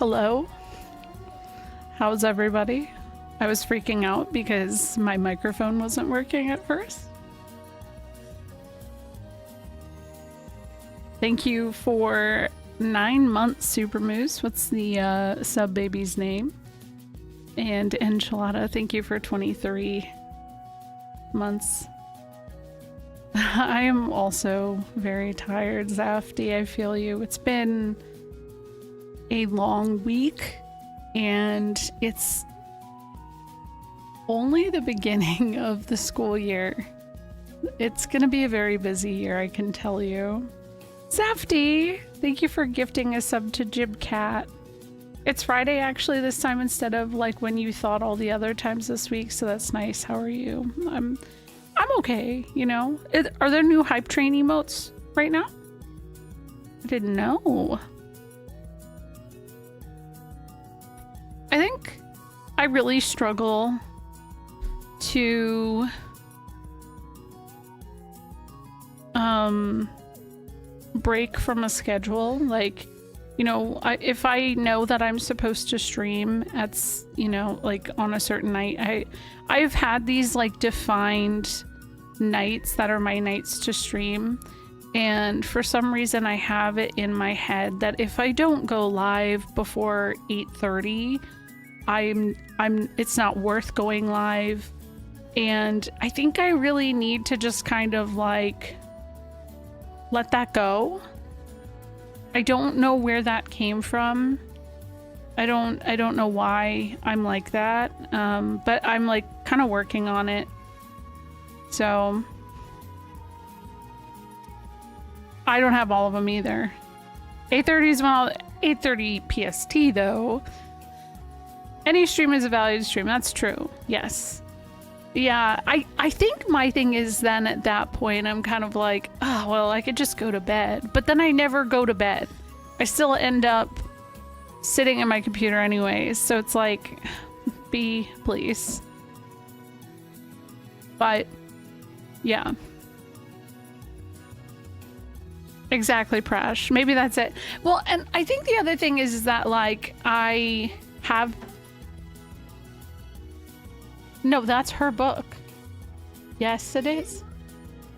Hello. How's everybody? I was freaking out because my microphone wasn't working at first. Thank you for 9 months, Super Moose. What's the sub baby's name? And Enchilada, thank you for 23 months. I am also very tired, Zafty. I feel you. It's been a long week, and it's only the beginning of the school year. It's gonna be a very busy year, I can tell you. Zafty, thank you for gifting a sub to Jibcat. It's Friday actually this time instead of like when you thought all the other times this week, so that's nice. How are you? I'm okay, you know. Are there new hype train emotes right now? I didn't know. I think I really struggle to break from a schedule. Like, you know, if I know that I'm supposed to stream at, you know, like on a certain night, I've had these like defined nights that are my nights to stream, and for some reason I have it in my head that if I don't go live before 8:30, it's not worth going live. And I think I really need to just kind of like let that go. I don't know where that came from. I don't know why I'm like that. But I'm like kind of working on it. So I don't have all of them either. 8:30 is well, 8:30 PST though. Any stream is a valued stream. That's true. Yes. Yeah, I think my thing is then at that point I'm kind of like, oh, well, I could just go to bed. But then I never go to bed. I still end up sitting at my computer anyways. So it's like, please. But yeah. Exactly, Prash. Maybe that's it. Well, and I think the other thing is that like I have... No, that's her book. Yes, it is.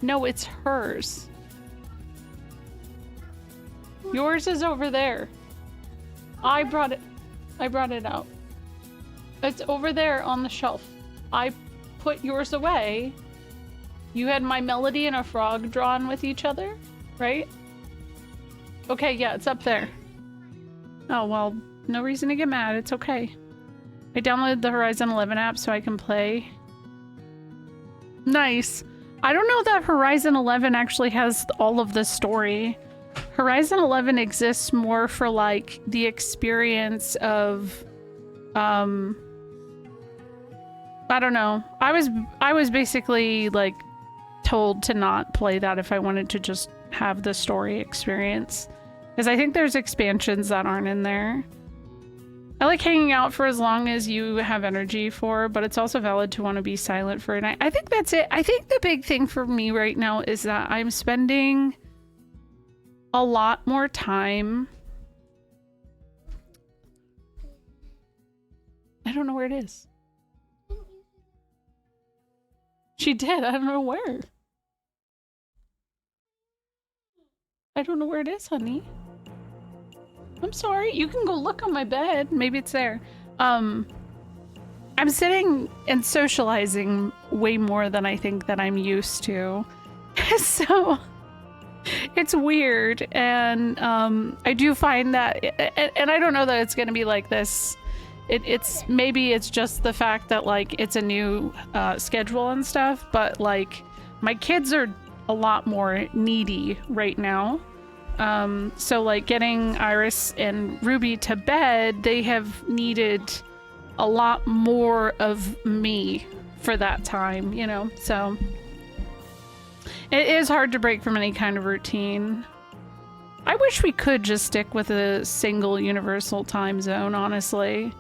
No, it's hers. Yours is over there. I brought it out. It's over there on the shelf. I put yours away. You had My Melody and a frog drawn with each other, right? Okay, yeah, it's up there. Oh, well, no reason to get mad. It's okay. I downloaded the Horizon 11 app so I can play. Nice. I don't know that Horizon 11 actually has all of the story. Horizon 11 exists more for like the experience of I don't know. I was basically like told to not play that if I wanted to just have the story experience, because I think there's expansions that aren't in there. I like hanging out for as long as you have energy for, but it's also valid to want to be silent for a night. I think that's it. I think the big thing for me right now is that I'm spending a lot more time. I don't know where it is. She did. I don't know where. I don't know where it is, honey. I'm sorry. You can go look on my bed. Maybe it's there. I'm sitting and socializing way more than I think that I'm used to. So it's weird. And I do find that, and I don't know that it's going to be like this. Maybe it's just the fact that like it's a new schedule and stuff, but like my kids are a lot more needy right now. So like getting Iris and Ruby to bed, they have needed a lot more of me for that time, you know? So it is hard to break from any kind of routine. I wish we could just stick with a single universal time zone, honestly.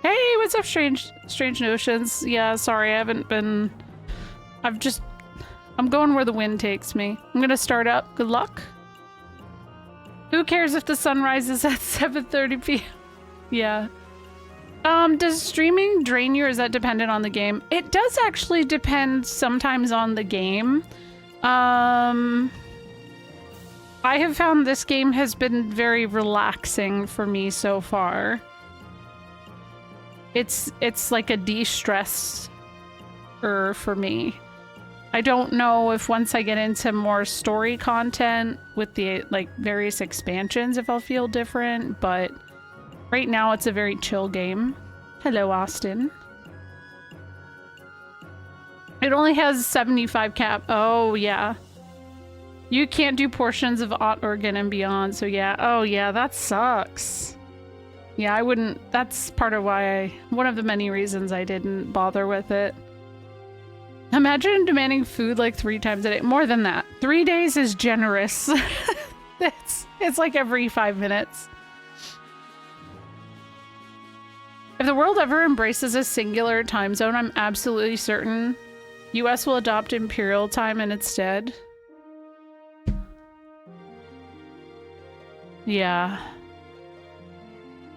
Hey, what's up, Strange Notions? Yeah, sorry, I haven't been... I'm going where the wind takes me. I'm gonna start up. Good luck. Who cares if the sun rises at 7:30 p.m.? Yeah. Does streaming drain you, or is that dependent on the game? It does actually depend sometimes on the game. I have found this game has been very relaxing for me so far. It's like a de-stress for me. I don't know if once I get into more story content with the like various expansions if I'll feel different, but right now it's a very chill game. Hello, Austin. It only has 75 cap. Oh, yeah. You can't do portions of Ott Organ and beyond, so yeah. Oh, yeah, that sucks. Yeah, I wouldn't... That's part of why one of the many reasons I didn't bother with it. Imagine demanding food like 3 times a day. More than that. 3 days is generous. It's like every 5 minutes. If the world ever embraces a singular time zone, I'm absolutely certain US will adopt Imperial Time in its stead. Yeah.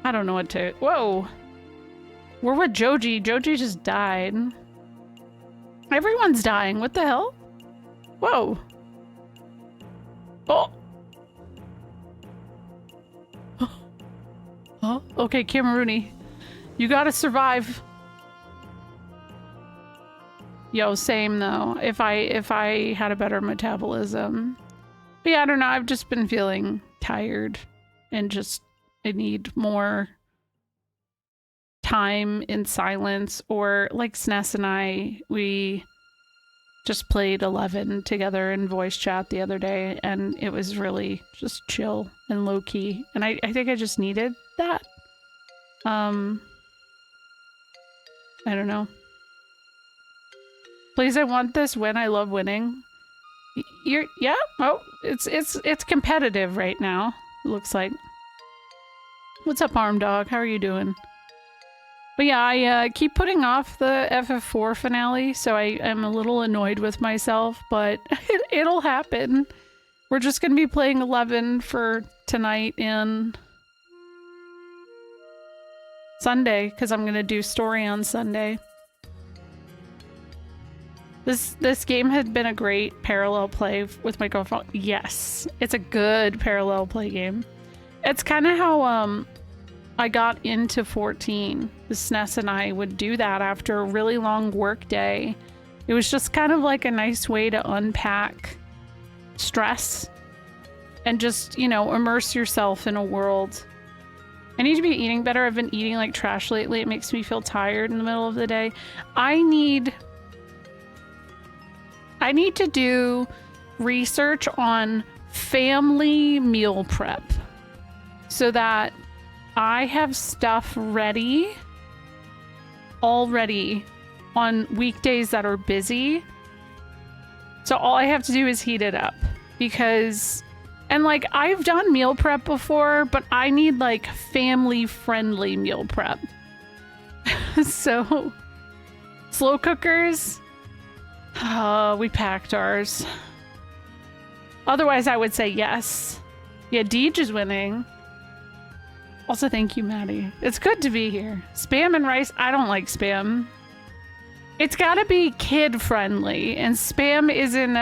I don't know what to... Whoa! We're with Joji. Joji just died. Everyone's dying. What the hell? Whoa. Oh! Huh? Okay, Camerooni. You gotta survive. Yo, same though. If I had a better metabolism. But yeah, I don't know. I've just been feeling tired and just I need more time in silence, or like SNES and I, we just played 11 together in voice chat the other day, and it was really just chill and low key. And I think I just needed that. I don't know. Please, I want this win. I love winning. Yeah? Oh, it's competitive right now. It looks like. What's up, Arm Dog? How are you doing? But yeah, I keep putting off the FF4 finale, so I am a little annoyed with myself, but it'll happen. We're just gonna be playing 11 for tonight and Sunday, because I'm gonna do story on Sunday. This game had been a great parallel play with my girlfriend. Yes, it's a good parallel play game. It's kind of how I got into 14. The SNES and I would do that after a really long work day. It was just kind of like a nice way to unpack stress and just, you know, immerse yourself in a world. I need to be eating better. I've been eating like trash lately. It makes me feel tired in the middle of the day. I need to do research on family meal prep so that I have stuff ready already on weekdays that are busy. So all I have to do is heat it up, because, and like I've done meal prep before, but I need like family friendly meal prep. So slow cookers, we packed ours. Otherwise I would say yes. Yeah, Deej is winning. Also, thank you, Maddie. It's good to be here. Spam and rice. I don't like spam. It's gotta be kid friendly, and spam isn't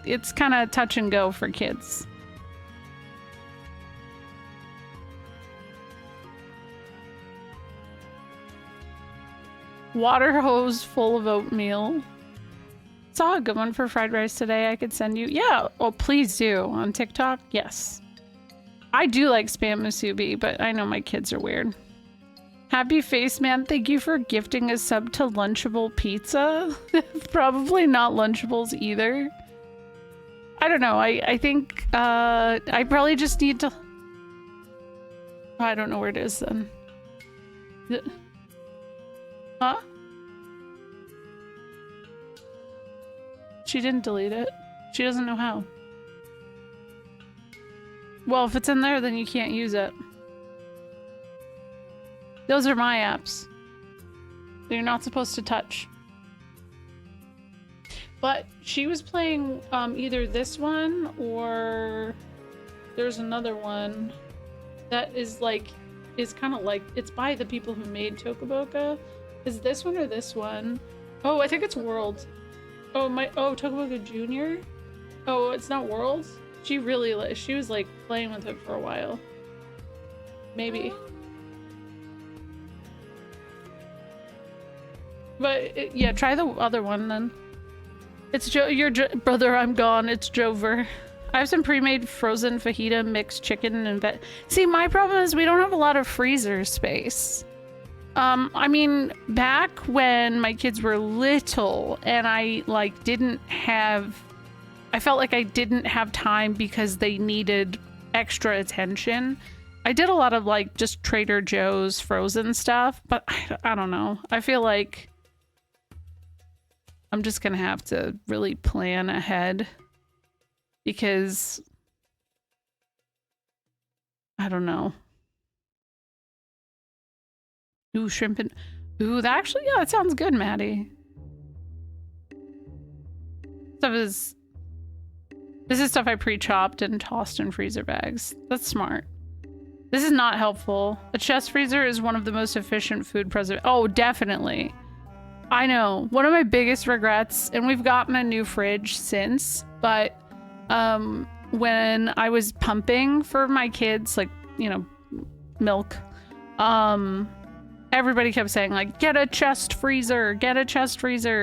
it's kind of touch and go for kids. Water hose full of oatmeal. Saw a good one for fried rice today. I could send you. Yeah, well, please do. On TikTok, yes. I do like spam musubi, but I know my kids are weird. Happy Face Man, thank you for gifting a sub to Lunchable Pizza. Probably not Lunchables either. I don't know. I think I probably just need to... I don't know where it is then. Huh? She didn't delete it. She doesn't know how. Well, if it's in there, then you can't use it. Those are my apps. They're not supposed to touch. But she was playing either this one or there's another one that is kind of like, it's by the people who made Tokaboka. Is this one or this one? Oh, I think it's World. Oh, Tokaboka Jr.? Oh, it's not World? She was like playing with it for a while. Maybe. But yeah, try the other one then. It's your brother, I'm gone. It's Jover. I have some pre-made frozen fajita, mixed chicken, and see, my problem is we don't have a lot of freezer space. I mean, back when my kids were little and I felt like I didn't have time because they needed extra attention. I did a lot of like just Trader Joe's frozen stuff, but I don't know. I feel like I'm just gonna have to really plan ahead because I don't know. Ooh, shrimp and... Ooh, that sounds good, Maddie. This is stuff I pre-chopped and tossed in freezer bags. That's smart. This is not helpful. A chest freezer is one of the most efficient food preservation. Oh, definitely. I know. One of my biggest regrets, and we've gotten a new fridge since, but when I was pumping for my kids, like, you know, milk, everybody kept saying like, get a chest freezer,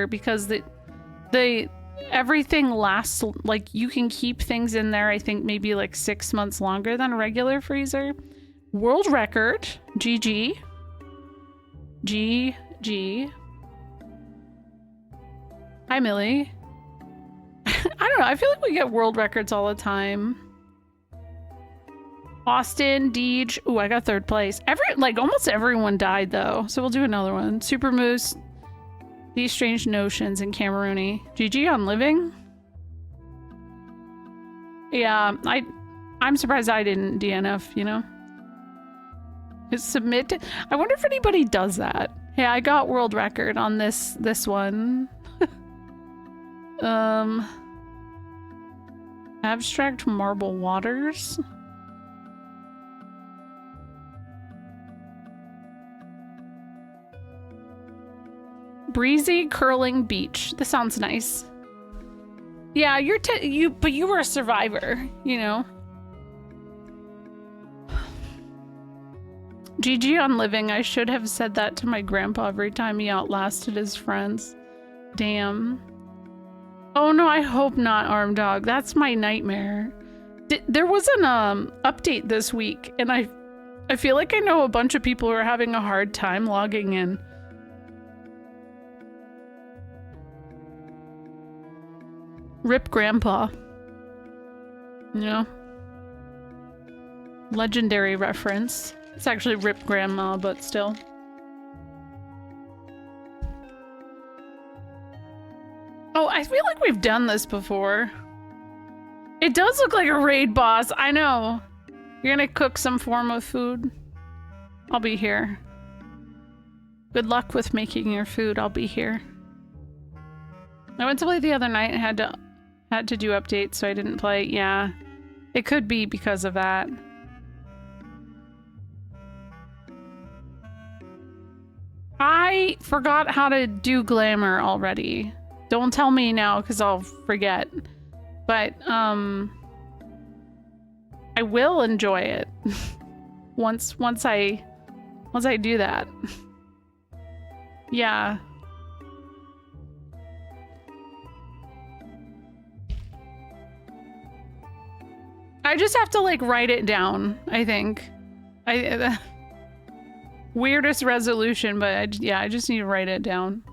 because everything lasts, like you can keep things in there, I think maybe like 6 months longer than a regular freezer. World record, GG. GG. Hi, Millie. I don't know, I feel like we get world records all the time. Austin, Deej. Ooh, I got 3rd place. Almost everyone died though, so we'll do another one. Super Moose, These Strange Notions, and Camerooni. GG on Living. Yeah, I'm surprised I didn't DNF, you know? Submit. I wonder if anybody does that. Yeah, I got world record on this one. Abstract Marble Waters. Breezy Curling Beach. This sounds nice. Yeah, but you were a survivor, you know. GG on Living. I should have said that to my grandpa every time he outlasted his friends. Damn. Oh no, I hope not, Arm Dog. That's my nightmare. There was an update this week, and I feel like I know a bunch of people who are having a hard time logging in. Rip Grandpa. You know? Legendary reference. It's actually Rip Grandma, but still. Oh, I feel like we've done this before. It does look like a raid boss. I know. You're gonna cook some form of food? I'll be here. Good luck with making your food. I'll be here. I went to play the other night and had to do updates, so I didn't play. Yeah. It could be because of that. I forgot how to do glamour already. Don't tell me now because I'll forget. But I will enjoy it once I do that. Yeah. I just have to like write it down, I think. Weirdest resolution, but yeah, I just need to write it down.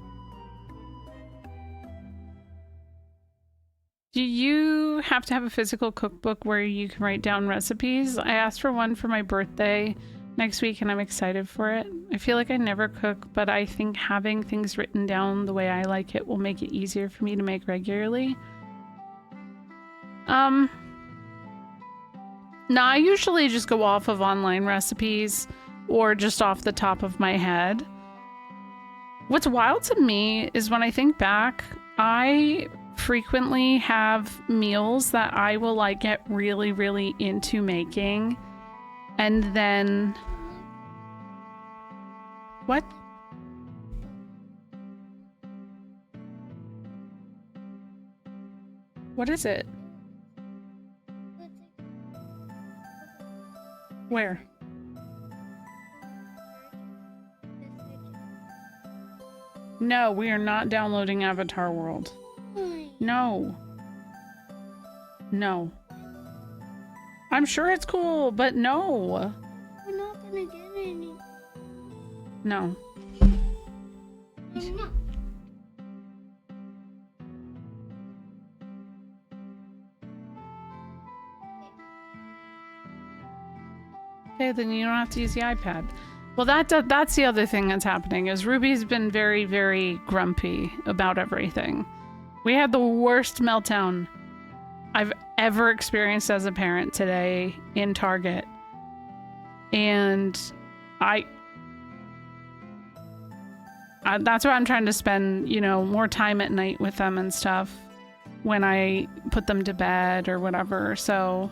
Do you have to have a physical cookbook where you can write down recipes? I asked for one for my birthday next week and I'm excited for it. I feel like I never cook, but I think having things written down the way I like it will make it easier for me to make regularly. No, I usually just go off of online recipes or just off the top of my head. What's wild to me is when I think back, I frequently have meals that I will like get really, really into making. And then... What? What is it? Where? No, we are not downloading Avatar World. No. No. I'm sure it's cool, but no. We're not gonna get any. No. No. Okay, then you don't have to use the iPad. Well, that's the other thing that's happening is Ruby's been very, very grumpy about everything. We had the worst meltdown I've ever experienced as a parent today in Target. And that's why I'm trying to spend, you know, more time at night with them and stuff when I put them to bed or whatever. So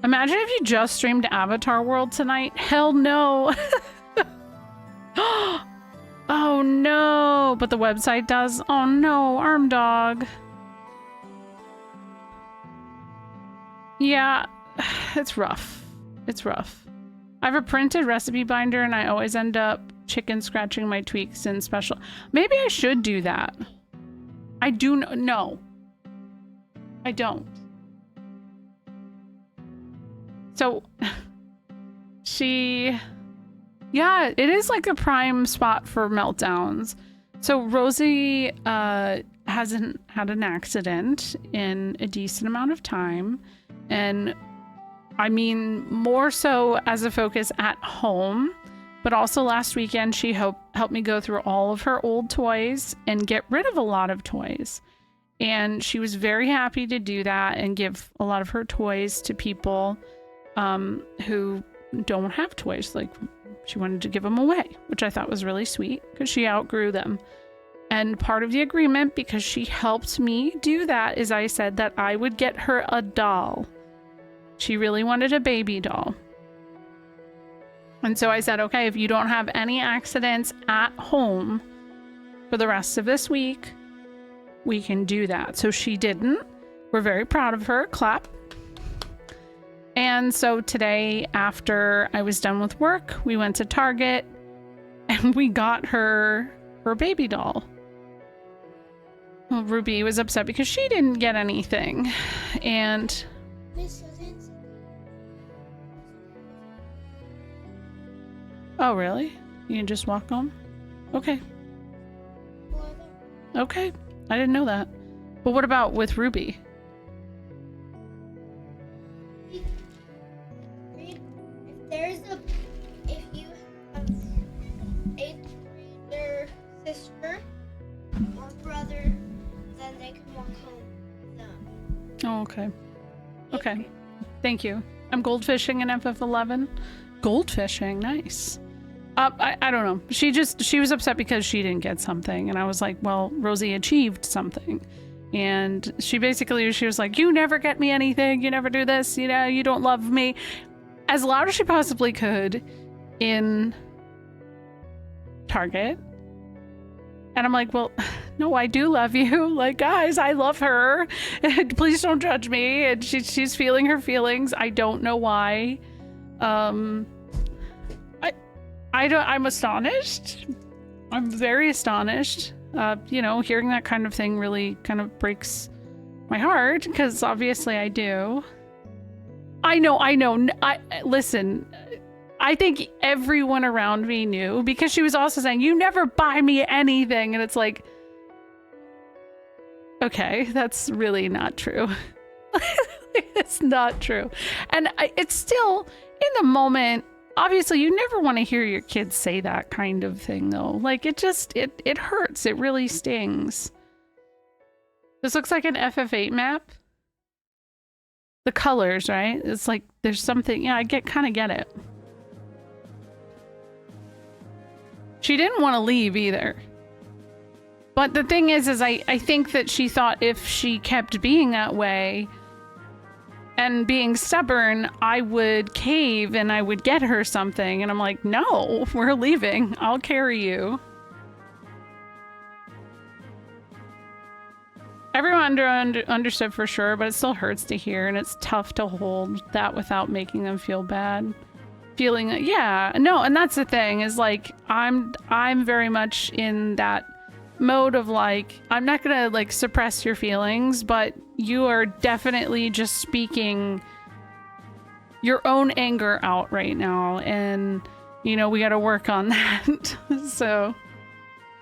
imagine if you just streamed Avatar World tonight. Hell no. Oh no, but the website does. Oh no, Arm Dog. Yeah, it's rough. It's rough. I have a printed recipe binder and I always end up chicken scratching my tweaks in special. Maybe I should do that. I do no. I don't. So yeah, it is like a prime spot for meltdowns. So Rosie hasn't had an accident in a decent amount of time. And I mean, more so as a focus at home, but also last weekend she helped me go through all of her old toys and get rid of a lot of toys. And she was very happy to do that and give a lot of her toys to people who don't have toys. Like, she wanted to give them away, which I thought was really sweet because she outgrew them. And part of the agreement, because she helped me do that, is I said that I would get her a doll. She really wanted a baby doll. And so I said, okay, if you don't have any accidents at home for the rest of this week, we can do that. So she didn't. We're very proud of her. Clap. And so today, after I was done with work, we went to Target and we got her baby doll. Well, Ruby was upset because she didn't get anything. And oh, really? You can just walk home? Okay. Okay. I didn't know that. But what about with Ruby? If you have a older sister or brother, then they can walk home with them. Oh, okay. Okay. Thank you. I'm goldfishing in FF11. Goldfishing, nice. I don't know. She was upset because she didn't get something. And I was like, well, Rosie achieved something. And she was like, you never get me anything. You never do this. You know, you don't love me. As loud as she possibly could in Target. And I'm like, well, no, I do love you. Like, guys, I love her. Please don't judge me. And she's feeling her feelings. I don't know why. I'm astonished. I'm very astonished. You know, hearing that kind of thing really kind of breaks my heart because obviously I do. I know. Listen, I think everyone around me knew because she was also saying, you never buy me anything. And it's like, okay, that's really not true. It's not true. And it's still in the moment. Obviously, you never want to hear your kids say that kind of thing, though. Like, it hurts. It really stings. This looks like an FF8 map. The colors, right? It's like there's something. Yeah, I kind of get it. She didn't want to leave either. But the thing is I think that she thought if she kept being that way and being stubborn, I would cave and I would get her something. And I'm like, no, we're leaving. I'll carry you. Everyone understood for sure, but it still hurts to hear, and it's tough to hold that without making them feel bad. Feeling, yeah, no, and that's the thing, is like, I'm very much in that mode of like, I'm not gonna like suppress your feelings, but you are definitely just speaking your own anger out right now, and you know, we gotta work on that. So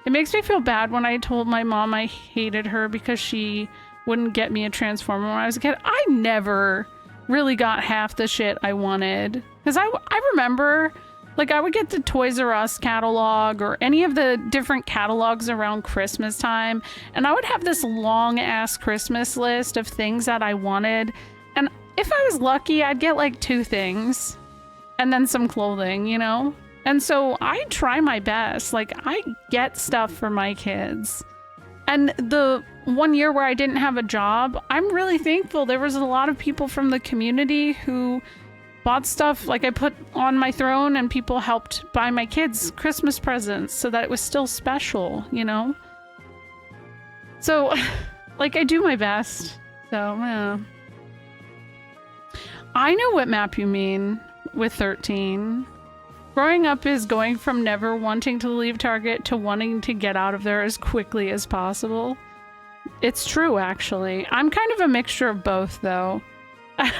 it makes me feel bad when I told my mom I hated her because she wouldn't get me a Transformer when I was a kid. I never really got half the shit I wanted. Because I remember, like, I would get the Toys R Us catalog or any of the different catalogs around Christmas time, and I would have this long-ass Christmas list of things that I wanted. And if I was lucky, I'd get, like, 2 things. And then some clothing, you know? And so I try my best. Like, I get stuff for my kids. And the one year where I didn't have a job, I'm really thankful. There was a lot of people from the community who bought stuff, like I put on my throne, and people helped buy my kids Christmas presents so that it was still special, you know? So, like, I do my best. So, yeah. I know what map you mean with 13. Growing up is going from never wanting to leave Target to wanting to get out of there as quickly as possible. It's true, actually. I'm kind of a mixture of both, though. I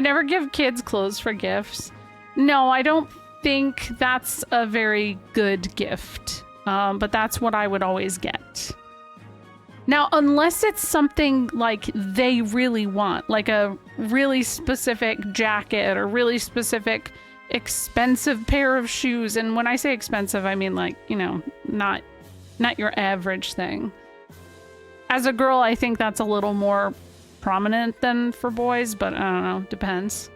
never give kids clothes for gifts. No, I don't think that's a very good gift. But that's what I would always get. Now, unless it's something like they really want, like a really specific jacket or really specific expensive pair of shoes. And when I say expensive, I mean like, you know, not your average thing. As a girl, I think that's a little more prominent than for boys, but I don't know, depends.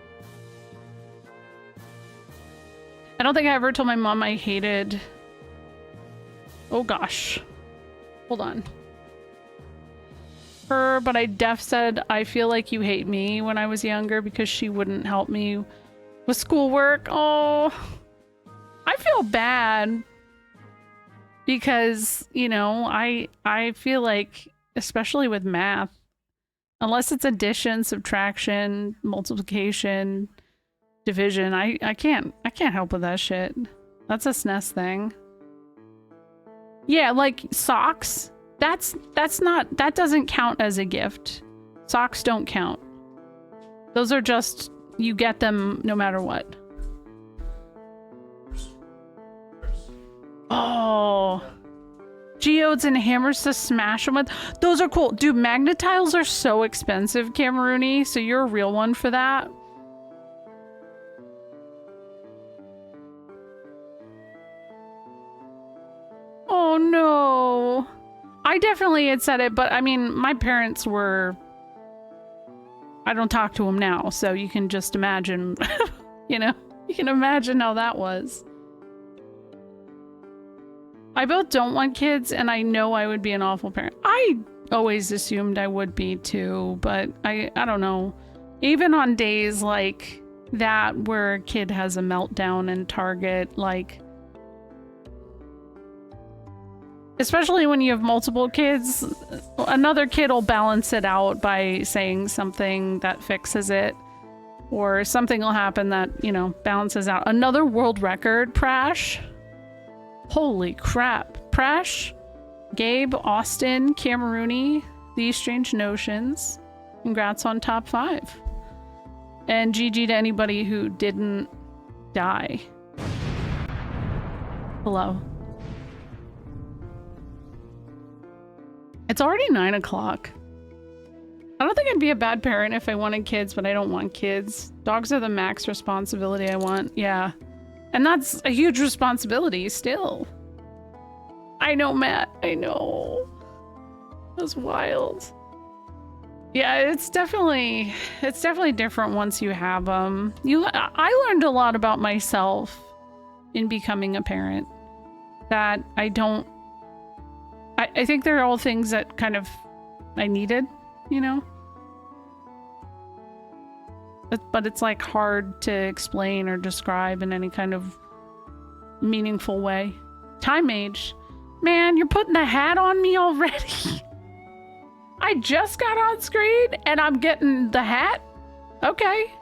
I don't think I ever told my mom I hated... Oh gosh. Hold on. Her, but I def said I feel like you hate me when I was younger because she wouldn't help me with schoolwork. Oh, I feel bad because, you know, I feel like, especially with math, unless it's addition, subtraction, multiplication, division, I can't help with that shit. That's a SNES thing. Yeah, like socks. That doesn't count as a gift. Socks don't count. Those are just, you get them no matter what. Oh. Geodes and hammers to smash them with. Those are cool. Dude, magnetiles are so expensive, Cameroony, so you're a real one for that. Oh no. I definitely had said it, but I mean, my parents were... I don't talk to them now, so you can just imagine, you know? You can imagine how that was. I both don't want kids, and I know I would be an awful parent. I always assumed I would be too, but I don't know. Even on days like that where a kid has a meltdown in Target, like... Especially when you have multiple kids, another kid will balance it out by saying something that fixes it. Or something will happen that, you know, balances out. Another world record, Prash. Holy crap. Prash, Gabe, Austin, Cameroony, These Strange Notions. Congrats on top 5. And GG to anybody who didn't die. Hello. It's already 9 o'clock. I don't think I'd be a bad parent if I wanted kids, but I don't want kids. Dogs are the max responsibility I want. Yeah. And that's a huge responsibility still. I know, Matt. I know. That's wild. Yeah, it's definitely different once you have them. I learned a lot about myself in becoming a parent. that I don't... I think they're all things that kind of I needed, you know? But it's like hard to explain or describe in any kind of meaningful way. Time Mage. Man, you're putting a hat on me already. I just got on screen and I'm getting the hat? Okay.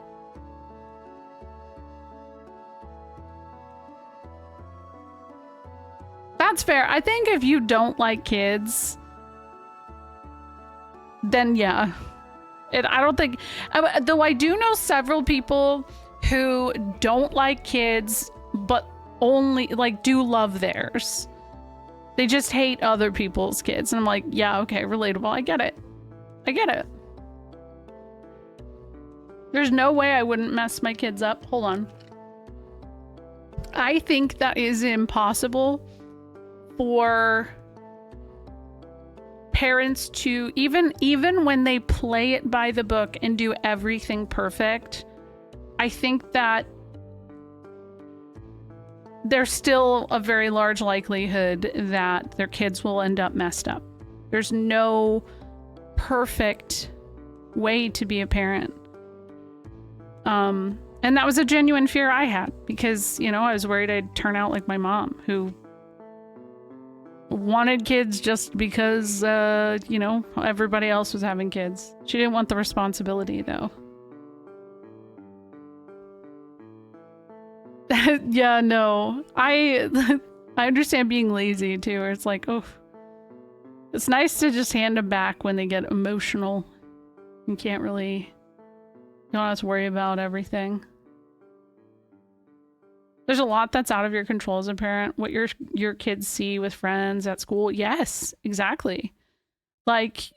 That's fair. I think if you don't like kids, then yeah. I don't think... Though I do know several people who don't like kids, but only, like, do love theirs. They just hate other people's kids. And I'm like, yeah, okay, relatable. I get it. I get it. There's no way I wouldn't mess my kids up. Hold on. I think that is impossible for parents to, even when they play it by the book and do everything perfect, I think that there's still a very large likelihood that their kids will end up messed up. There's no perfect way to be a parent. And that was a genuine fear I had because, you know, I was worried I'd turn out like my mom, who wanted kids just because, you know, everybody else was having kids. She didn't want the responsibility, though. Yeah, no. I understand being lazy, too, where it's like, oh, it's nice to just hand them back when they get emotional. You can't really, you don't have to worry about everything. There's a lot that's out of your control as a parent. What your kids see with friends at school. Yes, exactly. Like,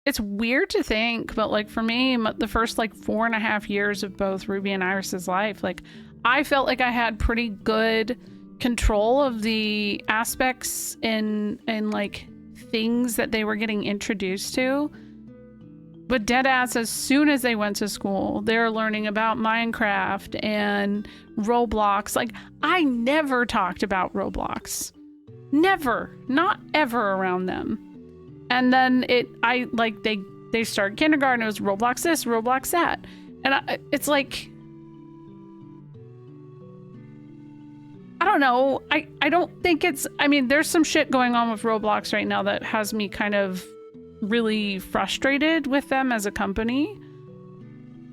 it's weird to think, but like for me, the first like 4.5 years of both Ruby and Iris's life, like I felt like I had pretty good control of the aspects and like things that they were getting introduced to. But deadass, as soon as they went to school, they're learning about Minecraft and Roblox. Like, I never talked about Roblox. Never. Not ever around them. And then they started kindergarten. It was Roblox this, Roblox that. And it's like... I don't know. I don't think it's... I mean, there's some shit going on with Roblox right now that has me kind of really frustrated with them as a company.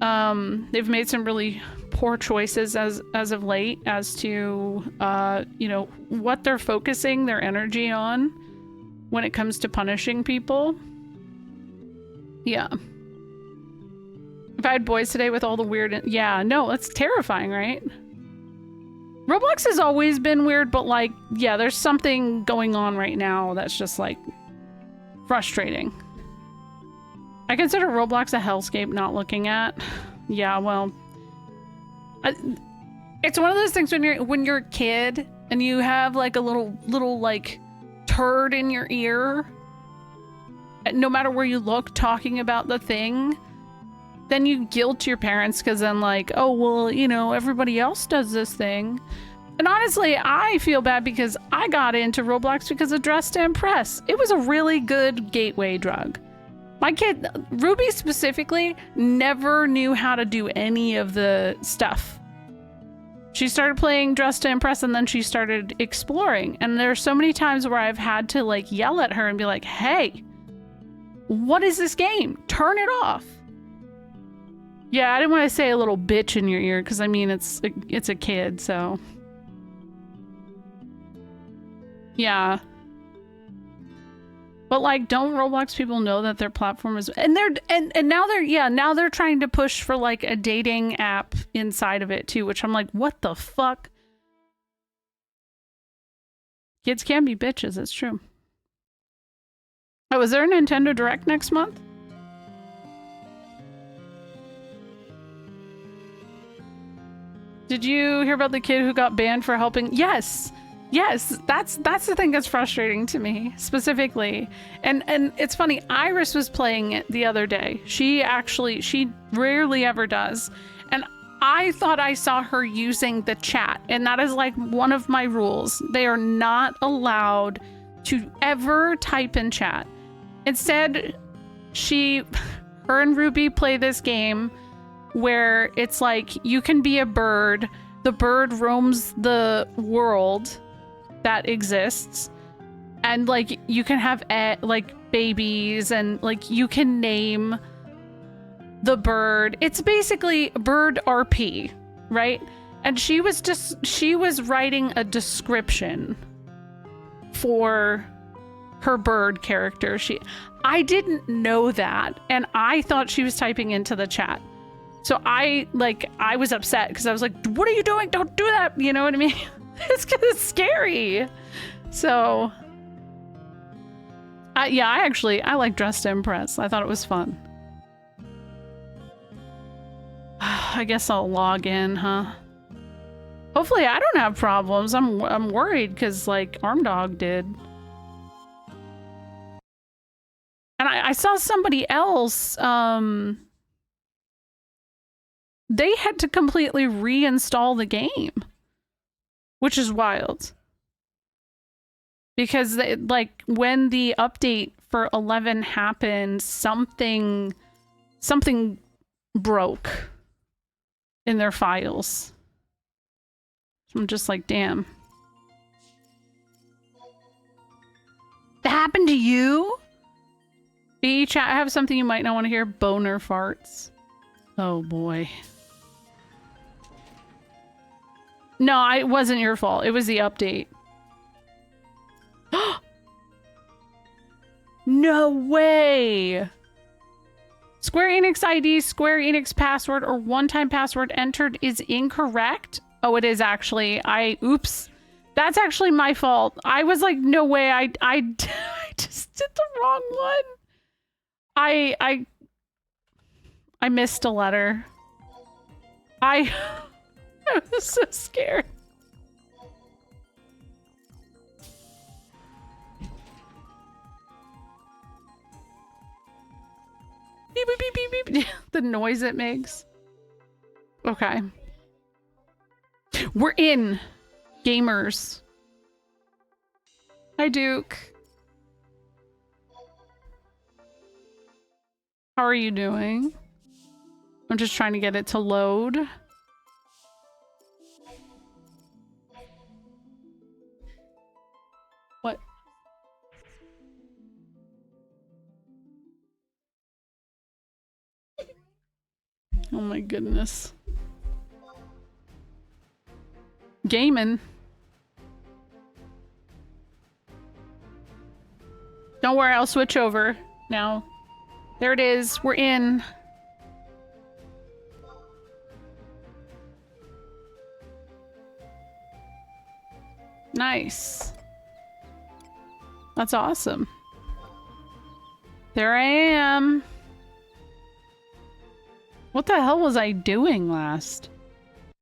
They've made some really poor choices as of late as to you know, what they're focusing their energy on when it comes to punishing people. Yeah. If I had boys today with all the weird... Yeah, no, it's terrifying, right? Roblox has always been weird, but like, yeah, there's something going on right now that's just like frustrating. I consider Roblox a hellscape not looking at. Yeah, well, it's one of those things when you're a kid and you have like a little like turd in your ear, no matter where you look, talking about the thing, then you guilt your parents because then like, oh, well, you know, everybody else does this thing. And honestly, I feel bad because I got into Roblox because of Dress to Impress. It was a really good gateway drug. My kid, Ruby specifically, never knew how to do any of the stuff. She started playing Dress to Impress and then she started exploring. And there are so many times where I've had to like yell at her and be like, hey, what is this game? Turn it off. Yeah, I didn't want to say a little bitch in your ear because I mean, it's a kid, so. Yeah. But like, don't Roblox people know that their platform is, and now they're trying to push for like a dating app inside of it too, which I'm like, what the fuck? Kids can be bitches, it's true. Oh, is there a Nintendo Direct next month? Did you hear about the kid who got banned for helping? Yes. Yes, that's the thing that's frustrating to me specifically. And it's funny, Iris was playing it the other day. She rarely ever does. And I thought I saw her using the chat, and that is like one of my rules. They are not allowed to ever type in chat. Instead, her and Ruby play this game where it's like you can be a bird. The bird roams the world that exists, and like you can have like babies, and like you can name the bird. It's basically bird RP, right? And she was writing a description for her bird character. I didn't know that, and I thought she was typing into the chat. So I was upset because I was like, what are you doing? Don't do that. You know what I mean? It's because it's scary. So yeah, I like Dressed to Impress. I thought it was fun. I guess I'll log in, huh? Hopefully I don't have problems. I'm worried because like Armdog did. And I saw somebody else, they had to completely reinstall the game, which is wild. Because like when the update for 11 happened, something broke in their files. So I'm just like, damn. That happened to you? BE chat, I have something you might not want to hear. Boner farts. Oh boy. No, it wasn't your fault. It was the update. No way! Square Enix ID, Square Enix password, or one-time password entered is incorrect. Oh, it is actually. Oops. That's actually my fault. I was like, no way. I just did the wrong one. I missed a letter. I was so scared. Beep, beep, beep, beep, beep. The noise it makes. Okay. We're in. Gamers. Hi, Duke. How are you doing? I'm just trying to get it to load. What? Oh my goodness. Gaming. Don't worry, I'll switch over now. There it is. We're in. Nice. That's awesome. There I am. What the hell was I doing last?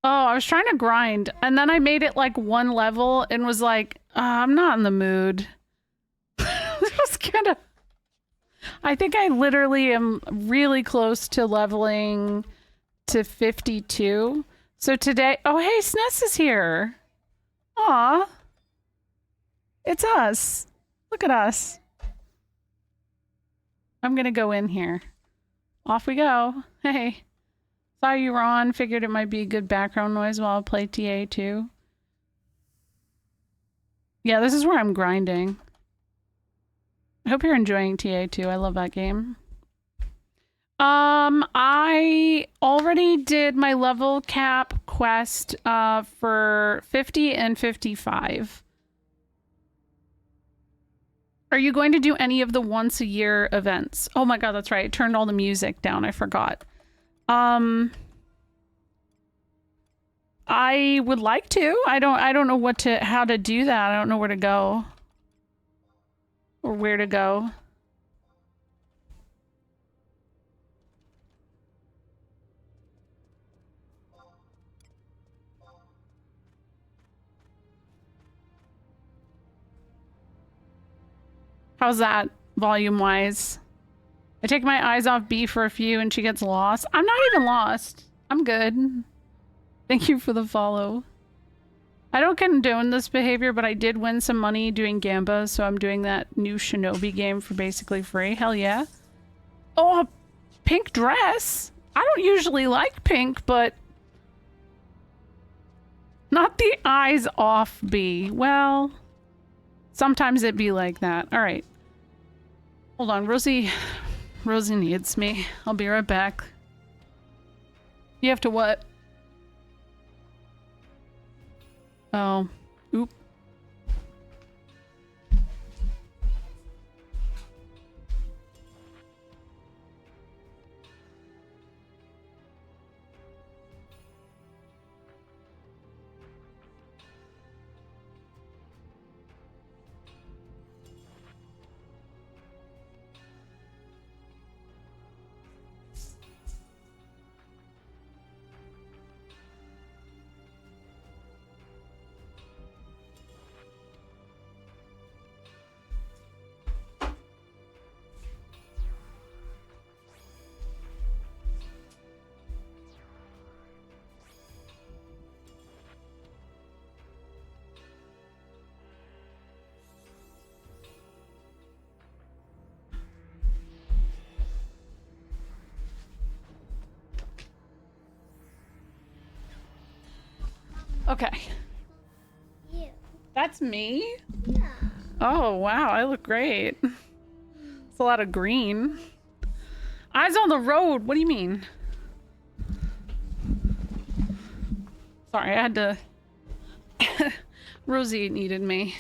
Oh, I was trying to grind, and then I made it like one level and was like, I'm not in the mood. It was kind of... I think I literally am really close to leveling to 52. So today... Oh, hey, SNES is here. Aw. It's us. Look at us. I'm gonna go in here. Off we go. Hey. Saw you were on. Figured it might be a good background noise while I play TA2. Yeah, this is where I'm grinding. I hope you're enjoying TA2. I love that game. I already did my level cap quest for 50 and 55. Are you going to do any of the once a year events? Oh my god, that's right. I turned all the music down. I forgot. I would like to. I don't know how to do that. I don't know where to go. Or where to go. How's that volume-wise? I take my eyes off B for a few and she gets lost. I'm not even lost. I'm good. Thank you for the follow. I don't condone this behavior, but I did win some money doing Gamba, so I'm doing that new Shinobi game for basically free. Hell yeah. Oh, a pink dress? I don't usually like pink, but... Not the eyes off bee. Well, sometimes it be like that. All right. Hold on, Rosie needs me. I'll be right back. You have to what? Oh, oop. Okay. You. That's me? Yeah. Oh, wow, I look great. It's a lot of green. Eyes on the road, what do you mean? Sorry, I had to... Rosie needed me.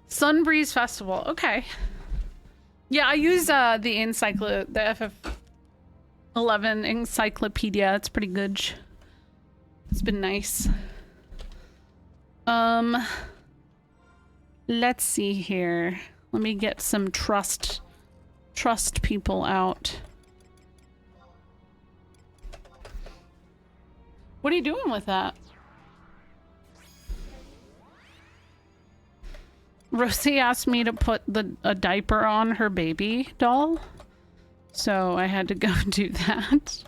Sunbreeze Festival, okay. Yeah, I use the FF11 encyclopedia. It's pretty good. It's been nice. Let's see here. Let me get some trust people out. What are you doing with that? Rosie asked me to put a diaper on her baby doll, so I had to go do that.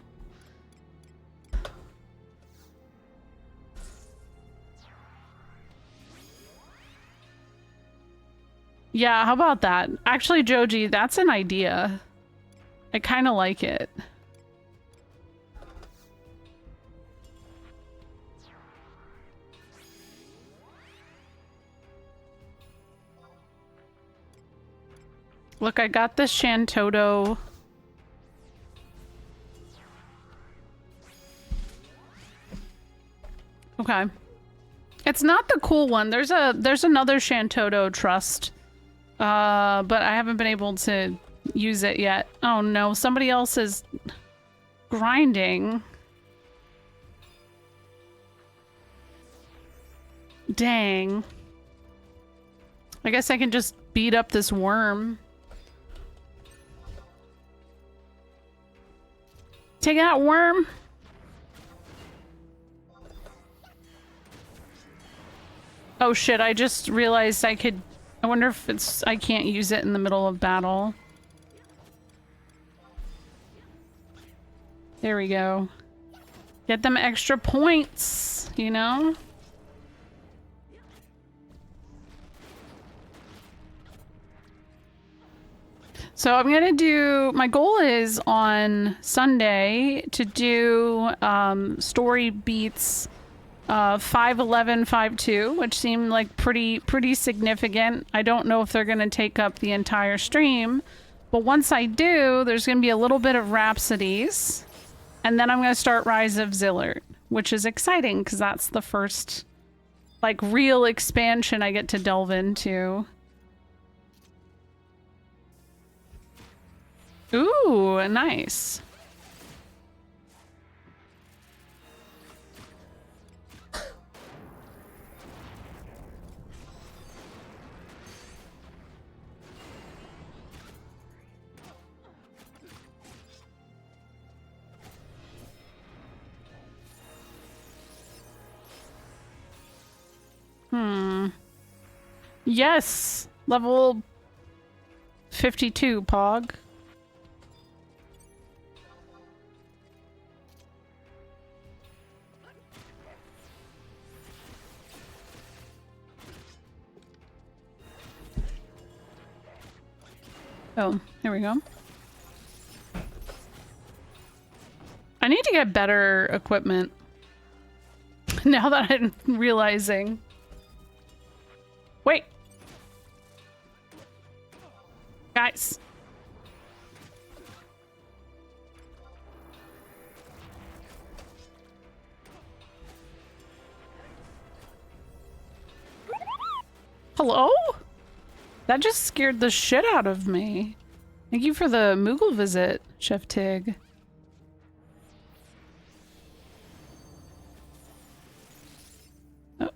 Yeah, how about that? Actually, Joji, that's an idea. I kind of like it. Look, I got this Shantoto. Okay. It's not the cool one. There's another Shantoto trust. But I haven't been able to use it yet. Oh no, somebody else is grinding. Dang. I guess I can just beat up this worm. Take out worm. Oh shit, I just realized I could... I wonder if I can't use it in the middle of battle. There we go. Get them extra points, you know? So I'm gonna do... My goal is on Sunday to do story beats 5.11, 5.2, which seemed like pretty significant. I don't know if they're gonna take up the entire stream, but once I do, there's gonna be a little bit of Rhapsodies, and then I'm gonna start Rise of Zillert, which is exciting because that's the first like real expansion I get to delve into. Ooh, nice. Yes! Level 52, Pog. Oh, here we go. I need to get better equipment. Now that I'm realizing. Wait. Guys. Hello? That just scared the shit out of me. Thank you for the Moogle visit, Chef Tig. Oh.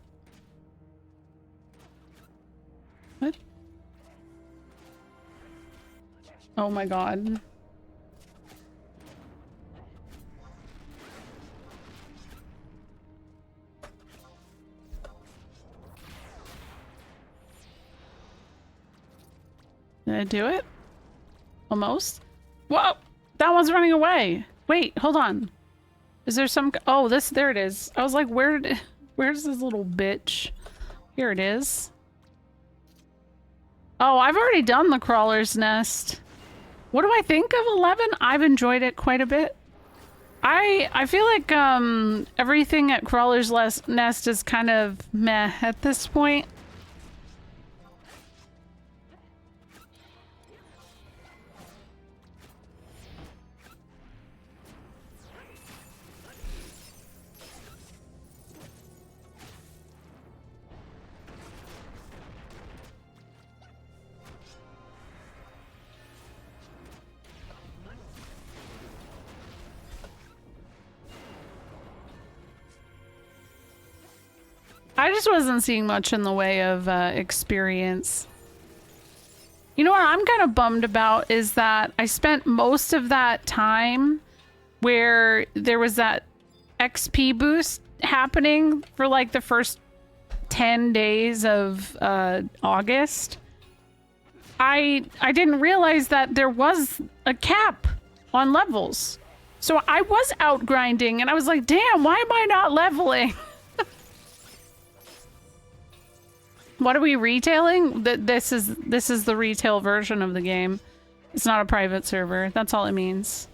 What? Oh my god. Did I do it? Almost? Whoa! That one's running away! Wait, hold on. Is there some... Oh, there it is. I was like, where's this little bitch? Here it is. Oh, I've already done the Crawler's Nest. What do I think of 11? I've enjoyed it quite a bit. I feel like everything at Crawler's Nest is kind of meh at this point. I just wasn't seeing much in the way of experience. You know what I'm kind of bummed about is that I spent most of that time where there was that XP boost happening for like the first 10 days of August. I didn't realize that there was a cap on levels. So I was out grinding and I was like, damn, why am I not leveling? What are we retailing? This is the retail version of the game. It's not a private server. That's all it means.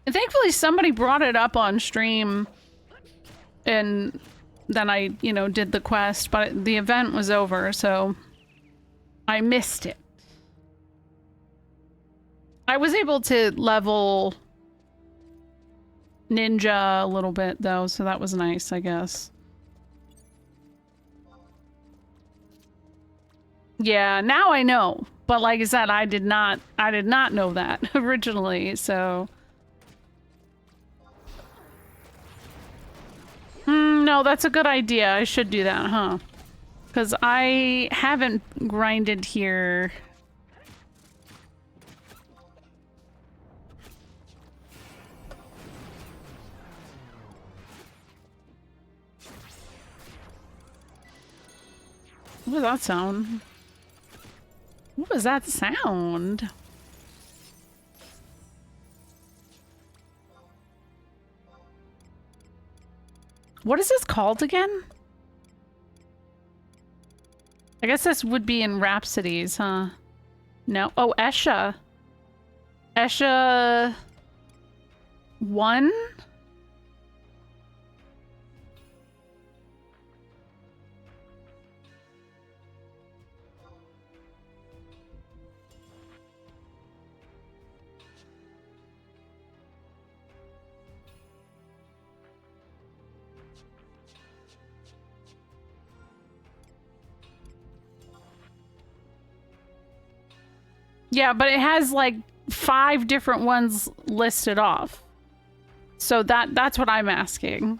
And thankfully somebody brought it up on stream and then I, you know, did the quest, but the event was over, so I missed it. I was able to level Ninja a little bit though, so that was nice, I guess. Yeah, now I know. But like I said, I did not know that originally, so no, that's a good idea. I should do that, huh? Because I haven't grinded here. What was that sound? What was that sound? What is this called again? I guess this would be in Rhapsodies, huh? No. Oh, Esha. Esha 1? Yeah, but it has like 5 different ones listed off. So that's what I'm asking.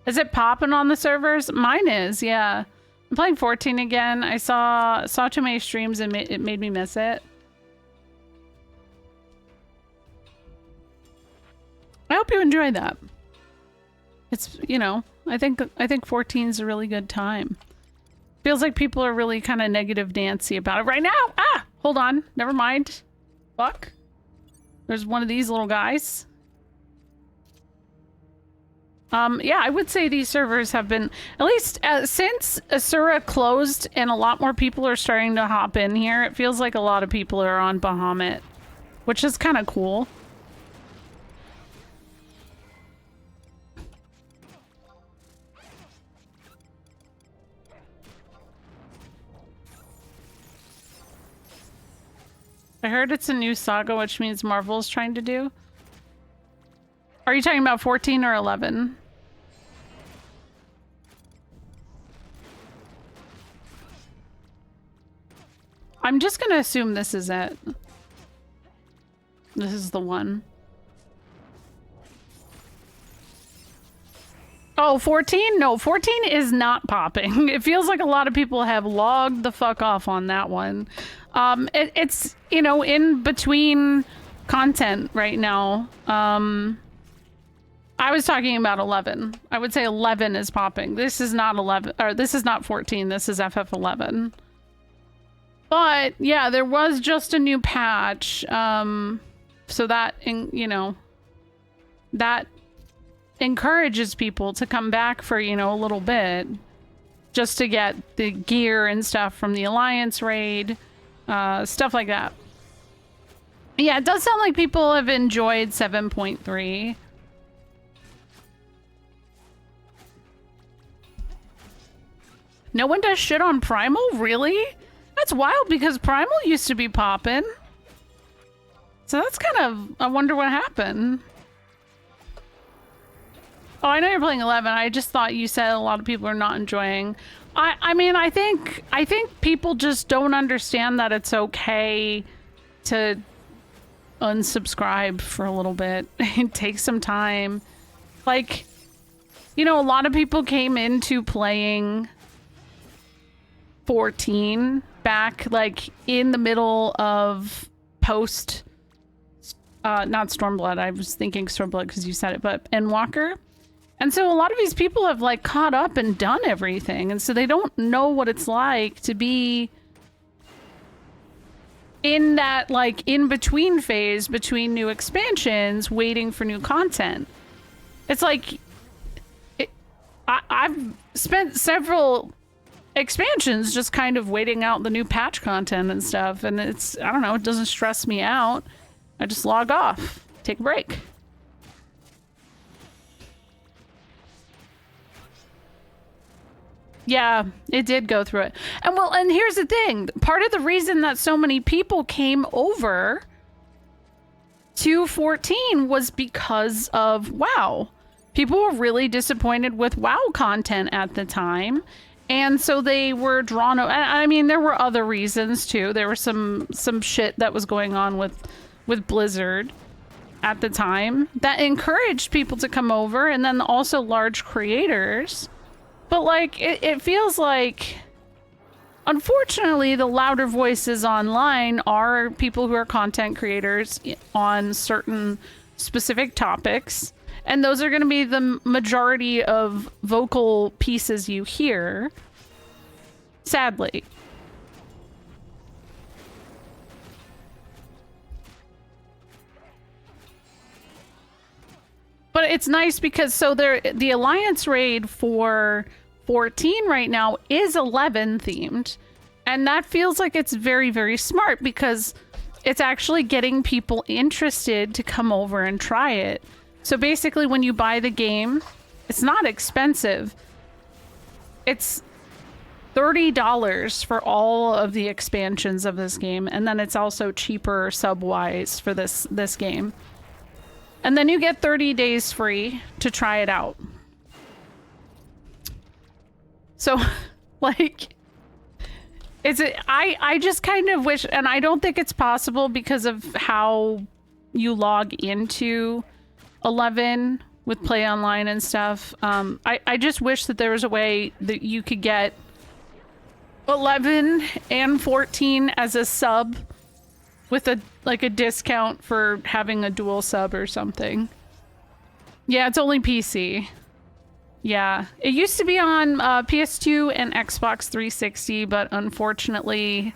Is it popping on the servers? Mine is, yeah. I'm playing 14 again. I saw too many streams and it made me miss it. I hope you enjoyed that. It's, you know, I think 14 is a really good time. Feels like people are really kind of negative Nancy about it right now. Ah, hold on. Never mind. Fuck. There's one of these little guys. Yeah, I would say these servers have been, at least since Asura closed and a lot more people are starting to hop in here, it feels like a lot of people are on Bahamut, which is kind of cool. I heard it's a new saga, which means Marvel's trying to do. Are you talking about 14 or 11? I'm just gonna assume this is it. This is the one. Oh, 14? No, 14 is not popping. It feels like a lot of people have logged the fuck off on that one. It's, you know, in between content right now. I was talking about 11. I would say 11 is popping. This is not 11, or this is not 14. This is FF11. But yeah, there was just a new patch, so that, you know, that encourages people to come back for, you know, a little bit, just to get the gear and stuff from the Alliance raid, stuff like that. Yeah, it does sound like people have enjoyed 7.3. No one does shit on Primal? Really? That's wild because Primal used to be poppin'. So that's kind of... I wonder what happened. Oh, I know you're playing 11. I just thought you said a lot of people are not enjoying. I mean, I think people just don't understand that it's okay to unsubscribe for a little bit. Take some time. Like, you know, a lot of people came into playing 14 back, like, in the middle of post, not Stormblood, I was thinking Stormblood because you said it, but Endwalker. And so a lot of these people have, like, caught up and done everything, and so they don't know what it's like to be in that, like, in-between phase between new expansions, waiting for new content. It's like, I've spent several expansions just kind of waiting out the new patch content and stuff, and it's, I don't know, it doesn't stress me out. I just log off, take a break. Yeah, it did go through it. And well, and here's the thing, part of the reason that so many people came over to 14 was because of WoW. People were really disappointed with WoW content at the time. And so they were drawn. I mean, there were other reasons too. There was some shit that was going on with Blizzard at the time that encouraged people to come over, and then also large creators. But like, it feels like, unfortunately, the louder voices online are people who are content creators on certain specific topics. And those are going to be the majority of vocal pieces you hear, sadly. But it's nice because the Alliance raid for 14 right now is 11 themed. And that feels like it's very, very smart because it's actually getting people interested to come over and try it. So basically, when you buy the game, it's not expensive. It's $30 for all of the expansions of this game, and then it's also cheaper sub-wise for this game. And then you get 30 days free to try it out. So, like, I just kind of wish, and I don't think it's possible because of how you log into 11 with Play Online and stuff. I just wish that there was a way that you could get 11 and 14 as a sub with a discount for having a dual sub or something. Yeah, it's only PC. Yeah, it used to be on PS2 and Xbox 360, but unfortunately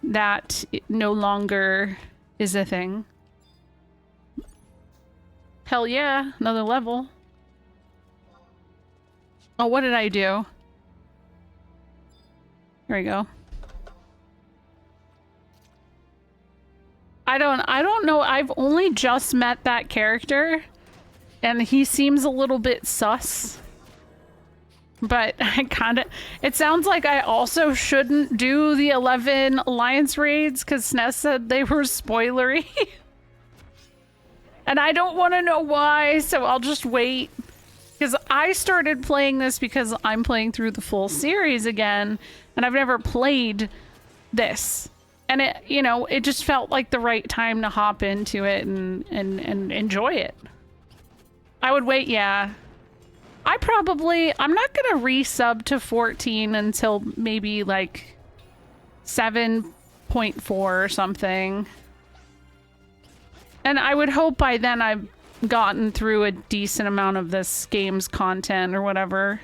that no longer is a thing. Hell yeah, another level. Oh, what did I do? Here we go. I don't know. I've only just met that character and he seems a little bit sus. But I it sounds like I also shouldn't do the 11 alliance raids because Snez said they were spoilery. And I don't want to know why, so I'll just wait. Because I started playing this because I'm playing through the full series again, and I've never played this. And it, you know, it just felt like the right time to hop into it and enjoy it. I would wait, yeah. I'm not gonna resub to 14 until maybe like 7.4 or something. And I would hope by then I've gotten through a decent amount of this game's content or whatever.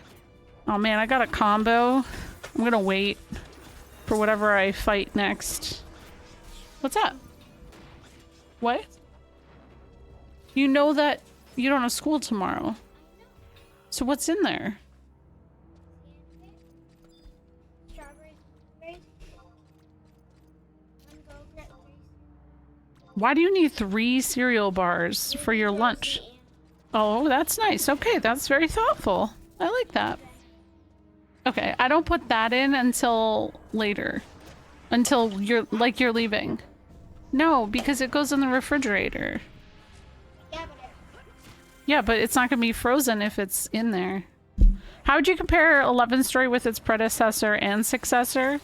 Oh man, I got a combo. I'm gonna wait for whatever I fight next. What's up? What? You know that you don't have school tomorrow. So what's in there? Strawberry, blueberry. One go-gurt, 3 Why do you need 3 cereal bars for your lunch? Oh, that's nice. Okay, that's very thoughtful. I like that. Okay, I don't put that in until later. Until you're leaving. No, because it goes in the refrigerator. Yeah, but it's not going to be frozen if it's in there. How would you compare 11 Story with its predecessor and successor?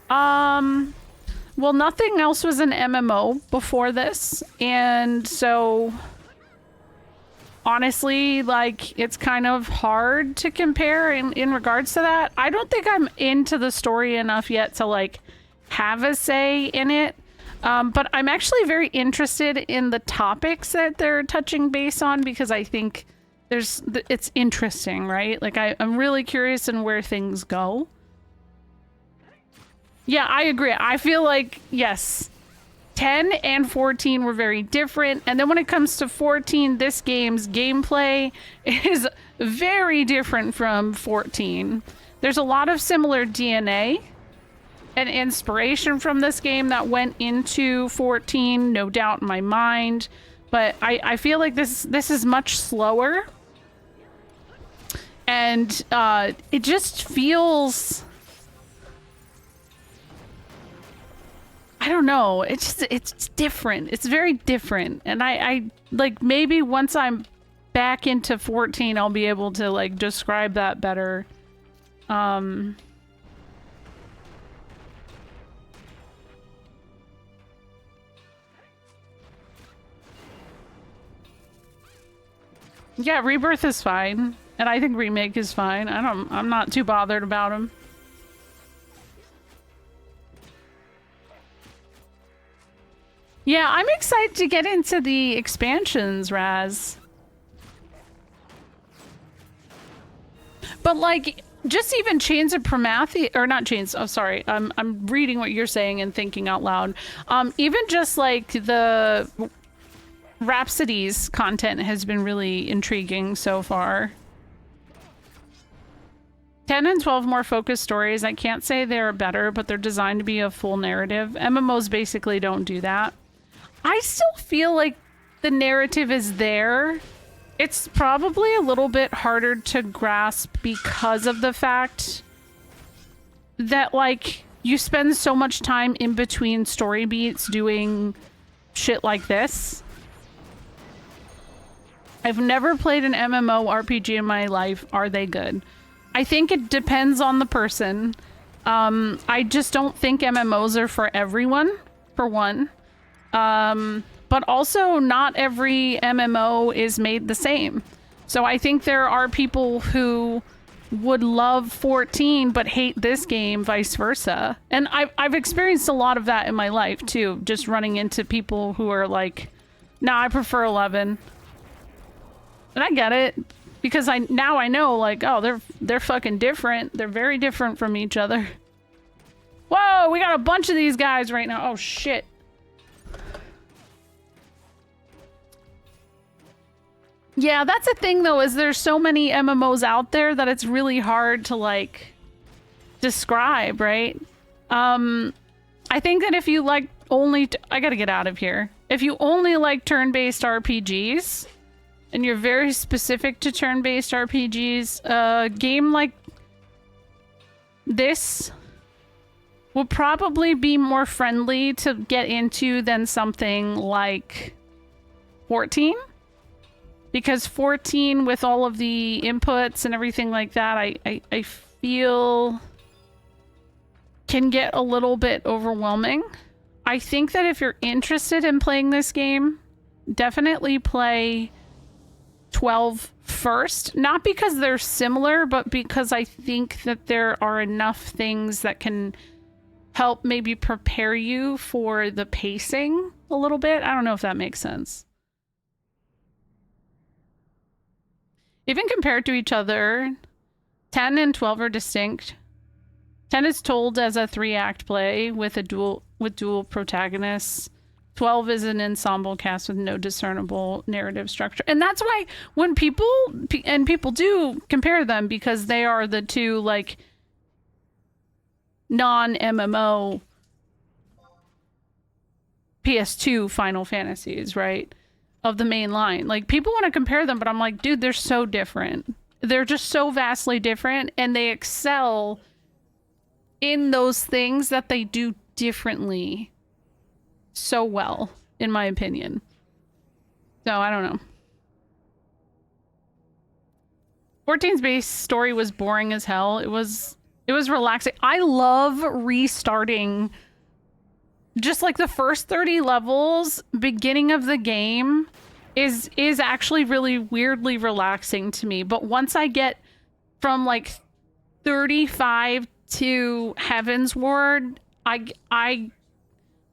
Well, nothing else was an MMO before this, and so honestly, like, it's kind of hard to compare in regards to that. I don't think I'm into the story enough yet to, like, have a say in it. But I'm actually very interested in the topics that they're touching base on because I think it's interesting, right? Like, I'm really curious in where things go. Yeah, I agree. I feel like, yes, 10 and 14 were very different. And then when it comes to 14, this game's gameplay is very different from 14. There's a lot of similar DNA and inspiration from this game that went into 14, no doubt in my mind. But I feel like this is much slower. And it just feels... I don't know. It's different. It's very different. And I like, maybe once I'm back into 14, I'll be able to, like, describe that better. Yeah, Rebirth is fine, and I think Remake is fine. I'm not too bothered about them. Yeah, I'm excited to get into the expansions, Raz. But, like, just even Chains of Prometheus, or not Chains, oh sorry, I'm reading what you're saying and thinking out loud. Even just like the Rhapsodies content has been really intriguing so far. 10 and 12 more focused stories. I can't say they're better, but they're designed to be a full narrative. MMOs basically don't do that. I still feel like the narrative is there. It's probably a little bit harder to grasp because of the fact that, like, you spend so much time in between story beats doing shit like this. I've never played an MMORPG in my life. Are they good? I think it depends on the person. I just don't think MMOs are for everyone, for one. But also not every MMO is made the same. So I think there are people who would love 14 but hate this game, vice versa. And I've experienced a lot of that in my life too, just running into people who are like, nah, I prefer 11. And I get it, because now I know, like, oh, they're fucking different. They're very different from each other. Whoa, we got a bunch of these guys right now. Oh shit. Yeah, that's the thing though, is there's so many MMOs out there that it's really hard to like describe, right? I think that if you like only I gotta get out of here. If you only like turn-based RPGs and you're very specific to turn-based RPGs, a game like this will probably be more friendly to get into than something like 14. Because 14, with all of the inputs and everything like that, I feel can get a little bit overwhelming. I think that if you're interested in playing this game, definitely play 12 first. Not because they're similar, but because I think that there are enough things that can help maybe prepare you for the pacing a little bit. I don't know if that makes sense. Even compared to each other, 10 and 12 are distinct. 10 is told as a 3-act play with dual protagonists. 12 is an ensemble cast with no discernible narrative structure. And that's why when people do compare them, because they are the two like non-MMO PS2 Final Fantasies, right? Of the main line. Like, people want to compare them, but I'm like, dude, they're so different. They're just so vastly different, and they excel in those things that they do differently so well, in my opinion. So, I don't know. 14's base story was boring as hell. It was relaxing. I love restarting just like the first 30 levels, beginning of the game is actually really weirdly relaxing to me. But once I get from like 35 to Heavensward, I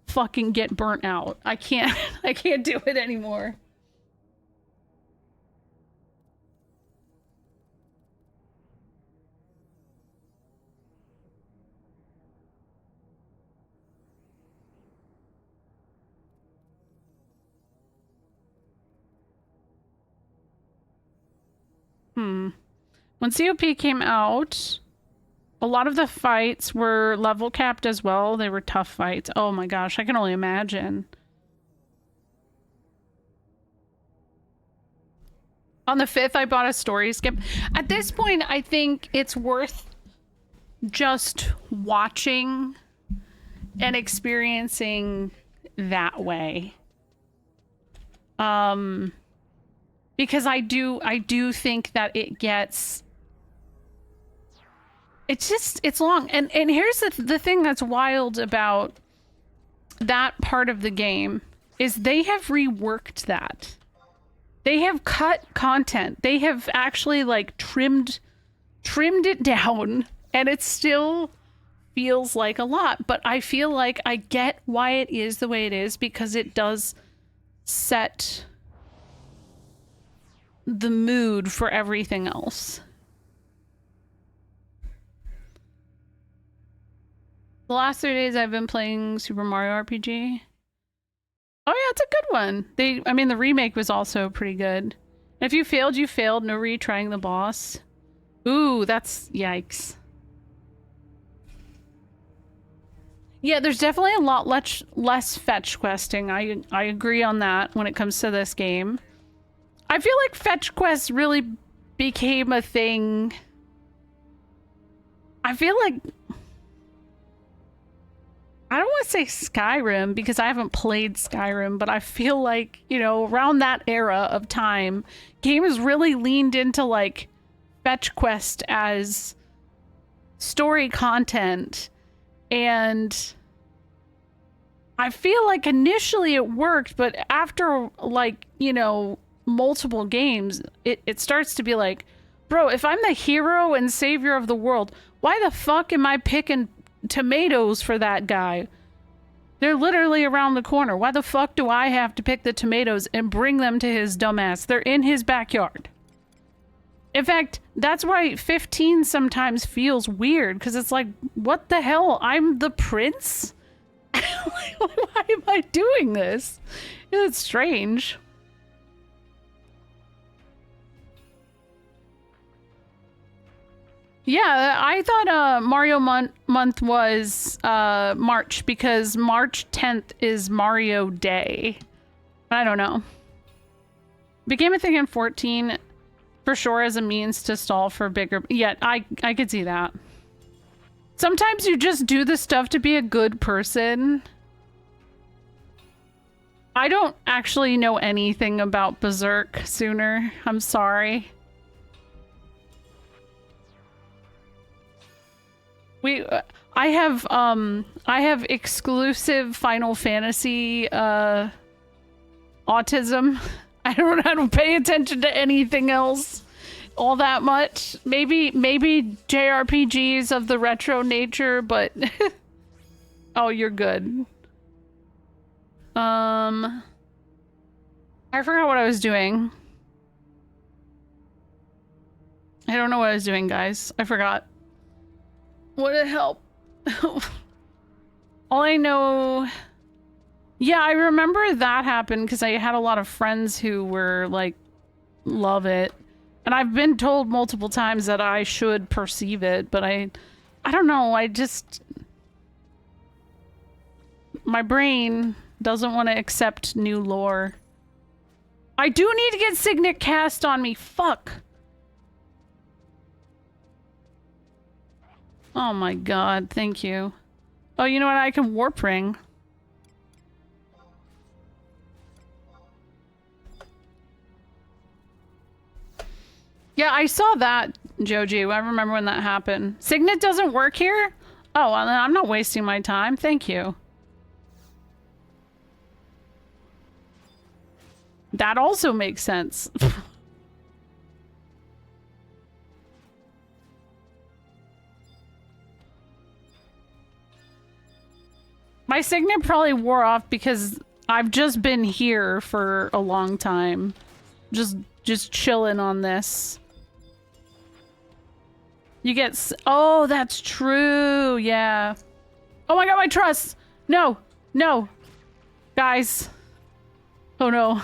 fucking get burnt out. I can't do it anymore. When COP came out, a lot of the fights were level capped as well. They were tough fights. Oh my gosh, I can only imagine. On the 5th, I bought a story skip. At this point, I think it's worth just watching and experiencing that way. Because I do think that it gets... It's long. And here's the thing that's wild about that part of the game is they have reworked that. They have cut content. They have actually like trimmed it down, and it still feels like a lot, but I feel like I get why it is the way it is, because it does set the mood for everything else. The last 3 days I've been playing Super Mario RPG. Oh yeah, it's a good one. I mean, the remake was also pretty good. If you failed, you failed. No retrying the boss. Ooh, that's... yikes. Yeah, there's definitely a lot less fetch questing. I agree on that when it comes to this game. I feel like fetch quests really became a thing. I feel like... I don't want to say Skyrim because I haven't played Skyrim, but I feel like, you know, around that era of time, games really leaned into like fetch quest as story content. And I feel like initially it worked, but after like, you know, multiple games, it starts to be like, bro, if I'm the hero and savior of the world, why the fuck am I picking tomatoes for that guy? They're literally around the corner. Why the fuck do I have to pick the tomatoes and bring them to his dumbass? They're in his backyard. In fact, that's why 15 sometimes feels weird, because it's like, what the hell? I'm the prince? Why am I doing this? It's strange. Yeah, I thought Mario month was March because March 10th is Mario Day. I don't know. Became a thing in 14 for sure as a means to stall for bigger. Yeah, I could see that. Sometimes you just do the stuff to be a good person. I don't actually know anything about Berserk Sooner. I'm sorry. I have exclusive Final Fantasy autism. I don't pay attention to anything else all that much. Maybe JRPGs of the retro nature, but oh, you're good. I forgot what I was doing. I don't know what I was doing, guys. I forgot. Would it help? All I know... Yeah, I remember that happened because I had a lot of friends who were like, love it. And I've been told multiple times that I should perceive it, but I don't know, I just... My brain doesn't want to accept new lore. I do need to get Signet cast on me, fuck! Oh my god, thank you. Oh, you know what? I can warp ring. Yeah, I saw that, Joji. I remember when that happened. Signet doesn't work here? Oh, well, then I'm not wasting my time. Thank you. That also makes sense. My Signet probably wore off because I've just been here for a long time. Just chilling on this. You get oh, that's true. Yeah. Oh my god, my trust. No. No. Guys. Oh no.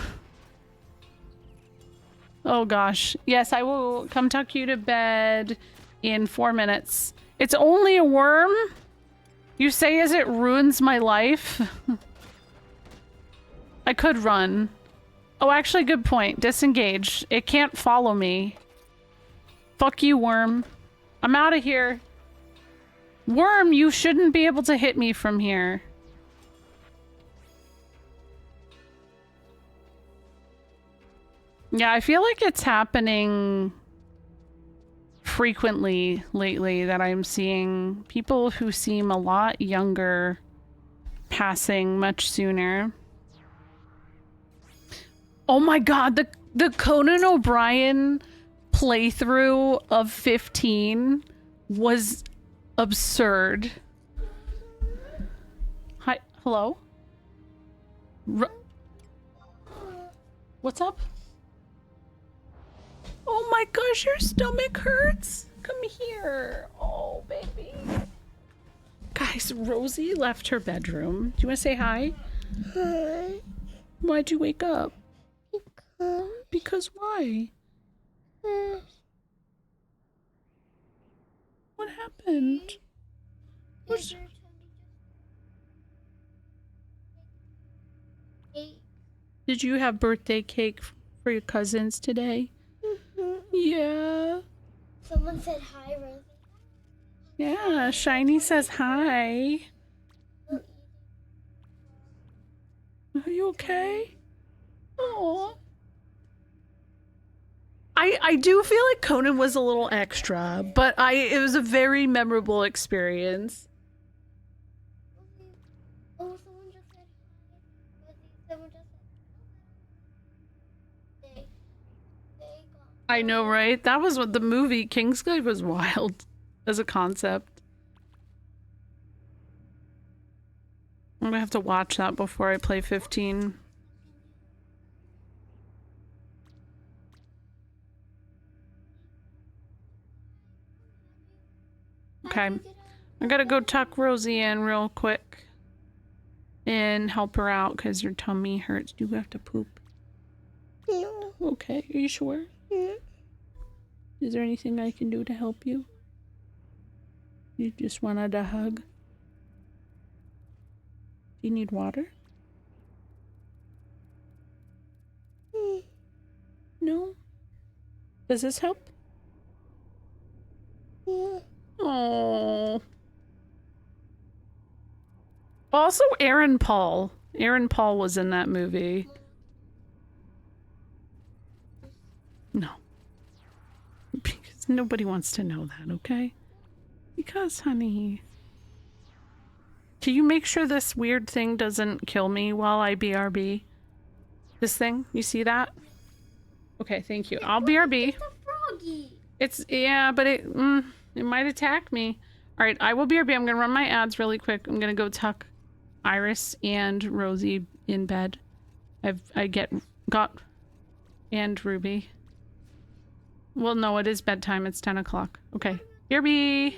Oh gosh. Yes, I will come tuck you to bed in 4 minutes. It's only a worm? You say as it ruins my life? I could run. Oh, actually, good point. Disengage. It can't follow me. Fuck you, worm. I'm out of here. Worm, you shouldn't be able to hit me from here. Yeah, I feel like it's happening frequently lately that I'm seeing people who seem a lot younger passing much sooner. Oh my god, the Conan O'Brien playthrough of 15 was absurd. Hi, hello? What's up? Oh my gosh, your stomach hurts? Come here. Oh, baby. Guys, Rosie left her bedroom. Do you want to say hi? Hi. Why'd you wake up? Because why? What happened? What's... Did you have birthday cake for your cousins today? Yeah. Someone said hi, Rosie. Yeah, Shiny says hi. Are you okay? Oh. I do feel like Conan was a little extra, but it was a very memorable experience. Oh, someone just said hi. Someone just said I know, right? That was what the movie Kingsglaive was wild as a concept. I'm gonna have to watch that before I play 15. Okay, I gotta go tuck Rosie in real quick and help her out because your tummy hurts. Do you have to poop? No. Okay, are you sure? Yeah. Is there anything I can do to help you? You just wanted a hug? Do you need water? No? Does this help? Oh. Also, Aaron Paul. Aaron Paul was in that movie. No. Because nobody wants to know that, okay? Because, honey. Can you make sure this weird thing doesn't kill me while I BRB? This thing? You see that? Okay, thank you. I'll BRB. It's a froggy. It's, yeah, but it might attack me. All right, I will BRB. I'm gonna run my ads really quick. I'm gonna go tuck Iris and Rosie in bed. Got and Ruby. Well, no, it is bedtime. It's 10 o'clock. Okay, BRB.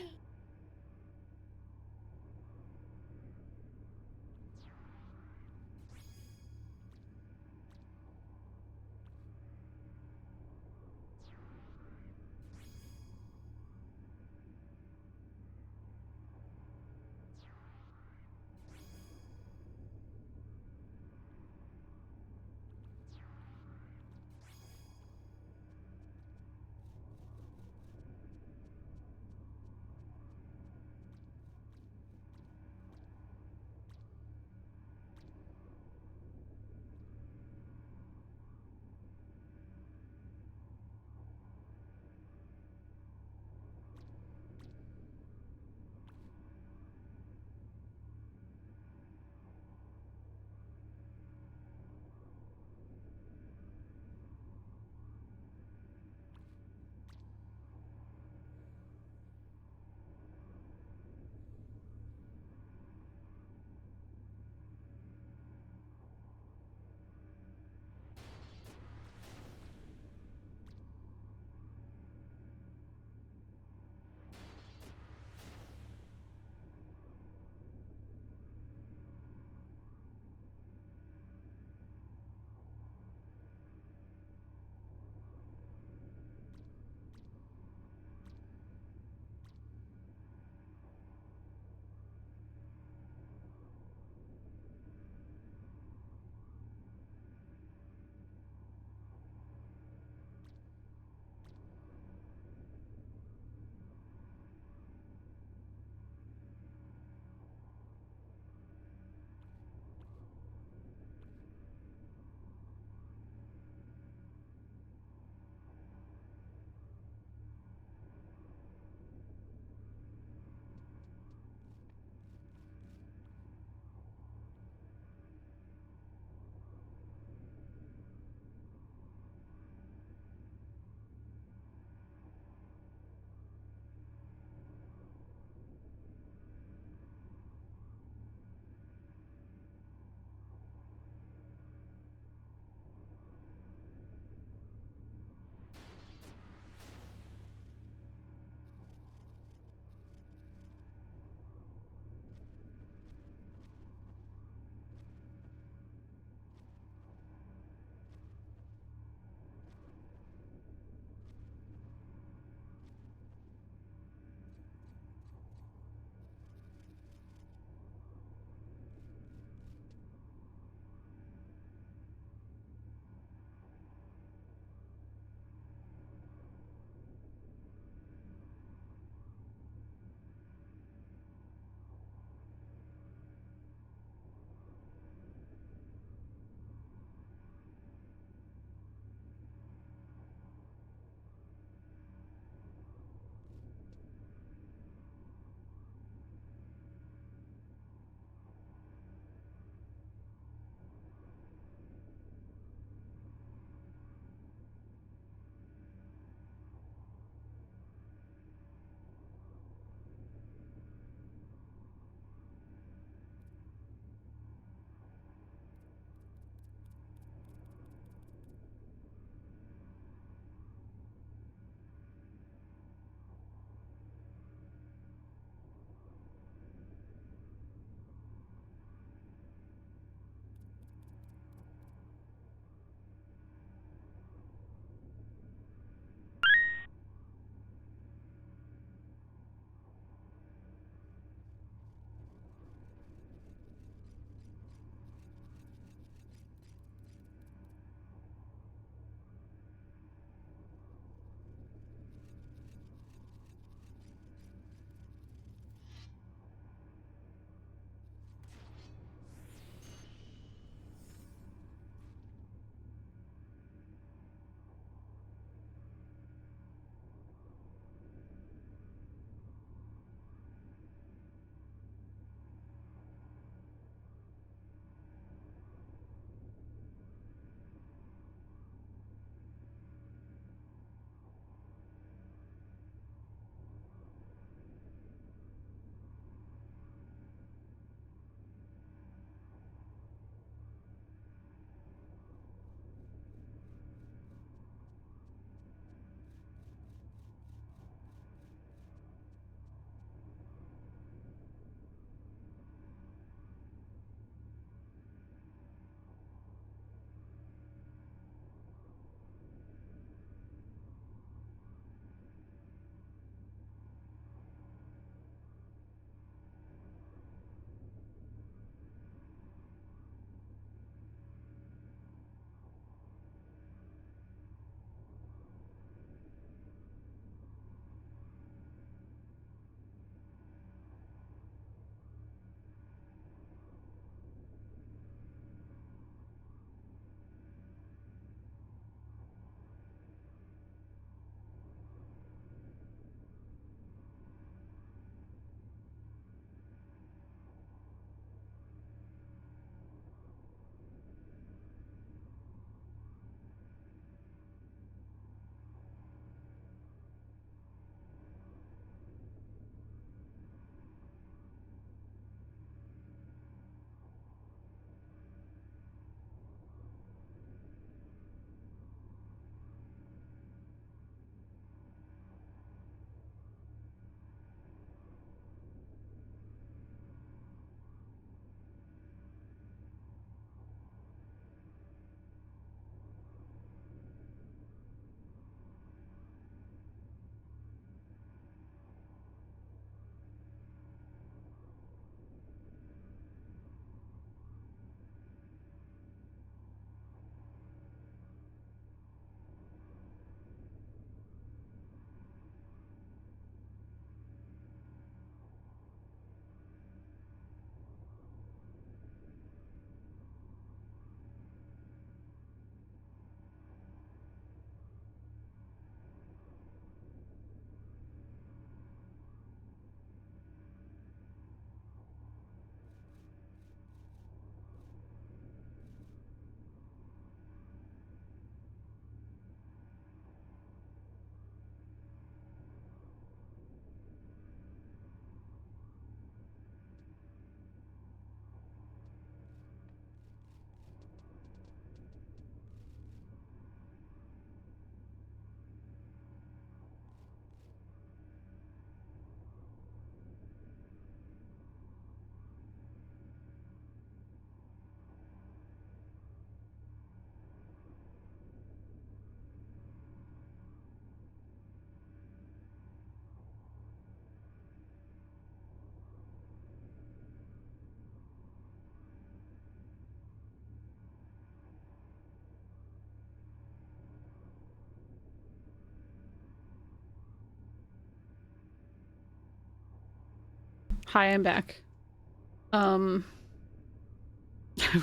Hi, I'm back.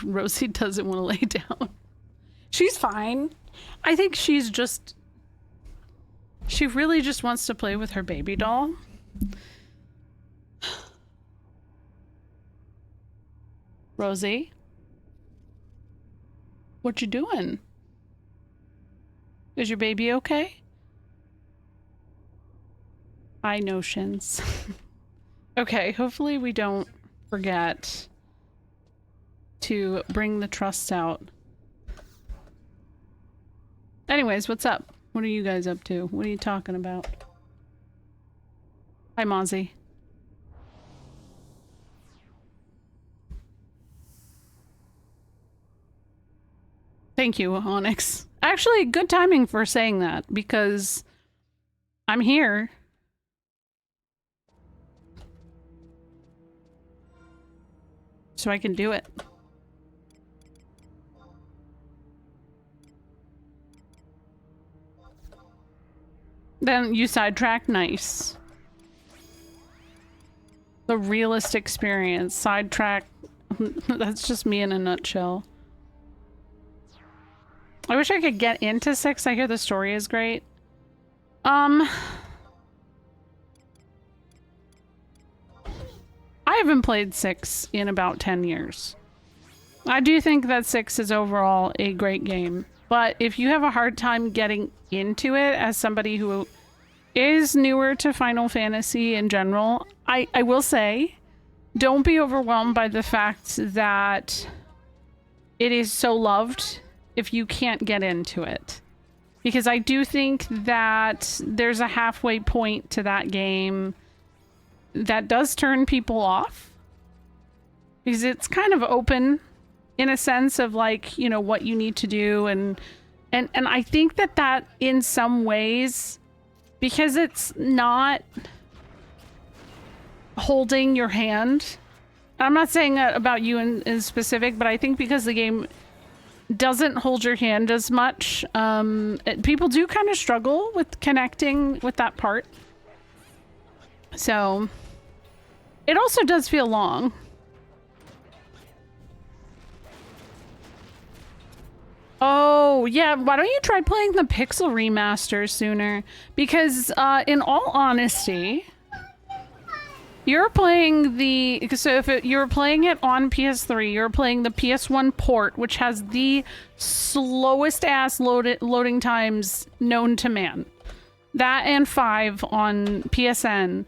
Rosie doesn't want to lay down. She's fine. I think she's just... She really just wants to play with her baby doll. Rosie? What you doing? Is your baby okay? Eye notions. Okay, hopefully we don't forget to bring the trust out. Anyways, what's up? What are you guys up to? What are you talking about? Hi, Mozzie. Thank you, Onyx. Actually, good timing for saying that, because I'm here. So I can do it. Then you sidetrack, nice. The realist experience, sidetrack. That's just me in a nutshell. I wish I could get into 6. I hear the story is great. I haven't played 6 in about 10 years. I do think that 6 is overall a great game, but if you have a hard time getting into it as somebody who is newer to Final Fantasy in general, I will say, don't be overwhelmed by the fact that it is so loved if you can't get into it. Because I do think that there's a halfway point to that game that does turn people off. Because it's kind of open in a sense of like, you know, what you need to do. And I think that in some ways, because it's not holding your hand. I'm not saying that about you in specific, but I think because the game doesn't hold your hand as much, people do kind of struggle with connecting with that part. So it also does feel long. Oh, yeah, why don't you try playing the Pixel remaster sooner? Because, in all honesty, you're playing the... So if you're playing it on PS3, you're playing the PS1 port, which has the slowest ass loading times known to man. That and 5 on PSN.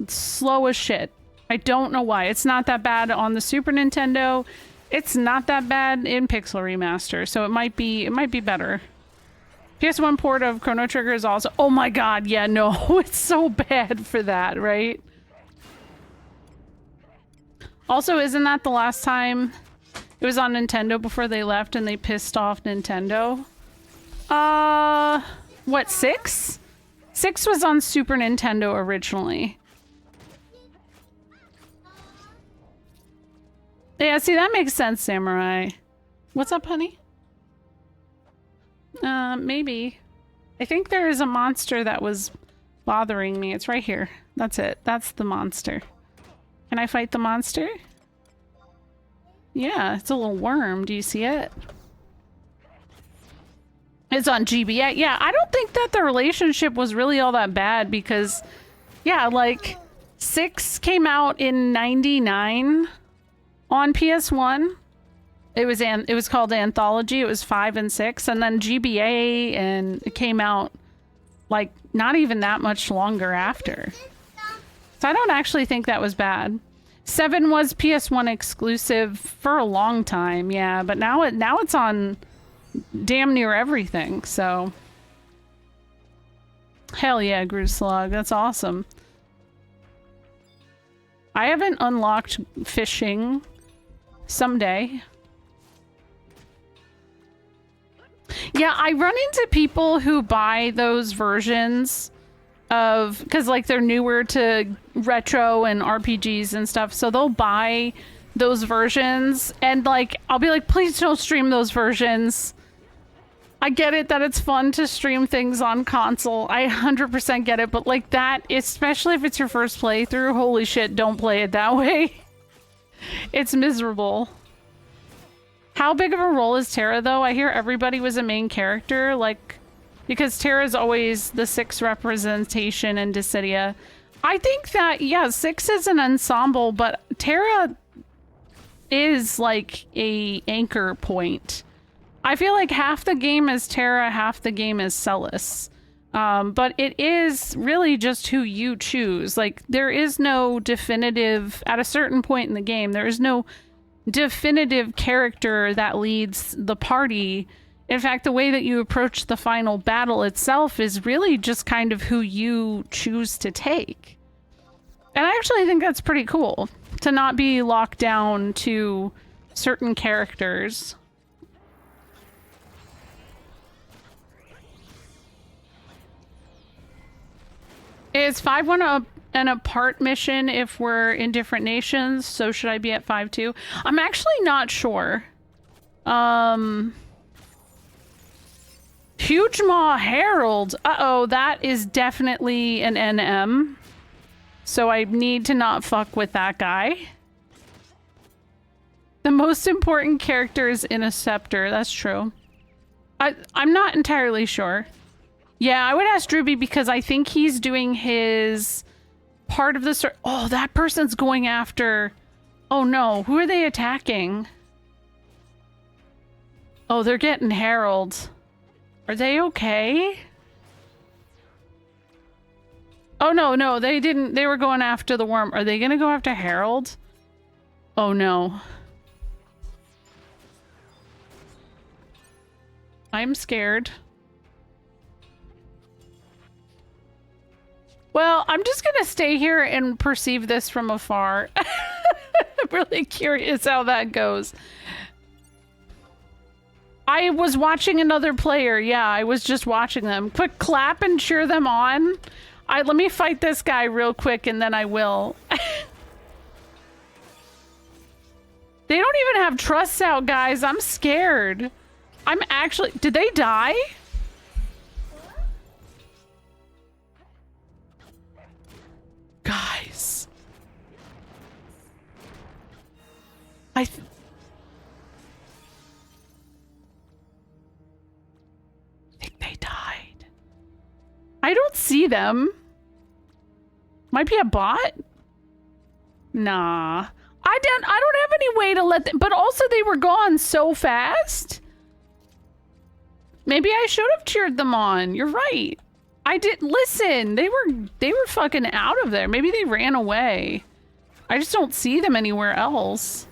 Slow as shit. I don't know why. It's not that bad on the Super Nintendo. It's not that bad in Pixel Remaster, so it might be better. PS1 port of Chrono Trigger is also... Oh my god, yeah, no, it's so bad for that, right? Also, isn't that the last time it was on Nintendo before they left and they pissed off Nintendo? What, 6? 6 was on Super Nintendo originally. Yeah, see, that makes sense, Samurai. What's up, honey? Maybe. I think there is a monster that was bothering me. It's right here. That's it. That's the monster. Can I fight the monster? Yeah, it's a little worm. Do you see it? It's on GBA. Yeah, I don't think that the relationship was really all that bad because, yeah, like, 6 came out in 99 on PS1. It was called Anthology. It was 5 and 6, and then GBA, and it came out like not even that much longer after. So I don't actually think that was bad. 7 was PS1 exclusive for a long time, yeah, but now it's on damn near everything. So hell yeah, Gruslog, that's awesome. I haven't unlocked fishing. Someday. Yeah, I run into people who buy those versions of, because like they're newer to retro and RPGs and stuff, so they'll buy those versions and like I'll be like, please don't stream those versions. I get it that it's fun to stream things on console. I 100% get it, but like that, especially if it's your first playthrough, holy shit, don't play it that way. It's miserable. How big of a role is Terra, though? I hear everybody was a main character, like, because Terra's always the 6 representation in Dissidia. I think that, yeah, 6 is an ensemble, but Terra is like a anchor point. I feel like half the game is Terra, half the game is Celes. But it is really just who you choose. Like, there is no definitive, at a certain point in the game, there is no definitive character that leads the party. In fact, the way that you approach the final battle itself is really just kind of who you choose to take. And I actually think that's pretty cool, to not be locked down to certain characters. Is 5-1 an apart mission if we're in different nations? So should I be at 5-2? I'm actually not sure. Huge Maw Herald. Uh-oh, that is definitely an NM. So I need to not fuck with that guy. The most important character is Interceptor. That's true. I'm not entirely sure. Yeah, I would ask Drewby because I think he's doing his part of the story. Oh, that person's going after... Oh no, who are they attacking? Oh, they're getting Herald. Are they okay? Oh no, they didn't. They were going after the worm. Are they gonna go after Herald? Oh no. I'm scared. Well, I'm just gonna stay here and perceive this from afar. I'm really curious how that goes. I was watching another player. Yeah, I was just watching them. Quick clap and cheer them on. Let me fight this guy real quick and then I will. They don't even have trusts out, guys. I'm scared. I'm actually... Did they die? Guys. I think they died. I don't see them. Might be a bot? Nah. I don't have any way to let them, but also they were gone so fast. Maybe I should have cheered them on. You're right. I didn't listen. They were fucking out of there. Maybe they ran away. I just don't see them anywhere else.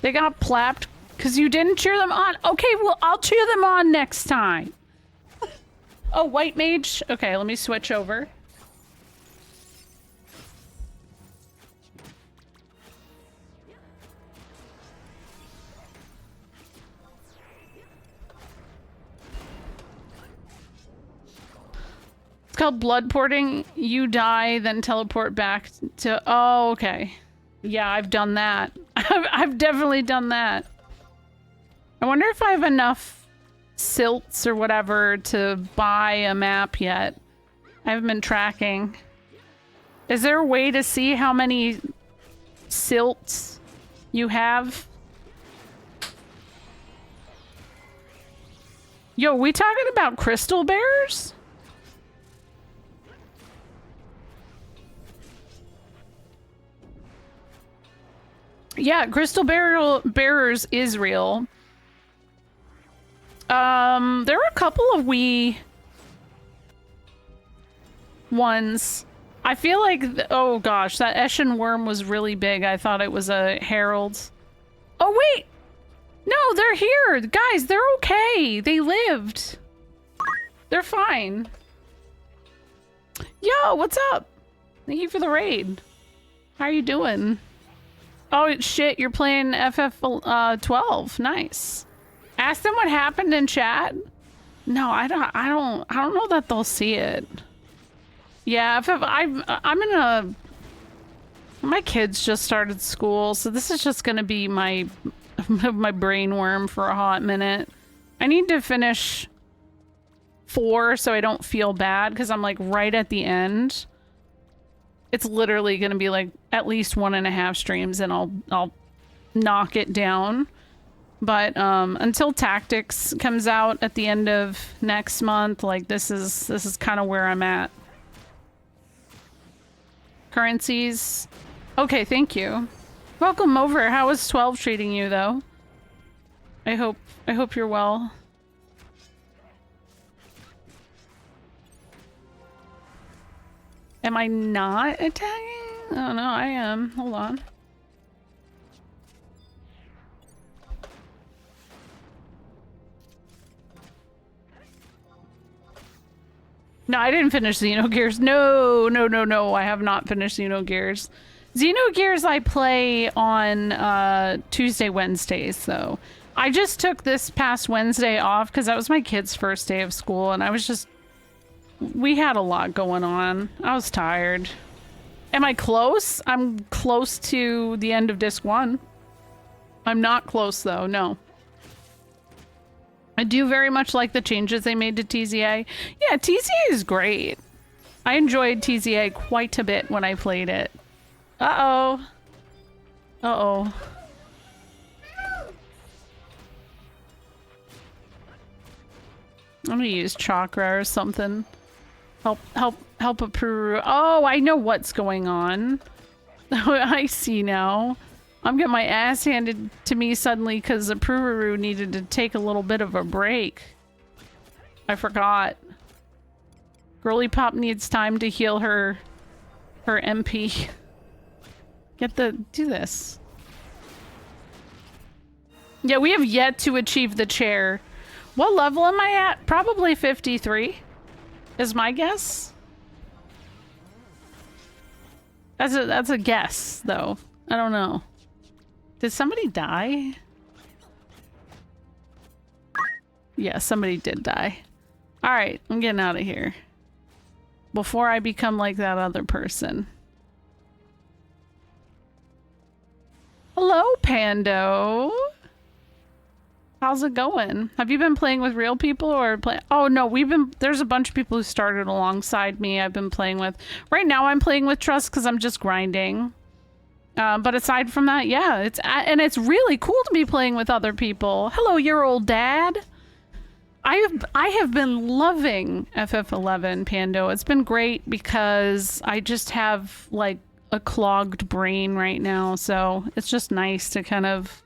They got plapped because you didn't cheer them on. Okay, well, I'll cheer them on next time. Oh, white mage. Okay, let me switch over. It's called blood porting. You die, then teleport back to... Oh, okay. Yeah, I've done that. I've definitely done that. I wonder if I have enough silts or whatever to buy a map yet. I haven't been tracking. Is there a way to see how many silts you have? Yo, we talking about crystal bears? Yeah, crystal bearers is real. There are a couple of wee ones. I feel like, oh gosh, that Eshin worm was really big. I thought it was a herald. Oh wait, no, they're here, guys. They're okay. They lived. They're fine. Yo, what's up? Thank you for the raid. How are you doing? Oh shit, you're playing FF12. Nice. Ask them what happened in chat. No, I don't know that they'll see it. Yeah, I'm in a My kids just started school, so this is just gonna be my my brain worm for a hot minute. I need to finish 4 so I don't feel bad because I'm like right at the end. It's literally gonna be like at least 1.5 streams and I'll knock it down. But until Tactics comes out at the end of next month, like this is kind of where I'm at. Currencies. Okay, thank you. Welcome over. How is 12 treating you though? I hope you're well. Am I not attacking? Oh no, I am. Hold on. No, I didn't finish Xenogears. No, I have not finished Xenogears. Xenogears I play on Tuesday, Wednesdays, though. I just took this past Wednesday off because that was my kid's first day of school, and I was just... We had a lot going on. I was tired. Am I close? I'm close to the end of Disc 1. I'm not close, though, no. I do very much like the changes they made to TZA. Yeah, TZA is great. I enjoyed TZA quite a bit when I played it. Uh-oh. Uh-oh. I'm gonna use chakra or something. Help a Puru. Oh, I know what's going on. I see now. I'm getting my ass handed to me suddenly because the Pururu needed to take a little bit of a break. I forgot. Girly Pop needs time to heal her MP. Do this. Yeah, we have yet to achieve the chair. What level am I at? Probably 53 is my guess. That's a guess though. I don't know. Did somebody die? Yeah, somebody did die. Alright, I'm getting out of here. Before I become like that other person. Hello, Pando. How's it going? Have you been playing with real people or play? Oh no, there's a bunch of people who started alongside me I've been playing with. Right now I'm playing with Trust because I'm just grinding. But aside from that, yeah, it's really cool to be playing with other people. Hello, your old dad. I have been loving FF11, Pando. It's been great because I just have like a clogged brain right now, so it's just nice to kind of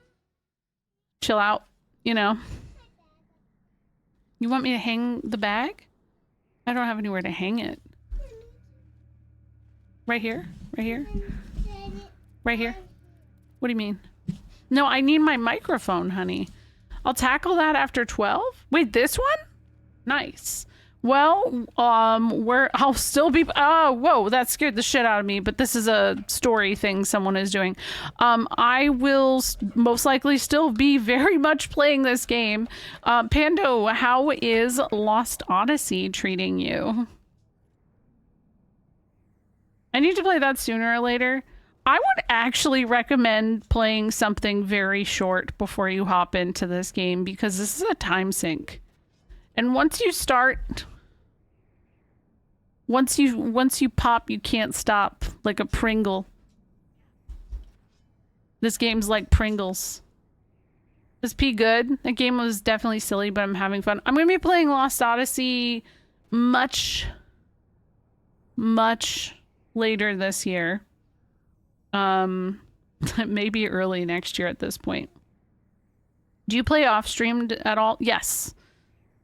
chill out, you know. You want me to hang the bag? I don't have anywhere to hang it. Right here? Right here? Right here? What do you mean? No, I need my microphone, honey. I'll tackle that after 12? Wait, this one? Nice. Well, I'll still be, oh, whoa, that scared the shit out of me, but this is a story thing someone is doing. I will most likely still be very much playing this game. Pando, how is Lost Odyssey treating you? I need to play that sooner or later. I would actually recommend playing something very short before you hop into this game because this is a time sink. And once you start, once you pop, you can't stop, like a Pringle. This game's like Pringles. Is P good? That game was definitely silly, but I'm having fun. I'm going to be playing Lost Odyssey much later this year. Maybe early next year at this point. Do you play off streamed at all? Yes.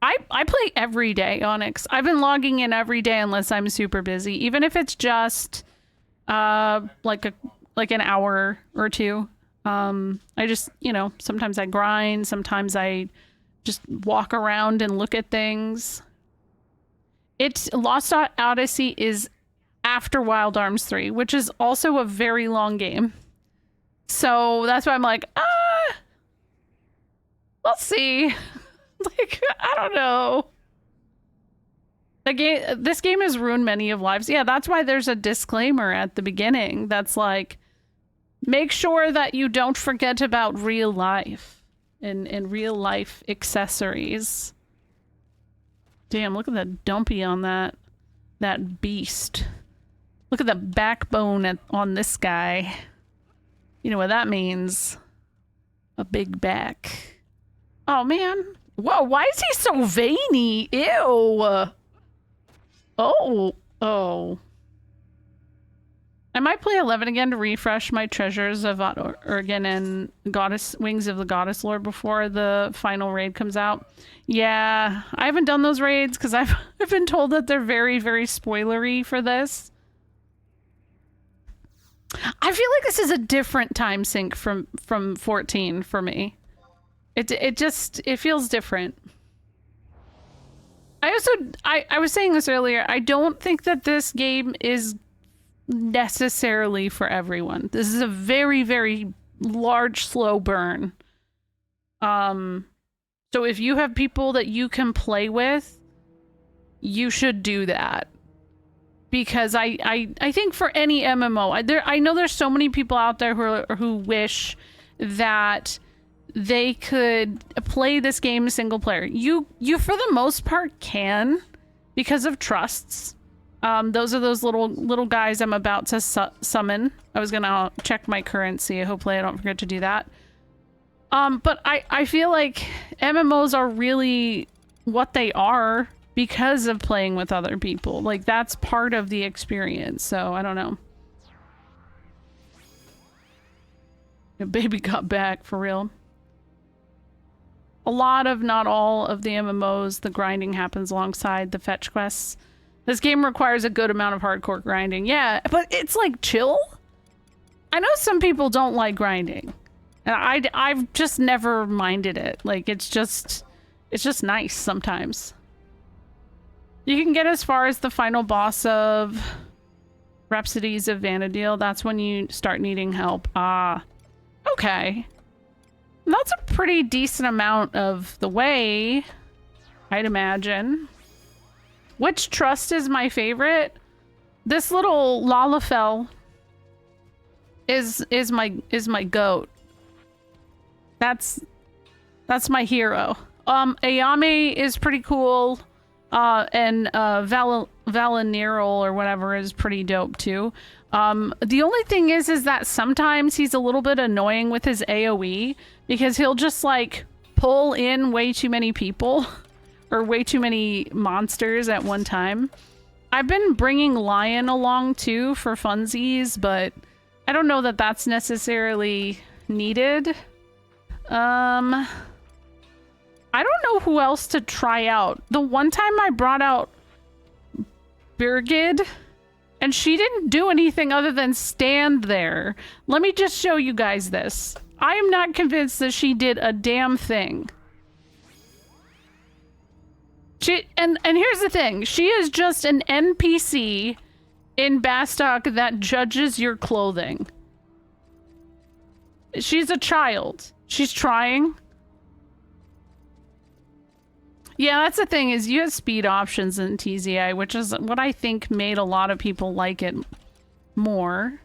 I play every day, Onyx. I've been logging in every day unless I'm super busy, even if it's just like an hour or two. I just, you know, sometimes I grind, sometimes I just walk around and look at things. Lost Odyssey is after Wild Arms 3, which is also a very long game. So that's why I'm like, we'll see. Like, I don't know. This game has ruined many of lives. Yeah, that's why there's a disclaimer at the beginning that's like, Make sure that you don't forget about real life and real life accessories. Damn, look at that dumpy on that beast. Look at the backbone on this guy. You know what that means. A big back. Oh, man. Whoa, why is he so veiny? Ew. Oh. I might play 11 again to refresh my treasures of Urgen and Wings of the Goddess Lord before the final raid comes out. Yeah, I haven't done those raids because I've been told that they're very, very spoilery for this. I feel like this is a different time sync from 14 for me. It feels different. I was saying this earlier, I don't think that this game is necessarily for everyone. This is a very, very large, slow burn. So if you have people that you can play with, you should do that. Because I think for any MMO, I know there's so many people out there who wish that they could play this game single player. You for the most part can, because of trusts. Those are those little guys I'm about to summon. I was gonna check my currency. Hopefully I don't forget to do that. But I feel like MMOs are really what they are because of playing with other people. Like, that's part of the experience. So I don't know. The baby got back for real. A lot of, not all of the MMOs, the grinding happens alongside the fetch quests. This game requires a good amount of hardcore grinding. Yeah, but it's like chill. I know some people don't like grinding. And I've just never minded it. Like, it's just nice sometimes. You can get as far as the final boss of Rhapsodies of Vana'diel. That's when you start needing help. Okay. That's a pretty decent amount of the way, I'd imagine. Which trust is my favorite? This little Lalafell is my goat. That's my hero. Ayame is pretty cool. And Valinirol or whatever is pretty dope too. The only thing is that sometimes he's a little bit annoying with his AoE because he'll just like pull in way too many people or way too many monsters at one time. I've been bringing Lion along too for funsies, but I don't know that that's necessarily needed. I don't know who else to try out. The one time I brought out Birgid, and she didn't do anything other than stand there. Let me just show you guys this. I am not convinced that she did a damn thing. And here's the thing. She is just an NPC in Bastok that judges your clothing. She's a child. She's trying. Yeah, that's the thing, is you have speed options in TZI, which is what I think made a lot of people like it more.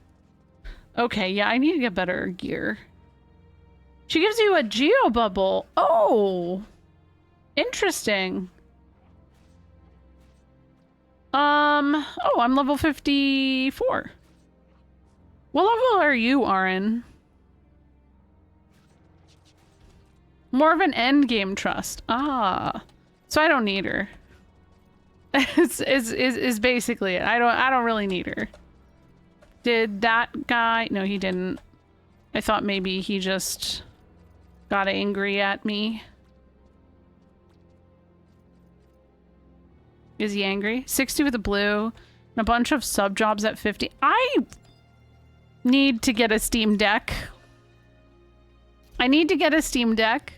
Okay, yeah, I need to get better gear. She gives you a geo bubble. Oh, interesting. Oh, I'm level 54. What level are you, Aaron? More of an end game trust. Ah. So I don't need her. is basically it. I don't really need her. Did that guy? No, he didn't. I thought maybe he just got angry at me. Is he angry? 60 with a blue and a bunch of sub jobs at 50. I need to get a Steam Deck. I need to get a Steam Deck.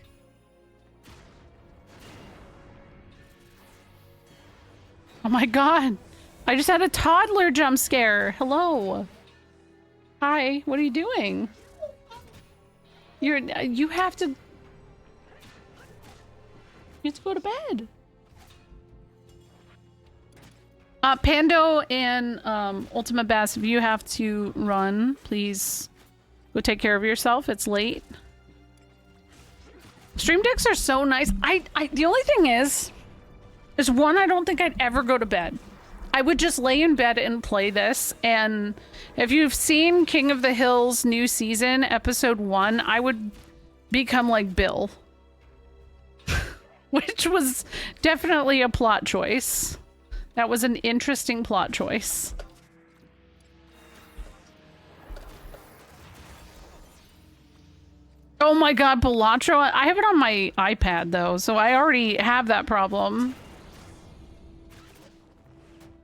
Oh my god. I just had a toddler jump scare. Hello. Hi, what are you doing? You have to go to bed. Pando and Ultima Bass, if you have to run, please Go take care of yourself. It's late. Stream decks are so nice. The only thing is one, I don't think I'd ever go to bed. I would just lay in bed and play this. And if you've seen King of the Hills new season, episode 1, I would become like Bill. Which was definitely a plot choice. That was an interesting plot choice. Oh my god, Balatro. I have it on my iPad though, so I already have that problem.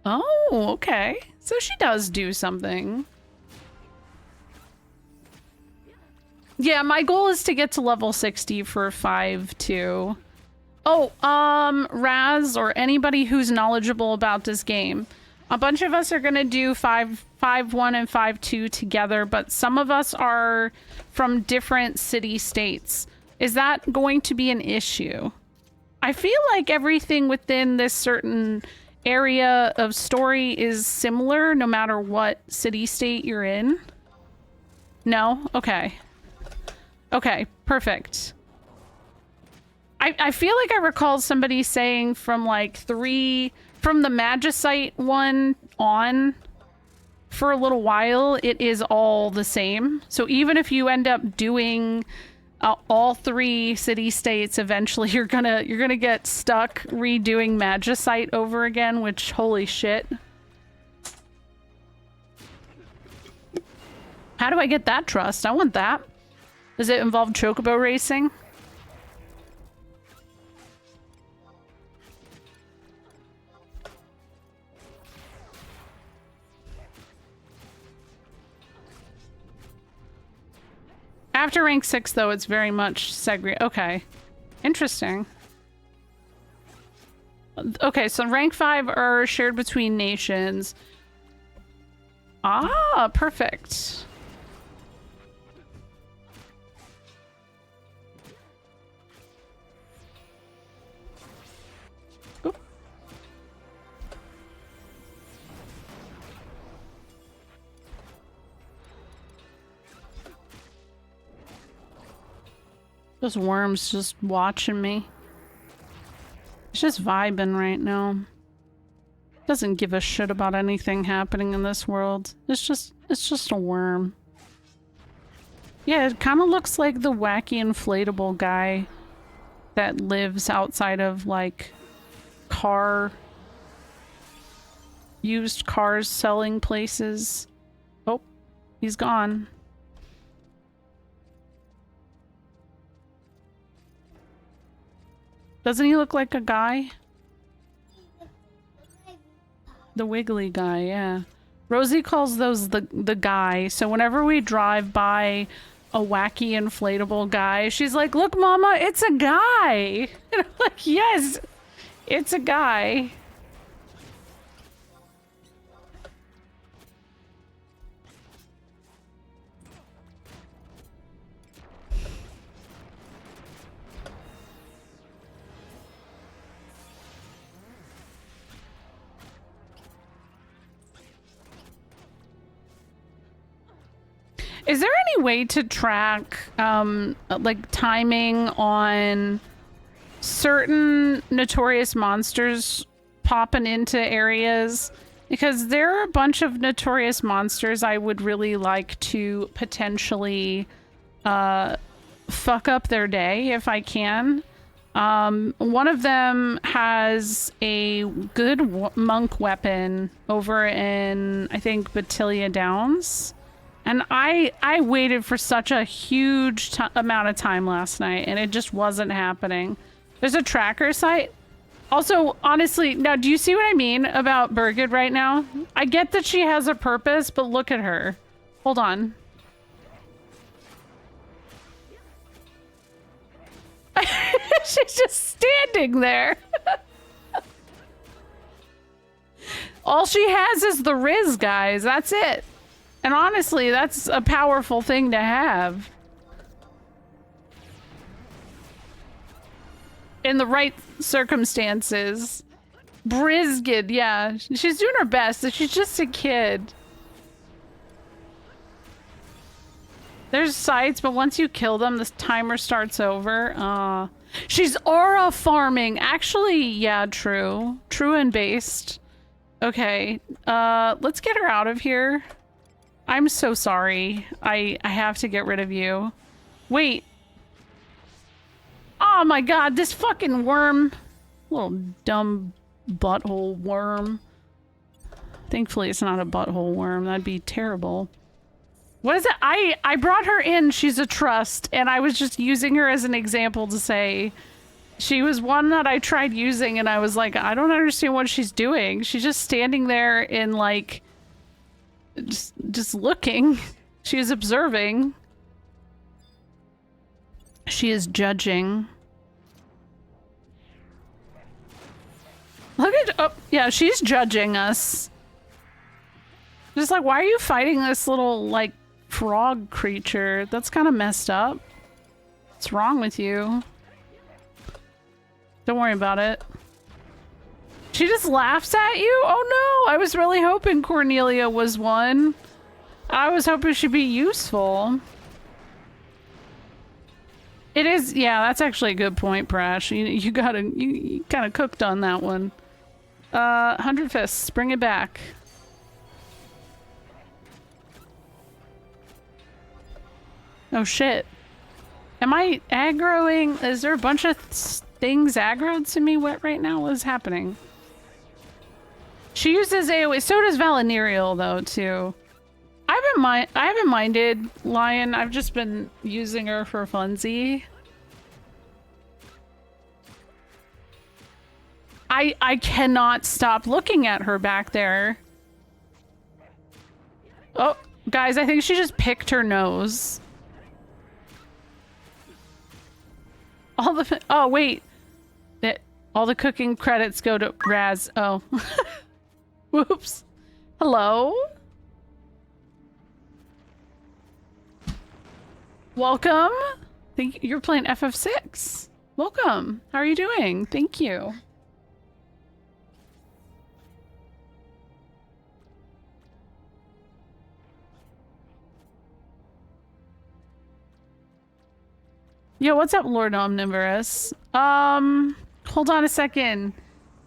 Oh, okay. So she does do something. Yeah, my goal is to get to level 60 for 5-2. Oh, Raz or anybody who's knowledgeable about this game. A bunch of us are gonna do 5-1 and 5-2 together, but some of us are from different city-states. Is that going to be an issue? I feel like everything within this certain area of story is similar no matter what city-state you're in. No? Okay. Okay, perfect. I feel like I recall somebody saying from like from the Magicite one on for a little while, it is all the same. So even if you end up doing all 3 city-states, eventually you're gonna get stuck redoing Magicite over again, which, holy shit. How do I get that trust? I want that. Does it involve chocobo racing? After rank 6, though, it's very much segregated. Okay. Interesting. Okay, so rank 5 are shared between nations. Ah, perfect. Oop. Those worms just watching me. It's just vibing right now. Doesn't give a shit about anything happening in this world. It's just a worm. Yeah, it kind of looks like the wacky inflatable guy that lives outside of like used cars selling places. Oh, he's gone. Doesn't he look like a guy? The wiggly guy, yeah. Rosie calls those the guy, so whenever we drive by a wacky inflatable guy, she's like, "Look, Mama, it's a guy!" And I'm like, "Yes, it's a guy." Is there any way to track, like, timing on certain notorious monsters popping into areas? Because there are a bunch of notorious monsters I would really like to potentially fuck up their day if I can. One of them has a good monk weapon over in, I think, Batilia Downs. And I waited for such a huge amount of time last night, and it just wasn't happening. There's a tracker site. Also, honestly, now, do you see what I mean about Birgit right now? I get that she has a purpose, but look at her. Hold on. She's just standing there. All she has is the Riz, guys. That's it. And honestly, that's a powerful thing to have. In the right circumstances. Brizgid, yeah. She's doing her best. She's just a kid. There's sites, but once you kill them, this timer starts over. She's aura farming. Actually, yeah, true. True and based. Okay, let's get her out of here. I'm so sorry. I have to get rid of you. Wait. Oh my god, this fucking worm. Little dumb butthole worm. Thankfully, it's not a butthole worm. That'd be terrible. What is it? I brought her in. She's a trust, and I was just using her as an example to say she was one that I tried using, and I was like, I don't understand what she's doing. She's just standing there in like just looking. She is observing. She is judging. Look at oh yeah, she's judging us. Just like, why are you fighting this little like frog creature? That's kind of messed up. What's wrong with you? Don't worry about it. She just laughs at you? Oh no, I was really hoping Cornelia was one. I was hoping she'd be useful. It is, yeah, that's actually a good point, Prash. You kind of cooked on that one. 100 Fists, bring it back. Oh shit. Am I aggroing? Is there a bunch of things aggroed to me right now? What is happening? She uses AoE. So does Valinerial though too. I haven't minded Lion. I've just been using her for funsy. I cannot stop looking at her back there. Oh, guys, I think she just picked her nose. Oh wait, all the cooking credits go to Raz. Oh, whoops. Hello. Welcome. You're playing FF6. Welcome. How are you doing? Thank you. Yo, what's up, Lord Omnivorous? Hold on a second.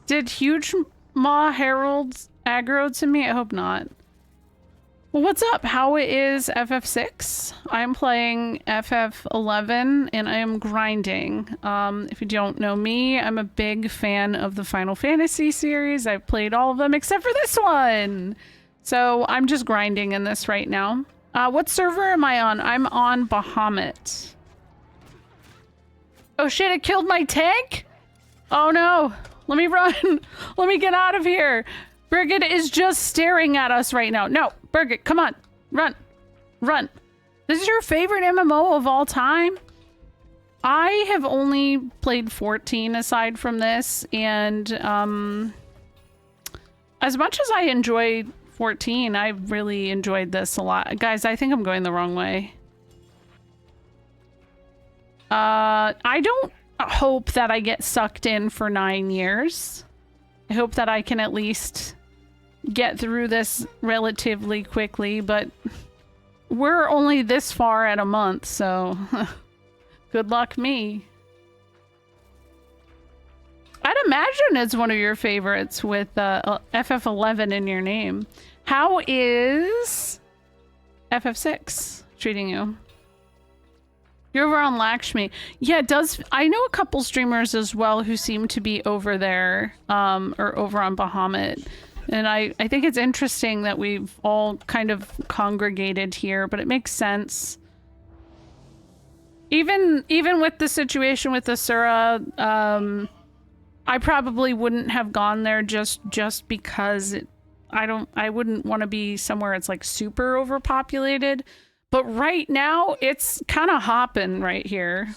Did Huge Maw Herald aggro to me? I hope not. Well, what's up? How is FF6? I'm playing FF11 and I am grinding. If you don't know me, I'm a big fan of the Final Fantasy series. I've played all of them except for this one. So I'm just grinding in this right now. What server am I on? I'm on Bahamut. Oh shit, it killed my tank? Oh no. Let me run. Let me get out of here. Birgit is just staring at us right now. No, Birgit, come on. Run. Run. This is your favorite MMO of all time? I have only played 14 aside from this, and as much as I enjoyed 14, I really enjoyed this a lot. Guys, I think I'm going the wrong way. I don't hope that I get sucked in for 9 years. I hope that I can at least get through this relatively quickly, but we're only this far at a month, so good luck me. I'd imagine it's one of your favorites with FF11 in your name. How is FF6 treating you? You're over on Lakshmi. Yeah, it does. I know a couple streamers as well who seem to be over there, or over on Bahamut. And I think it's interesting that we've all kind of congregated here, but it makes sense. Even with the situation with Asura, I probably wouldn't have gone there just because I wouldn't want to be somewhere it's like super overpopulated. But right now, it's kind of hopping right here.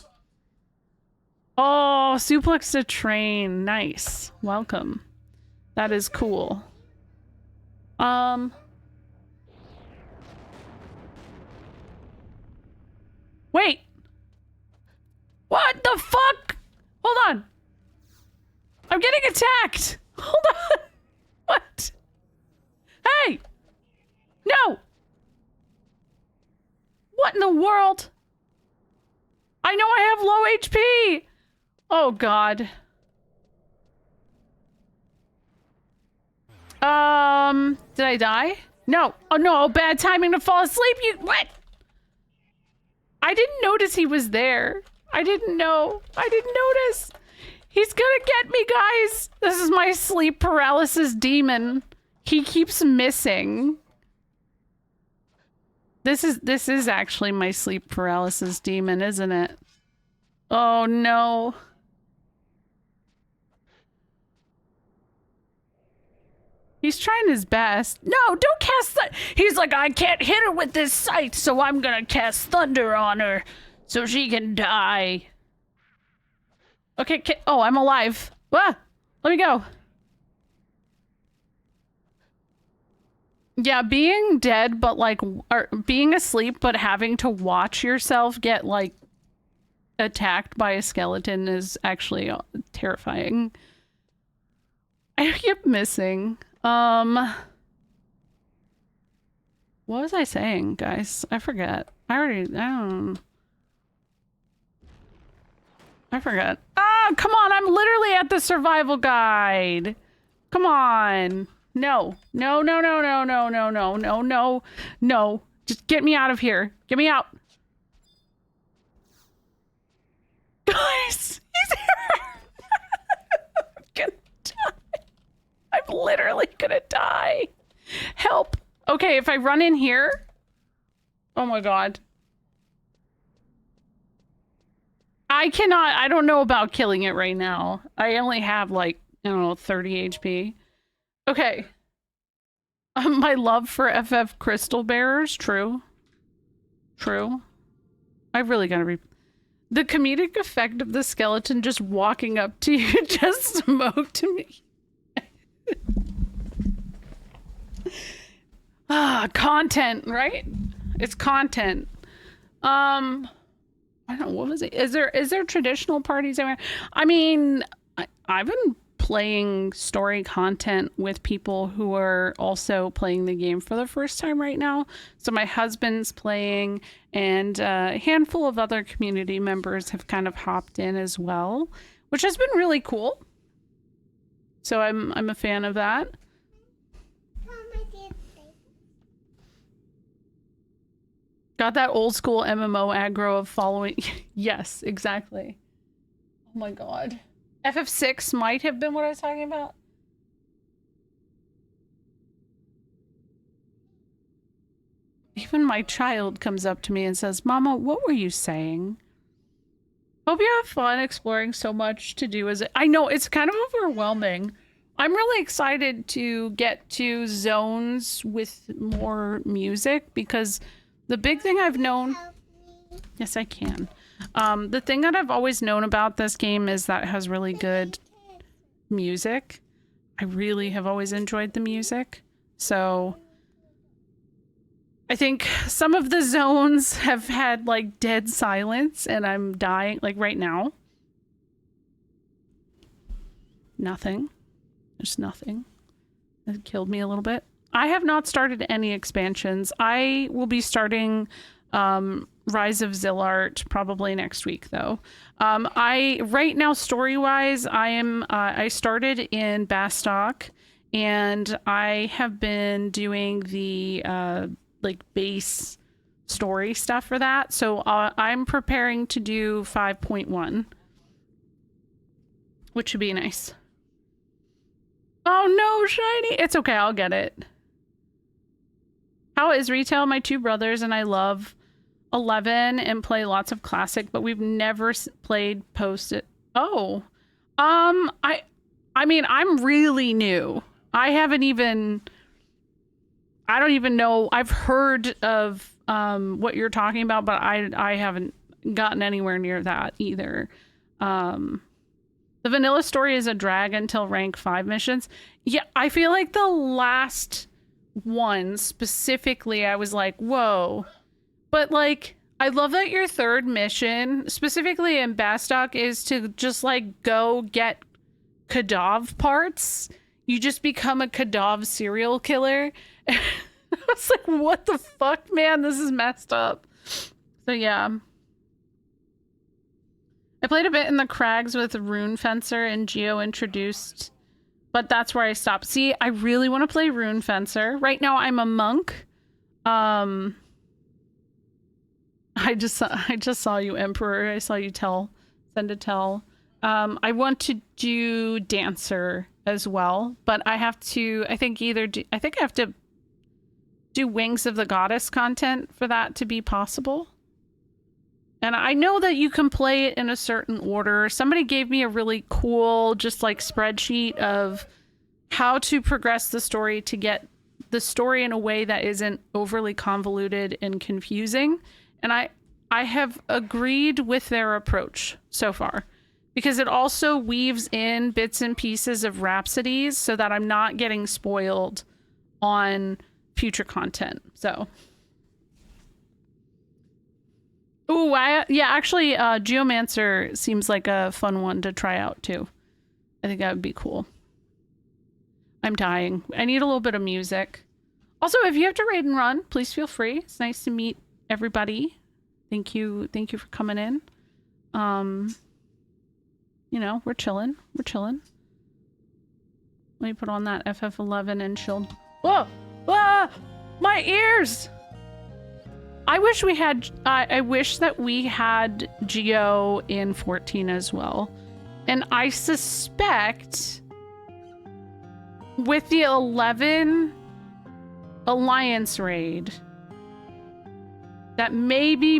Oh, suplex to train. Nice. Welcome. That is cool. Wait. What the fuck? Hold on. I'm getting attacked. Hold on. What? Hey. No. What in the world? I know I have low HP. Oh, God. Did I die? No. Oh, no. Bad timing to fall asleep. You, what? I didn't notice he was there. I didn't know. I didn't notice. He's gonna get me, guys. This is my sleep paralysis demon. He keeps missing. This is actually my sleep paralysis demon, isn't it? Oh, no. He's trying his best. No, don't cast that. He's like, I can't hit her with this sight, so I'm gonna cast thunder on her so she can die. Okay, oh, I'm alive. Ah, let me go. Yeah, being dead, but like, or being asleep, but having to watch yourself get like attacked by a skeleton is actually terrifying. I keep missing. What was I saying, guys? I forget. I forget. Ah, come on, I'm literally at the survival guide. Come on. No. No, no, no, no, no, no, no, no, no, no. Just get me out of here. Get me out. Guys, he's here. I'm gonna die. I'm literally gonna die. Help. Okay, if I run in here. Oh my God. I cannot, I don't know about killing it right now. I only have like, I don't know, 30 HP. Okay. My love for FF Crystal Bearers, true. True. I really gotta be... The comedic effect of the skeleton just walking up to you just smoked me. Ah, content, right? It's content. I don't know, what was it? Is there traditional parties anywhere? I mean, I've been playing story content with people who are also playing the game for the first time right now. So my husband's playing, and a handful of other community members have kind of hopped in as well, which has been really cool. So I'm a fan of that. Got that old school MMO aggro of following. Yes, exactly. Oh my God. FF6 might have been what I was talking about. Even my child comes up to me and says, Mama, what were you saying? Hope you have fun exploring so much to do as it. I know, it's kind of overwhelming. I'm really excited to get to zones with more music because the big thing I've known... Yes, I can. The thing that I've always known about this game is that it has really good music. I really have always enjoyed the music. So I think some of the zones have had like dead silence and I'm dying like right now. Nothing. There's nothing. It killed me a little bit. I have not started any expansions. I will be starting Rise of Zillart probably next week though. Right now story-wise, I started in Bastok and I have been doing the like base story stuff for that. So I'm preparing to do 5.1, which would be nice. Oh no, shiny! It's okay, I'll get it. How is retail? My two brothers and I love 11 and play lots of classic, but we've never played post-it. Oh, I mean, I'm really new. I don't even know. I've heard of what you're talking about, but I haven't gotten anywhere near that either. The vanilla story is a drag until rank 5 missions. Yeah, I feel like the last one specifically, I was like, whoa. But like, I love that your third mission, specifically in Bastok, is to just like go get Kadav parts. You just become a Kadav serial killer. I was like, what the fuck, man? This is messed up. So yeah. I played a bit in the Crags with Rune Fencer and Geo introduced, but that's where I stopped. See, I really want to play Rune Fencer. Right now I'm a monk. I just saw you, Emperor. I saw you send a tell. I want to do Dancer as well, but I have to, I think I have to do Wings of the Goddess content for that to be possible. And I know that you can play it in a certain order. Somebody gave me a really cool, just like spreadsheet of how to progress the story to get the story in a way that isn't overly convoluted and confusing. And I have agreed with their approach so far, because it also weaves in bits and pieces of Rhapsodies so that I'm not getting spoiled on future content. So ooh, yeah, actually, Geomancer seems like a fun one to try out too. I think that would be cool. I'm dying. I need a little bit of music. Also, if you have to raid and run, please feel free. It's nice to meet everybody. Thank you for coming in. You know, we're chilling. We're chilling. Let me put on that FF11 and chill. Whoa! Ah! My ears! I wish we had, I wish that we had Geo in 14 as well. And I suspect with the 11 Alliance raid that maybe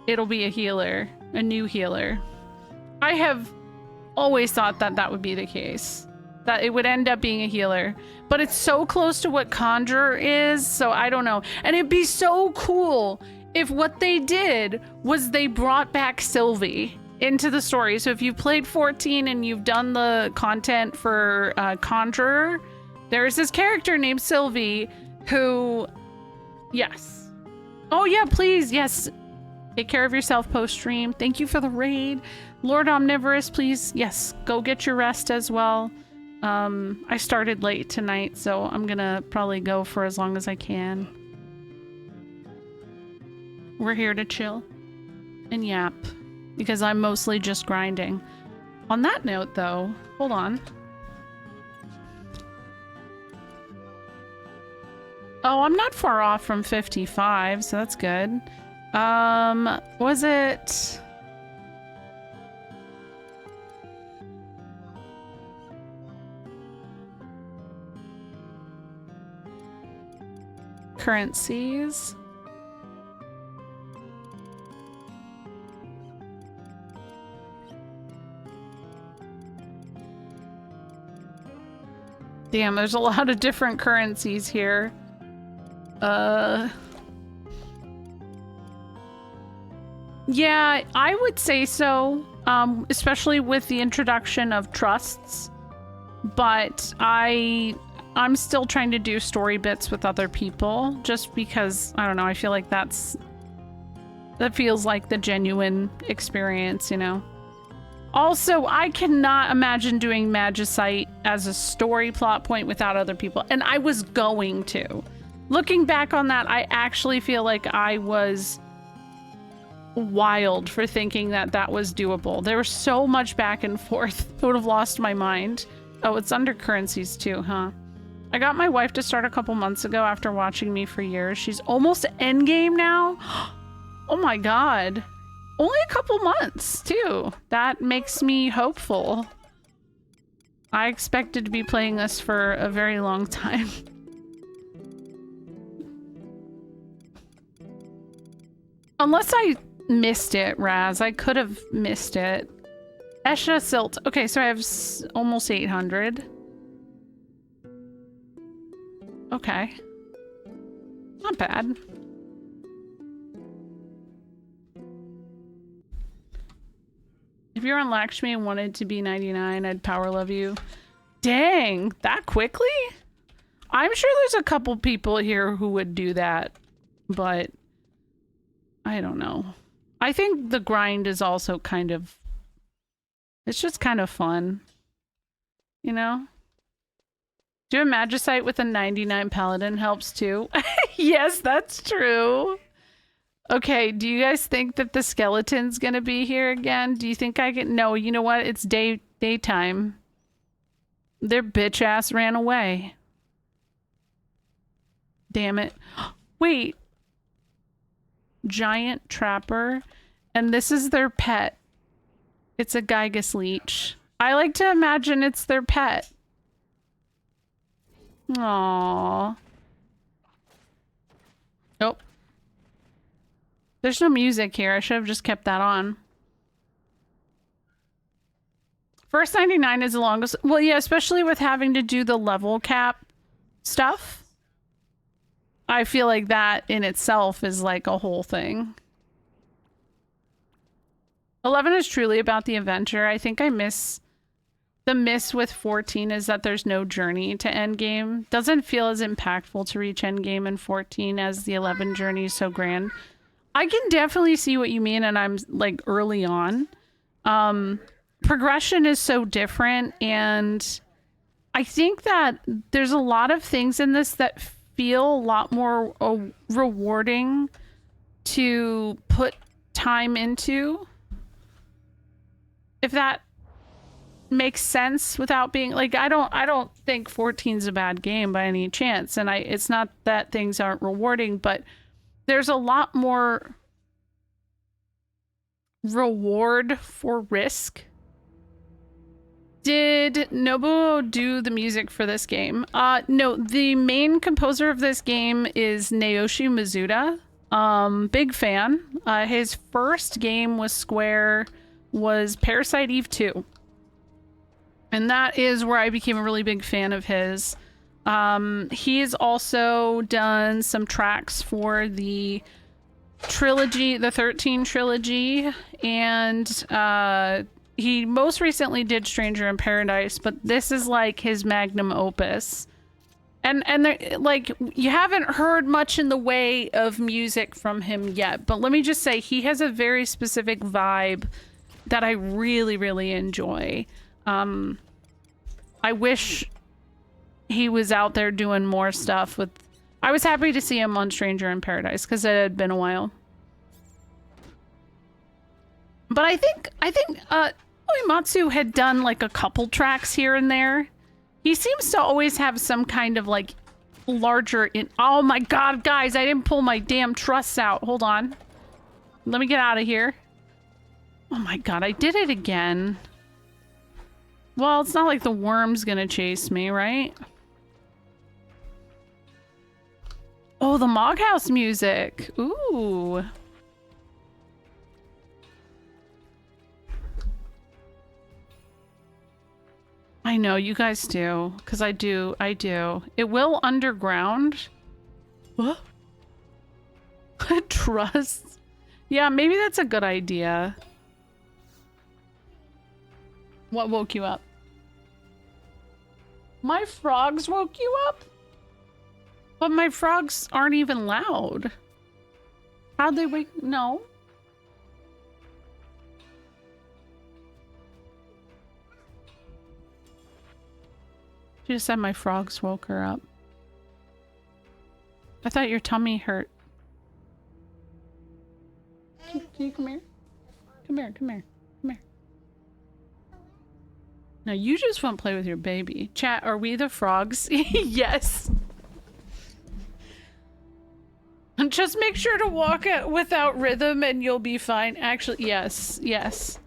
it'll be a healer, a new healer. I have always thought that that would be the case, that it would end up being a healer, but it's so close to what Conjurer is, so I don't know. And it'd be so cool if what they did was they brought back Sylvie into the story. So if you played 14 and you've done the content for Conjurer, there's this character named Sylvie who, yes. Oh yeah, please, yes. Take care of yourself post-stream. Thank you for the raid. Lord Omnivorous, please, yes, go get your rest as well. I started late tonight, so I'm gonna probably go for as long as I can. We're here to chill and yap, because I'm mostly just grinding. On that note, though, hold on. Oh, I'm not far off from 55, so that's good. Was it... currencies? Damn, there's a lot of different currencies here. Yeah, I would say so, especially with the introduction of trusts, but I'm still trying to do story bits with other people, just because, I don't know, I feel like that feels like the genuine experience, you know? Also, I cannot imagine doing Magicite as a story plot point without other people, and I was going to. Looking back on that, I actually feel like I was wild for thinking that that was doable. There was so much back and forth. I would have lost my mind. Oh, it's under currencies too, huh? I got my wife to start a couple months ago after watching me for years. She's almost endgame now. Oh my god. Only a couple months too. That makes me hopeful. I expected to be playing this for a very long time. Unless I missed it, Raz. I could have missed it. Esha Silt. Okay, so I have almost 800. Okay. Not bad. If you're on Lakshmi and wanted to be 99, I'd power love you. Dang, that quickly? I'm sure there's a couple people here who would do that, but I don't know. I think the grind is also kind of, it's just kind of fun, you know? Do a Magicite with a 99 Paladin helps too. Yes, that's true. Okay, do you guys think that the skeleton's gonna be here again? Do you think I can? No, you know what? It's daytime. Their bitch ass ran away. Damn it. Wait. Giant trapper. And this is their pet. It's a Gygus leech. I like to imagine it's their pet. Aww. Oh. There's no music here. I should have just kept that on. First 99 is the longest. Well, yeah, especially with having to do the level cap stuff. I feel like that in itself is like a whole thing. 11 is truly about the adventure. I think I miss... The miss with 14 is that there's no journey to endgame. Doesn't feel as impactful to reach endgame in 14 as the 11 journey is so grand. I can definitely see what you mean, and I'm like early on. Progression is so different, and I think that there's a lot of things in this that feel a lot more rewarding to put time into. If that makes sense without being like, I don't think 14's a bad game by any chance, and it's not that things aren't rewarding, but there's a lot more reward for risk. Did Nobuo do the music for this game? No, the main composer of this game is Naoshi Mizuta. Big fan. His first game with Square was Parasite Eve 2. And that is where I became a really big fan of his. He's also done some tracks for the trilogy, the 13 trilogy, and he most recently did Stranger in Paradise, but this is like his magnum opus. And like, you haven't heard much in the way of music from him yet, but let me just say, he has a very specific vibe that I really, really enjoy. I wish he was out there doing more stuff with... I was happy to see him on Stranger in Paradise because it had been a while. But I think Uematsu had done like a couple tracks here and there. He seems to always have some kind of like larger oh my god, guys, I didn't pull my damn truss out. Hold on. Let me get out of here. Oh my god, I did it again. Well, it's not like the worm's gonna chase me, right? Oh, the Moghouse music. Ooh. I know, you guys do. Because I do. It will underground. What? Trust? Yeah, maybe that's a good idea. What woke you up? My frogs woke you up? But my frogs aren't even loud. How'd they wake? No. She just said my frogs woke her up. I thought your tummy hurt. Can you come here? Come here, come here, come here. No, you just won't play with your baby. Chat, are we the frogs? Yes. And just make sure to walk it without rhythm and you'll be fine. Actually, yes, yes.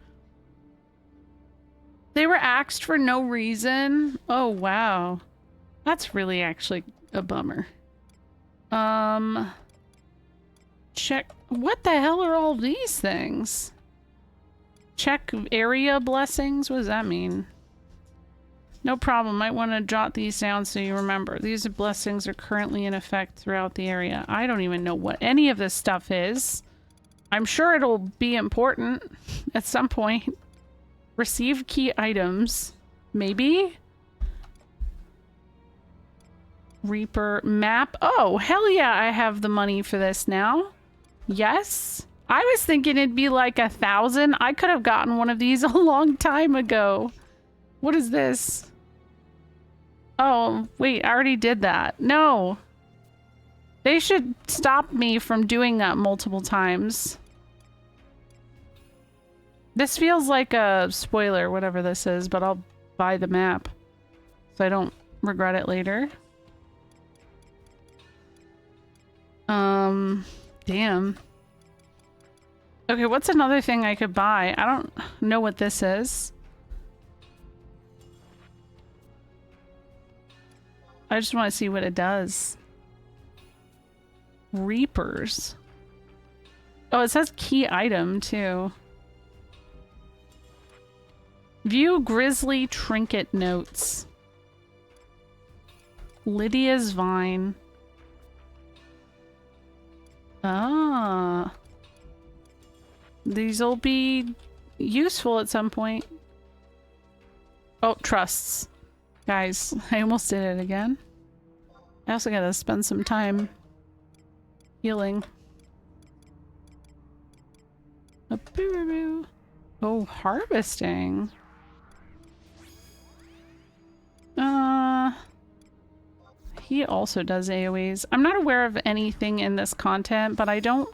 They were axed for no reason. Oh, wow. That's really actually a bummer. Check. What the hell are all these things? Check area blessings? What does that mean? No problem. Might want to jot these down so you remember. These blessings are currently in effect throughout the area. I don't even know what any of this stuff is. I'm sure it'll be important at some point. Receive key items. Maybe? Reaper map. Oh, hell yeah, I have the money for this now. Yes. I was thinking it'd be like 1,000. I could have gotten one of these a long time ago. What is this? Oh, wait, I already did that. No. They should stop me from doing that multiple times. This feels like a spoiler, whatever this is, but I'll buy the map so I don't regret it later. Damn. Okay, what's another thing I could buy? I don't know what this is. I just want to see what it does. Reapers. Oh, it says key item too. View Grizzly Trinket Notes. Lydia's Vine. Ah. These'll be useful at some point. Oh, trusts. Guys, I almost did it again. I also gotta spend some time healing. Oh, harvesting. He also does AoEs. I'm not aware of anything in this content, but I don't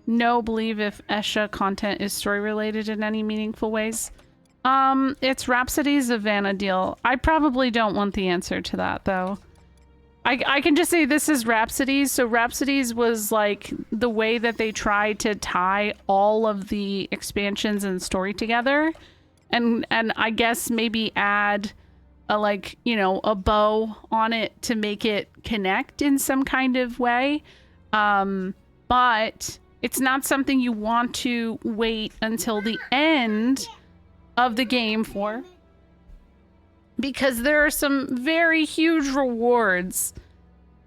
believe if Esha content is story related in any meaningful ways. It's Rhapsodies of Vana'diel. I probably don't want the answer to that though. I can just say this is Rhapsodies. So Rhapsodies was like the way that they tried to tie all of the expansions and story together, and I guess maybe add a, like, you know, a bow on it to make it connect in some kind of way. But it's not something you want to wait until the end of the game for, because there are some very huge rewards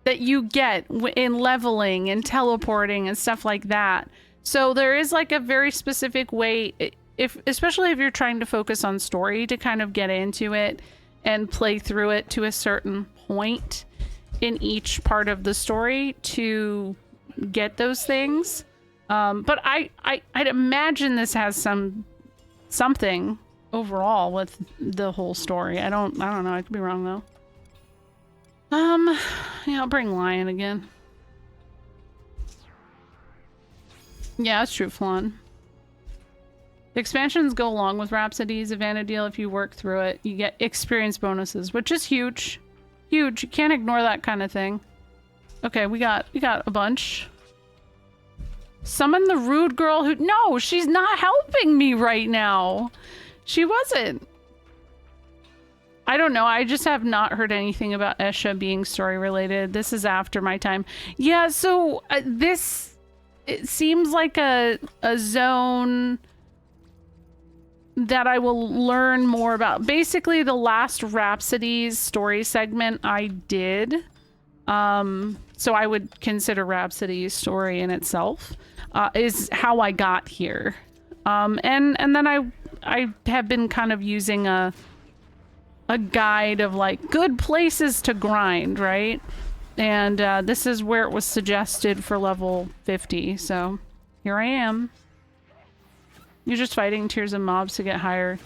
that you get in leveling and teleporting and stuff like that. So there is like a very specific way, especially if you're trying to focus on story, to kind of get into it and play through it to a certain point in each part of the story to get those things. But I'd imagine this has something overall with the whole story. I don't know. I could be wrong though. Yeah, I'll bring Lion again. Yeah, that's true, Flan. The expansions go along with Rhapsodies of Vana'diel. If you work through it, you get experience bonuses, which is huge. Huge. You can't ignore that kind of thing. Okay, we got a bunch. Summon the rude girl who... No, she's not helping me right now. She wasn't. I don't know. I just have not heard anything about Esha being story related. This is after my time. Yeah, so this... It seems like a zone that I will learn more about. Basically, the last Rhapsodies story segment I did. So I would consider Rhapsodies story in itself. Is how I got here. And then I have been kind of using a guide of like good places to grind, right? And this is where it was suggested for level 50, so here I am. You're just fighting tiers of mobs to get higher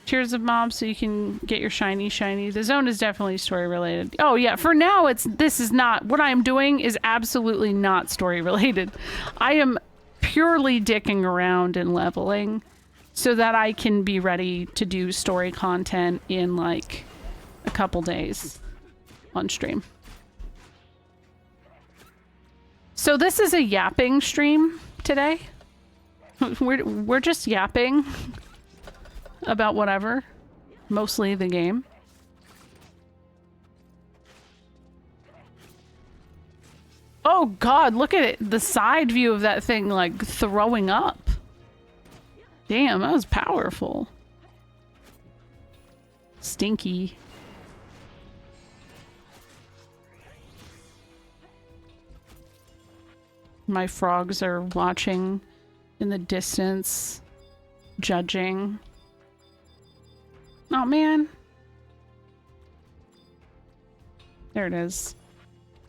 tiers of mobs so you can get your shiny. The zone is definitely story related. Oh yeah, for now this is not, what I am doing is absolutely not story related. I am purely dicking around and leveling so that I can be ready to do story content in like a couple days on stream. So this is a yapping stream today. We're just yapping about whatever, mostly the game. Oh god, look at it. The side view of that thing like throwing up. Damn, that was powerful. Stinky. My frogs are watching in the distance, judging. Oh man. There it is.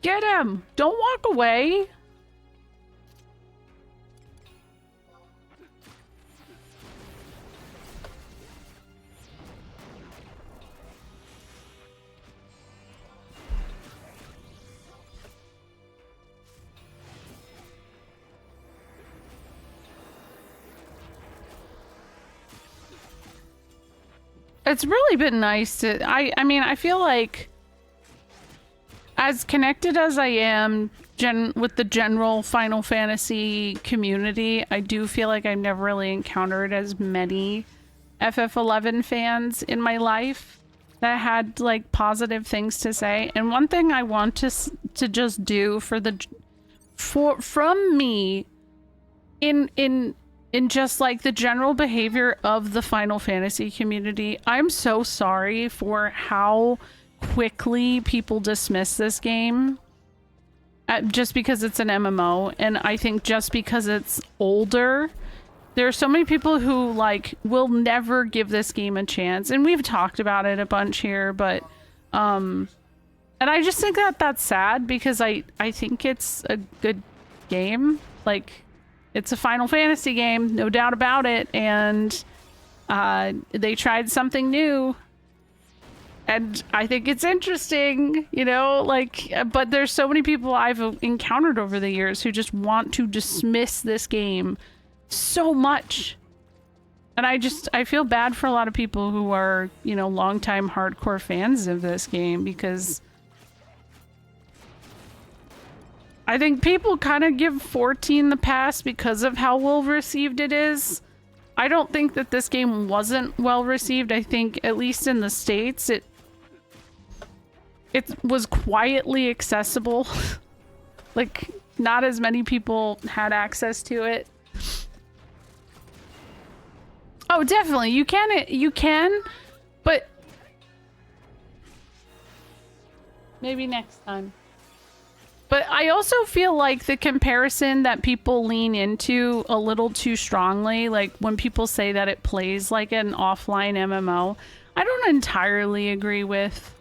Get him! Don't walk away! it's really been nice to I mean, I feel like as connected as I am with the general Final Fantasy community, I do feel like I've never really encountered as many FF11 fans in my life that had like positive things to say. And one thing I want to just do from me in just like the general behavior of the Final Fantasy community, I'm so sorry for how quickly people dismiss this game just because it's an MMO. And I think just because it's older, there are so many people who like will never give this game a chance, and we've talked about it a bunch here, but and I just think that that's sad because I think it's a good game. Like, it's a Final Fantasy game, no doubt about it, and they tried something new, and I think it's interesting, you know, like, but there's so many people I've encountered over the years who just want to dismiss this game so much. And I feel bad for a lot of people who are, you know, longtime hardcore fans of this game, because I think people kind of give 14 the pass because of how well received it is. I don't think that this game wasn't well received. I think, at least in the States, it was quietly accessible. Like, not as many people had access to it. Oh, definitely. You can, but maybe next time. But I also feel like the comparison that people lean into a little too strongly, like when people say that it plays like an offline MMO, I don't entirely agree with.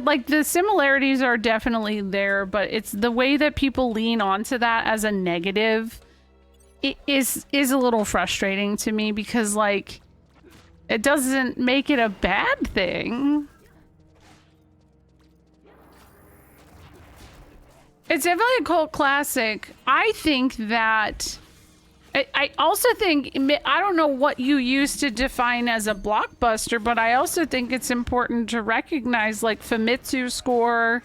Like, the similarities are definitely there, but it's the way that people lean onto that as a negative. It is a little frustrating to me, because like, it doesn't make it a bad thing. It's definitely a cult classic. I think that I also think, I don't know what you used to define as a blockbuster, but I also think it's important to recognize, like, Famitsu score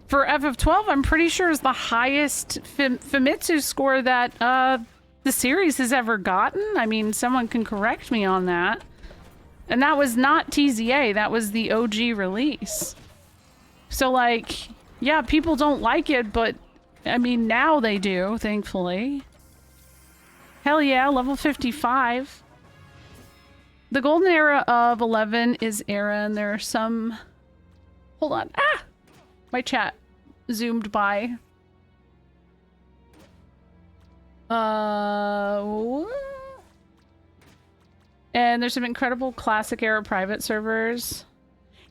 for FF12, I'm pretty sure is the highest Famitsu score that the series has ever gotten. I mean, someone can correct me on that. And that was not TZA, that was the OG release. So, like, yeah, people don't like it, but I mean, now they do, thankfully. Hell yeah, level 55. The golden era of 11 is era, and there are some... Hold on. Ah! My chat zoomed by. And there's some incredible classic era private servers.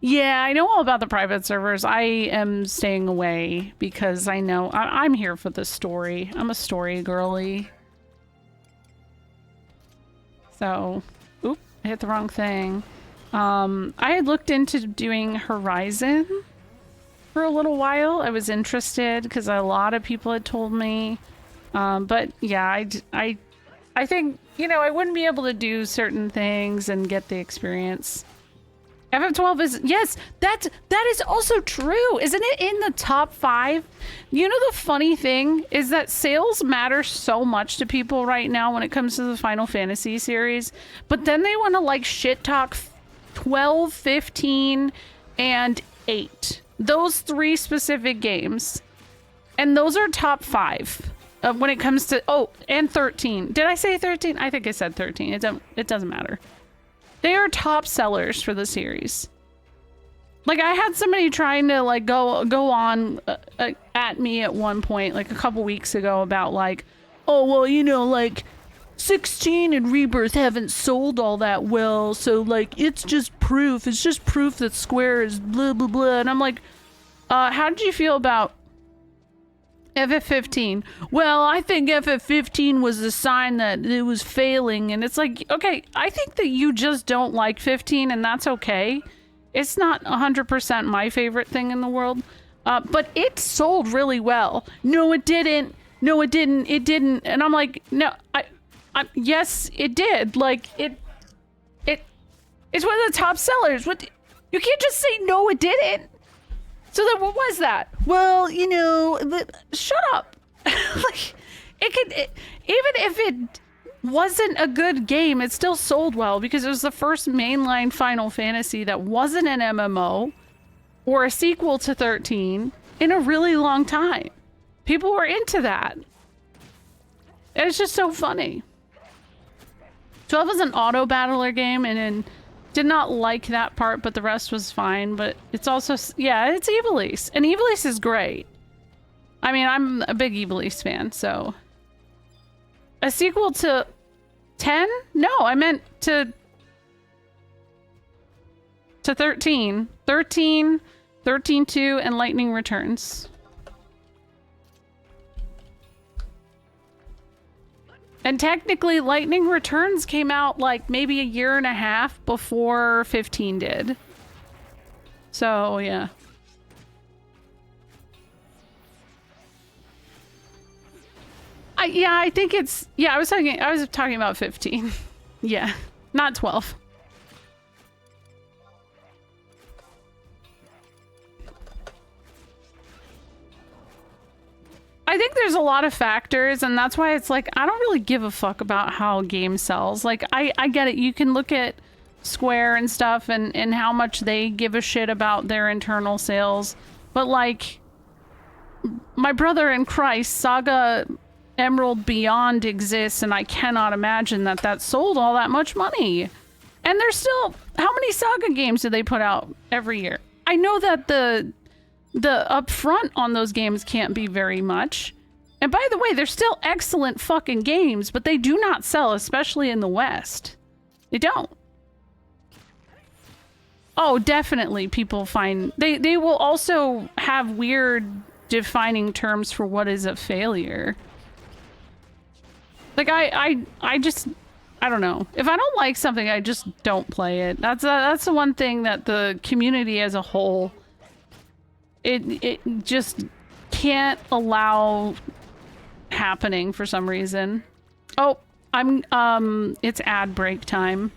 Yeah, I know all about the private servers. I am staying away because I know I'm here for the story. I'm a story girly. So, oop, I hit the wrong thing. I had looked into doing Horizon for a little while. I was interested because a lot of people had told me. But yeah, I think, you know, I wouldn't be able to do certain things and get the experience. FF12 is, yes, that is also true. Isn't it in the top 5? You know, the funny thing is that sales matter so much to people right now when it comes to the Final Fantasy series, but then they want to like shit talk 12, 15, and 8. Those 3 specific games. And those are top 5 when it comes to, oh, and 13. Did I say 13? I think I said 13. It doesn't matter. They are top sellers for the series. Like, I had somebody trying to like go on at me at one point, like a couple weeks ago, about like, oh, well, you know, like 16 and Rebirth haven't sold all that well, so like it's just proof that Square is blah blah blah. And I'm like, how did you feel about FF15? Well, I think FF15 was a sign that it was failing. And it's like, okay, I think that you just don't like 15, and that's okay. It's not 100% my favorite thing in the world, but it sold really well. No, it didn't. No, it didn't. It didn't. And I'm like, no, Yes, it did. Like, it's one of the top sellers. What? You can't just say no, it didn't. So then what was that? Well, you know, shut up. Like, even if it wasn't a good game, it still sold well because it was the first mainline Final Fantasy that wasn't an MMO or a sequel to 13 in a really long time. People were into that. And it's just so funny. 12 was an auto battler game, and then did not like that part, but the rest was fine. But it's also, yeah, it's Ivalice, and Ivalice is great. I mean, I'm a big Ivalice fan, so a sequel to 10? No, I meant to 13. 13, 13-2, and Lightning Returns. And technically, Lightning Returns came out like maybe a year and a half before 15 did. So, yeah. I think it's, yeah, I was talking about 15. Yeah, not 12. I think there's a lot of factors, and that's why it's like, I don't really give a fuck about how a game sells. Like, I get it. You can look at Square and stuff and how much they give a shit about their internal sales. But, like, my brother in Christ, Saga Emerald Beyond exists, and I cannot imagine that sold all that much money. And there's still, how many Saga games do they put out every year? I know that the upfront on those games can't be very much. And by the way, they're still excellent fucking games, but they do not sell, especially in the West. They don't. Oh, definitely people find... They will also have weird defining terms for what is a failure. Like, I just... I don't know. If I don't like something, I just don't play it. That's the one thing that the community as a whole... It just can't allow happening for some reason. Oh, it's ad break time.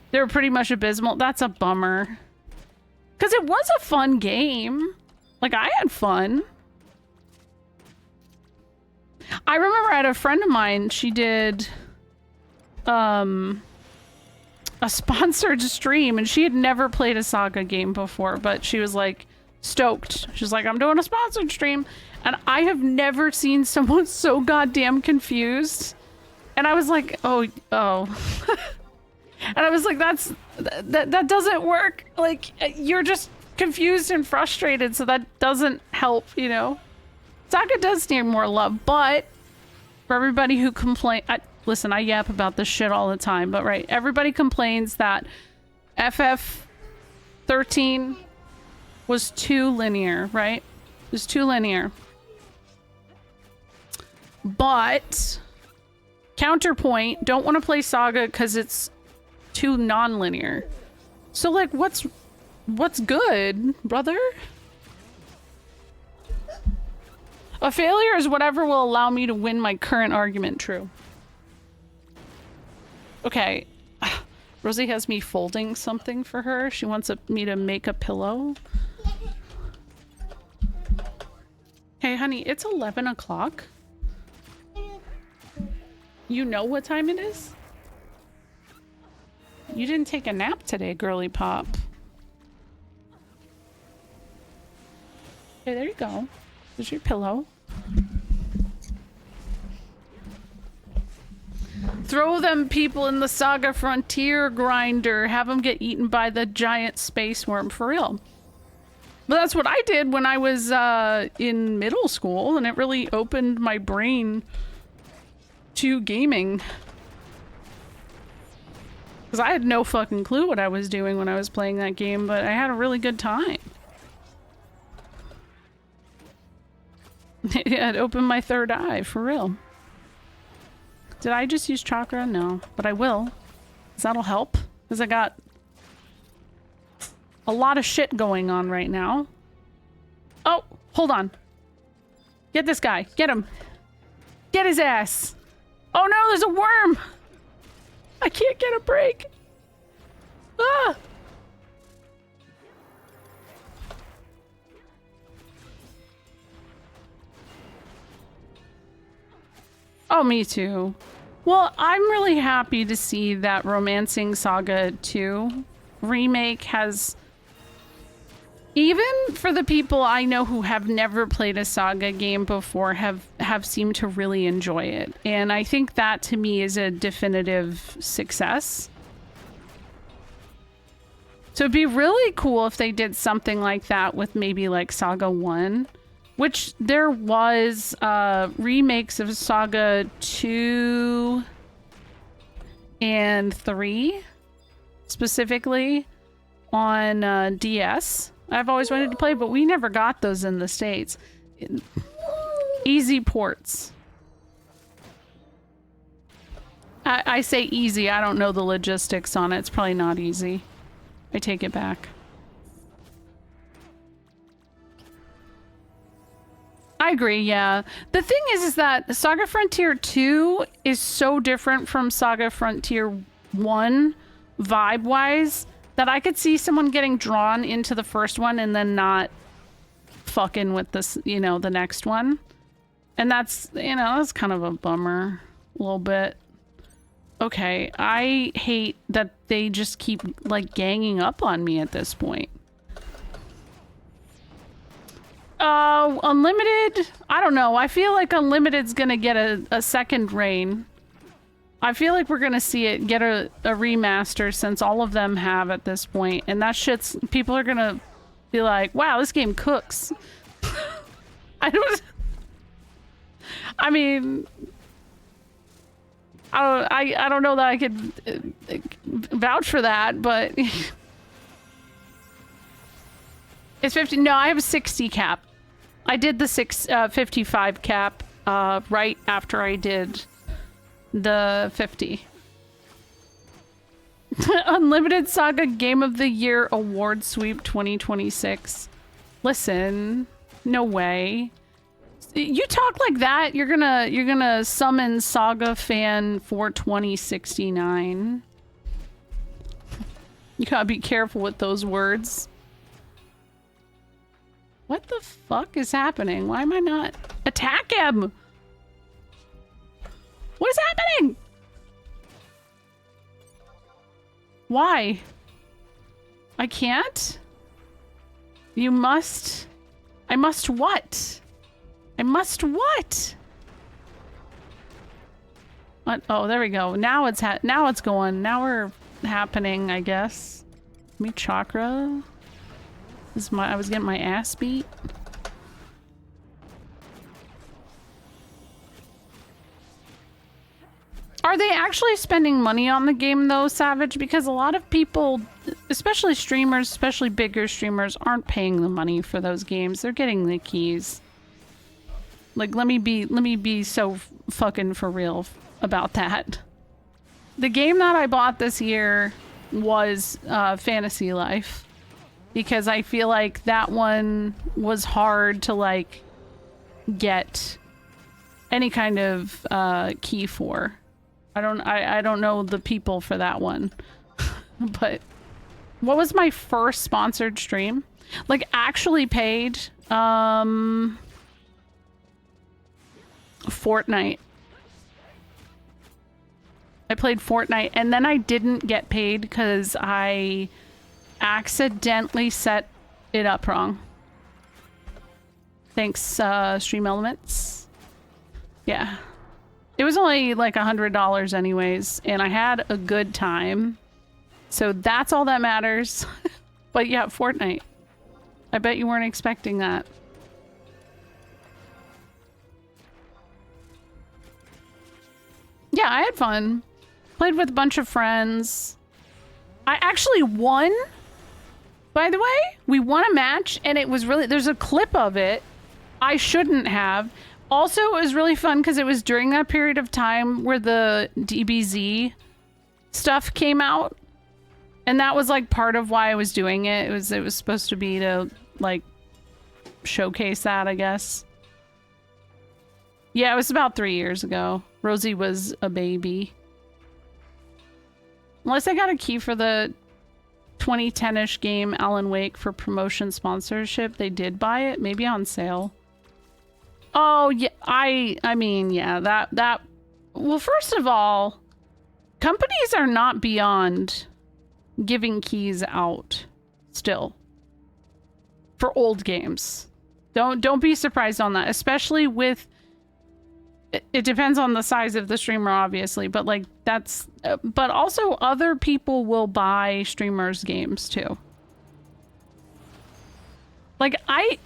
They were pretty much abysmal. That's a bummer. Because it was a fun game. Like, I had fun. I remember I had a friend of mine, she did a sponsored stream, and she had never played a Saga game before, but she was like stoked. She's like, I'm doing a sponsored stream, and I have never seen someone so goddamn confused. And I was like, oh. And I was like, that doesn't work. Like, you're just confused and frustrated, so that doesn't help, you know? Saga does need more love, but for everybody who listen, I yap about this shit all the time, but right, everybody complains that FF13 was too linear, right? It was too linear. But counterpoint, don't want to play Saga because it's too non-linear. So like, what's good, brother? A failure is whatever will allow me to win my current argument true. Okay. Rosie has me folding something for her. She wants me to make a pillow. Hey, honey, it's 11 o'clock. You know what time it is? You didn't take a nap today, girly pop. Okay, there you go. There's your pillow. Throw them people in the Saga Frontier grinder. Have them get eaten by the giant space worm, for real. But that's what I did when I was in middle school, and it really opened my brain to gaming. Because I had no fucking clue what I was doing when I was playing that game, but I had a really good time. Yeah, it opened my third eye, for real. Did I just use chakra? No, but I will. Because that'll help. Because I got a lot of shit going on right now. Oh, hold on. Get this guy. Get him. Get his ass. Oh no, there's a worm! I can't get a break. Ah! Oh, me too. Well, I'm really happy to see that Romancing Saga 2 remake has... Even for the people I know who have never played a Saga game before have seemed to really enjoy it. And I think that to me is a definitive success. So it'd be really cool if they did something like that with maybe like Saga 1. Which there was remakes of Saga 2 and 3 specifically on DS. I've always wanted to play, but we never got those in the States. Easy ports. I say easy. I don't know the logistics on it. It's probably not easy. I take it back. I agree, yeah. The thing is that Saga Frontier 2 is so different from Saga Frontier 1 vibe-wise that I could see someone getting drawn into the first one and then not fucking with this, you know, the next one. And that's, you know, that's kind of a bummer a little bit. Okay, I hate that they just keep, like, ganging up on me at this point. Unlimited? I don't know. I feel like Unlimited's gonna get a second reign. I feel like we're gonna see it get a remaster since all of them have at this point. And that shit's... People are gonna be like, wow, this game cooks. I mean... I don't know that I could vouch for that, but... It's 50... No, I have a 60 cap. I did the 55 cap right after I did the 50. Unlimited Saga Game of the Year Award Sweep 2026. Listen, no way. You talk like that, you're gonna summon Saga Fan for 2069. You gotta be careful with those words. What the fuck is happening? Why am I not... Attack him! What is happening? Why? I can't? You must... I must what? I must what? What? Oh, there we go. Now it's going. Now we're happening, I guess. Me chakra. I was getting my ass beat. Are they actually spending money on the game though, Savage? Because a lot of people, especially streamers, especially bigger streamers, aren't paying the money for those games. They're getting the keys. Like, let me be so fucking for real about that. The game that I bought this year was Fantasy Life. Because I feel like that one was hard to, like, get any kind of key for. I don't know the people for that one. But what was my first sponsored stream? Like, actually paid? Fortnite. I played Fortnite, and then I didn't get paid because I accidentally set it up wrong. Thanks, Stream Elements. Yeah. It was only like $100 anyways, and I had a good time. So that's all that matters. But yeah, Fortnite. I bet you weren't expecting that. Yeah, I had fun. Played with a bunch of friends. I actually won. By the way, we won a match, and it was really... There's a clip of it. I shouldn't have. Also, it was really fun because it was during that period of time where the DBZ stuff came out. And that was, like, part of why I was doing it. It was supposed to be to, like, showcase that, I guess. Yeah, it was about 3 years ago. Rosie was a baby. Unless I got a key for the 2010-ish game Alan Wake for promotion sponsorship. They did buy it, maybe on sale. Oh yeah, I mean, yeah, that well, first of all, companies are not beyond giving keys out still for old games. Don't be surprised on that, especially with it depends on the size of the streamer, obviously, but like that's but also other people will buy streamers games too. Like I've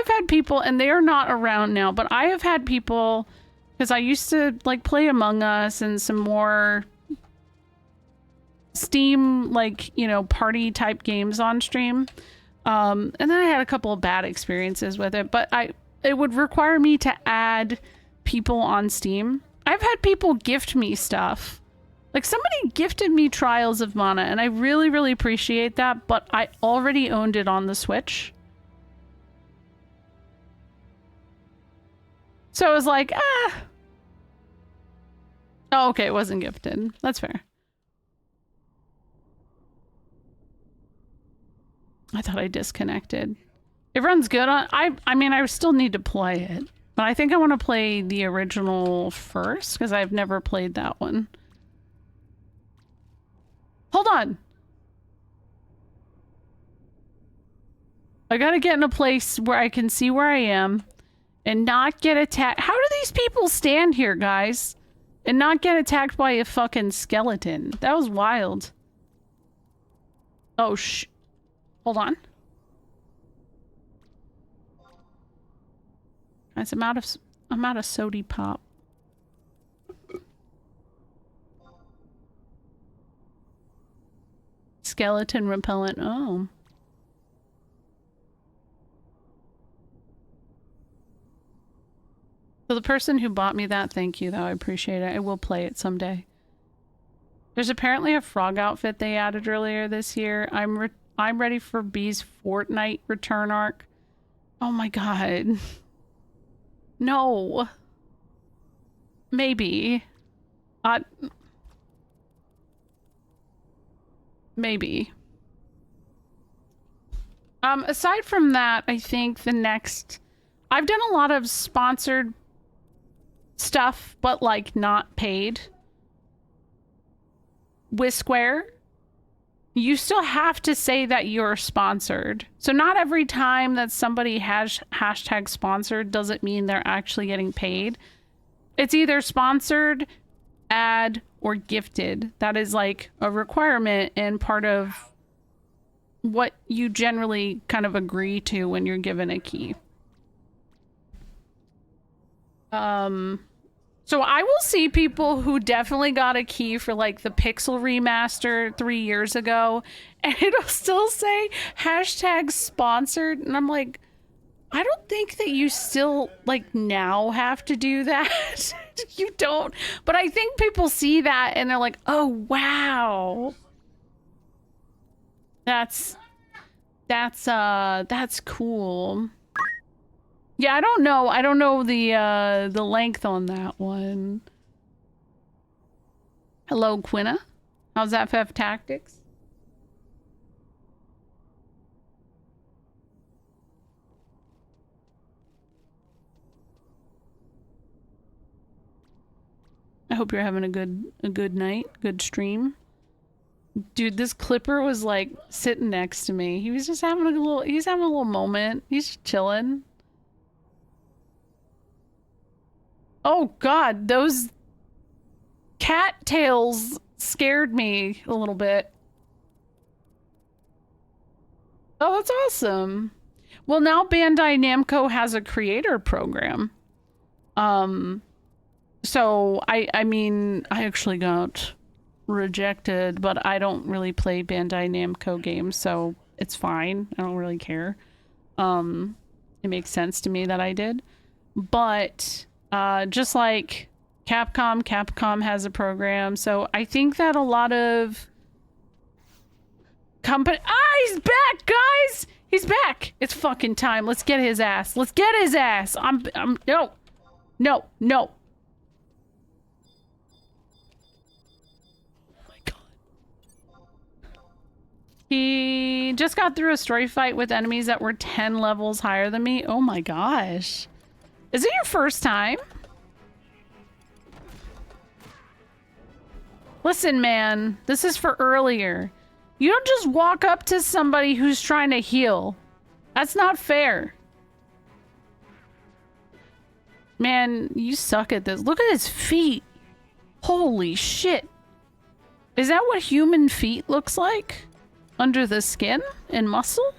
had people, and they are not around now, but I have had people, because I used to like play Among Us and some more Steam, like, you know, party type games on stream. And then I had a couple of bad experiences with it, but it would require me to add people on Steam. I've had people gift me stuff. Like somebody gifted me Trials of Mana, and I really, really appreciate that, but I already owned it on the Switch. So I was like, ah. Oh, okay, it wasn't gifted. That's fair. I thought I disconnected. It runs good on... I mean, I still need to play it. But I think I want to play the original first, because I've never played that one. Hold on! I gotta get in a place where I can see where I am and not get attacked. How do these people stand here, guys? And not get attacked by a fucking skeleton? That was wild. Oh, hold on. Guys, I'm out of sody pop. Skeleton repellent. Oh. So the person who bought me that, thank you though, I appreciate it. I will play it someday. There's apparently a frog outfit they added earlier this year. I'm ready for B's Fortnite return arc. Oh my god. No. Maybe. Maybe. Aside from that, I think the next... I've done a lot of sponsored stuff, but like not paid. With Square, you still have to say that you're sponsored. So not every time that somebody has hashtag sponsored doesn't mean they're actually getting paid. It's either sponsored, ad, or gifted. That is like a requirement and part of what you generally kind of agree to when you're given a key. So I will see people who definitely got a key for like the Pixel remaster 3 years ago, and it'll still say hashtag sponsored, and I'm like, I don't think that you still like now have to do that. You don't, but I think people see that and they're like, oh wow, that's cool. Yeah, I don't know. I don't know the length on that one. Hello, Quinna. How's FF Tactics? I hope you're having a good night, good stream. Dude, this Clipper was like sitting next to me. He was just having a little moment. He's just chilling. Oh god, those cat tails scared me a little bit. Oh, that's awesome. Well, now Bandai Namco has a creator program. So I mean, I actually got rejected, but I don't really play Bandai Namco games, so it's fine. I don't really care. It makes sense to me that I did. But just like Capcom has a program, so I think that a lot of company... Ah, he's back, guys! He's back! It's fucking time. Let's get his ass. Let's get his ass! No! No, no. He just got through a story fight with enemies that were 10 levels higher than me. Oh my gosh. Is it your first time? Listen, man, this is for earlier. You don't just walk up to somebody who's trying to heal. That's not fair. Man, you suck at this. Look at his feet. Holy shit. Is that what human feet looks like? Under the skin and muscle?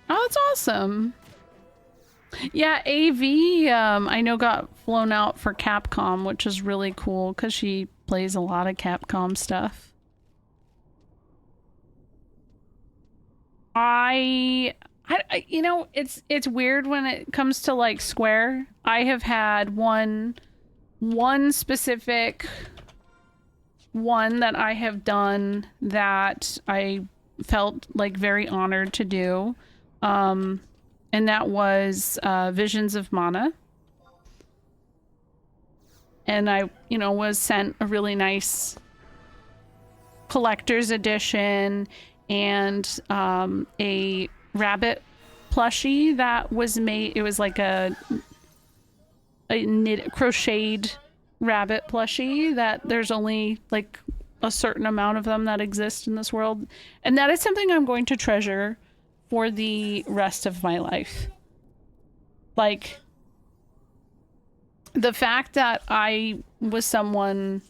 Oh, that's awesome. Yeah, AV, I know got flown out for Capcom, which is really cool because she plays a lot of Capcom stuff. You know, it's weird when it comes to like Square. I have had one specific one that I have done that I felt like very honored to do. And that was Visions of Mana. And I, you know, was sent a really nice collector's edition and a rabbit plushie that was made. It was like a knit crocheted rabbit plushie that there's only like a certain amount of them that exist in this world. And that is something I'm going to treasure for the rest of my life. Like, the fact that I was someone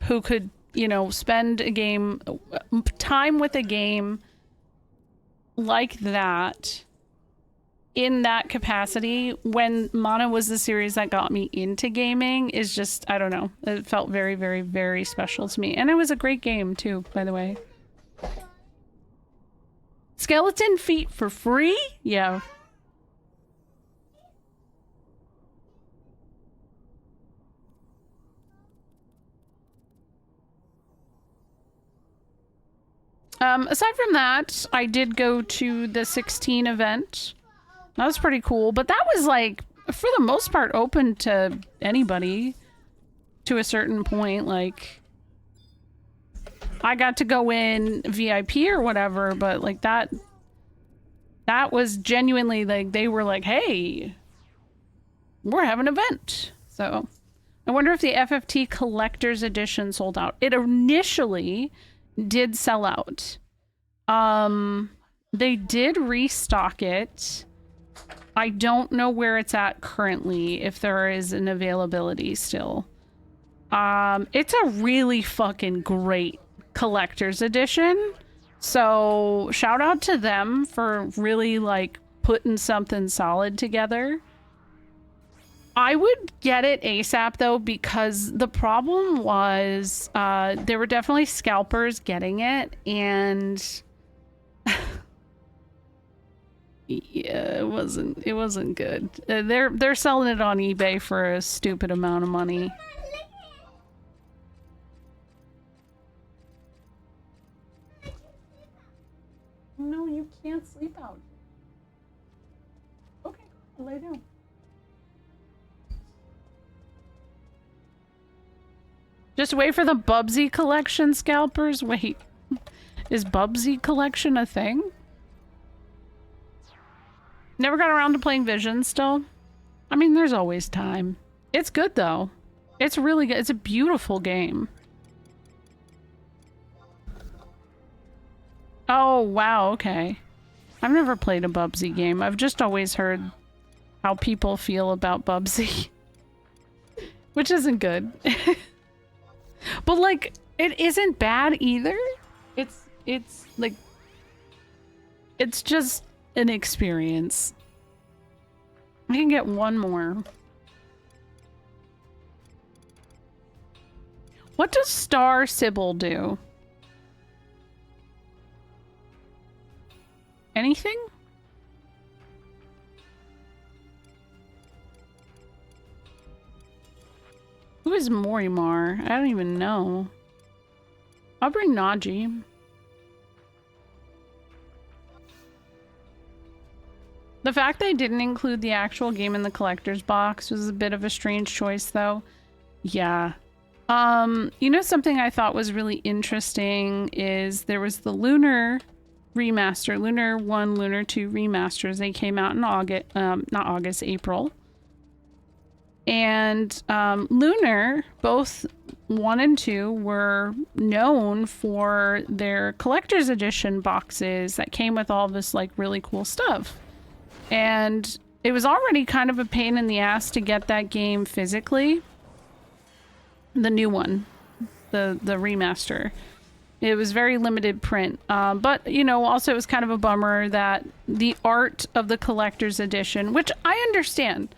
who could, you know, spend time with a game like that in that capacity when Mana was the series that got me into gaming is just, I don't know. It felt very, very, very special to me. And it was a great game too, by the way. Skeleton feet for free? Yeah. Aside from that, I did go to the 16 event. That was pretty cool, but that was like, for the most part, open to anybody to a certain point. Like, I got to go in VIP or whatever, but like that was genuinely like, they were like, hey, we're having an event. So I wonder if the FFT Collector's Edition sold out. It initially did sell out. They did restock it. I don't know where it's at currently, if there is an availability still. It's a really fucking great collector's edition. So shout out to them for really like putting something solid together. I would get it ASAP though, because the problem was there were definitely scalpers getting it, and yeah, it wasn't good. They're selling it on eBay for a stupid amount of money. No, you can't sleep out. Okay, lay down. Just wait for the Bubsy collection scalpers. Wait, is Bubsy collection a thing? Never got around to playing Vision still. I mean, there's always time. It's good though. It's really good. It's a beautiful game. Oh, wow, okay. I've never played a Bubsy game. I've just always heard how people feel about Bubsy. Which isn't good. But like, it isn't bad either. It's like, it's just an experience. I can get one more. What does Star Sybil do? Anything? Who is Morimar? I don't even know. I'll bring Naji. The fact they didn't include the actual game in the collector's box was a bit of a strange choice, though. Yeah. You know, something I thought was really interesting is there was the Lunar remaster, Lunar 1, Lunar 2 remasters. They came out in August, not August, April. And Lunar, both 1 and 2, were known for their collector's edition boxes that came with all this like really cool stuff. And it was already kind of a pain in the ass to get that game physically. The new one, the remaster. It was very limited print. But, you know, also it was kind of a bummer that the art of the collector's edition, which I understand,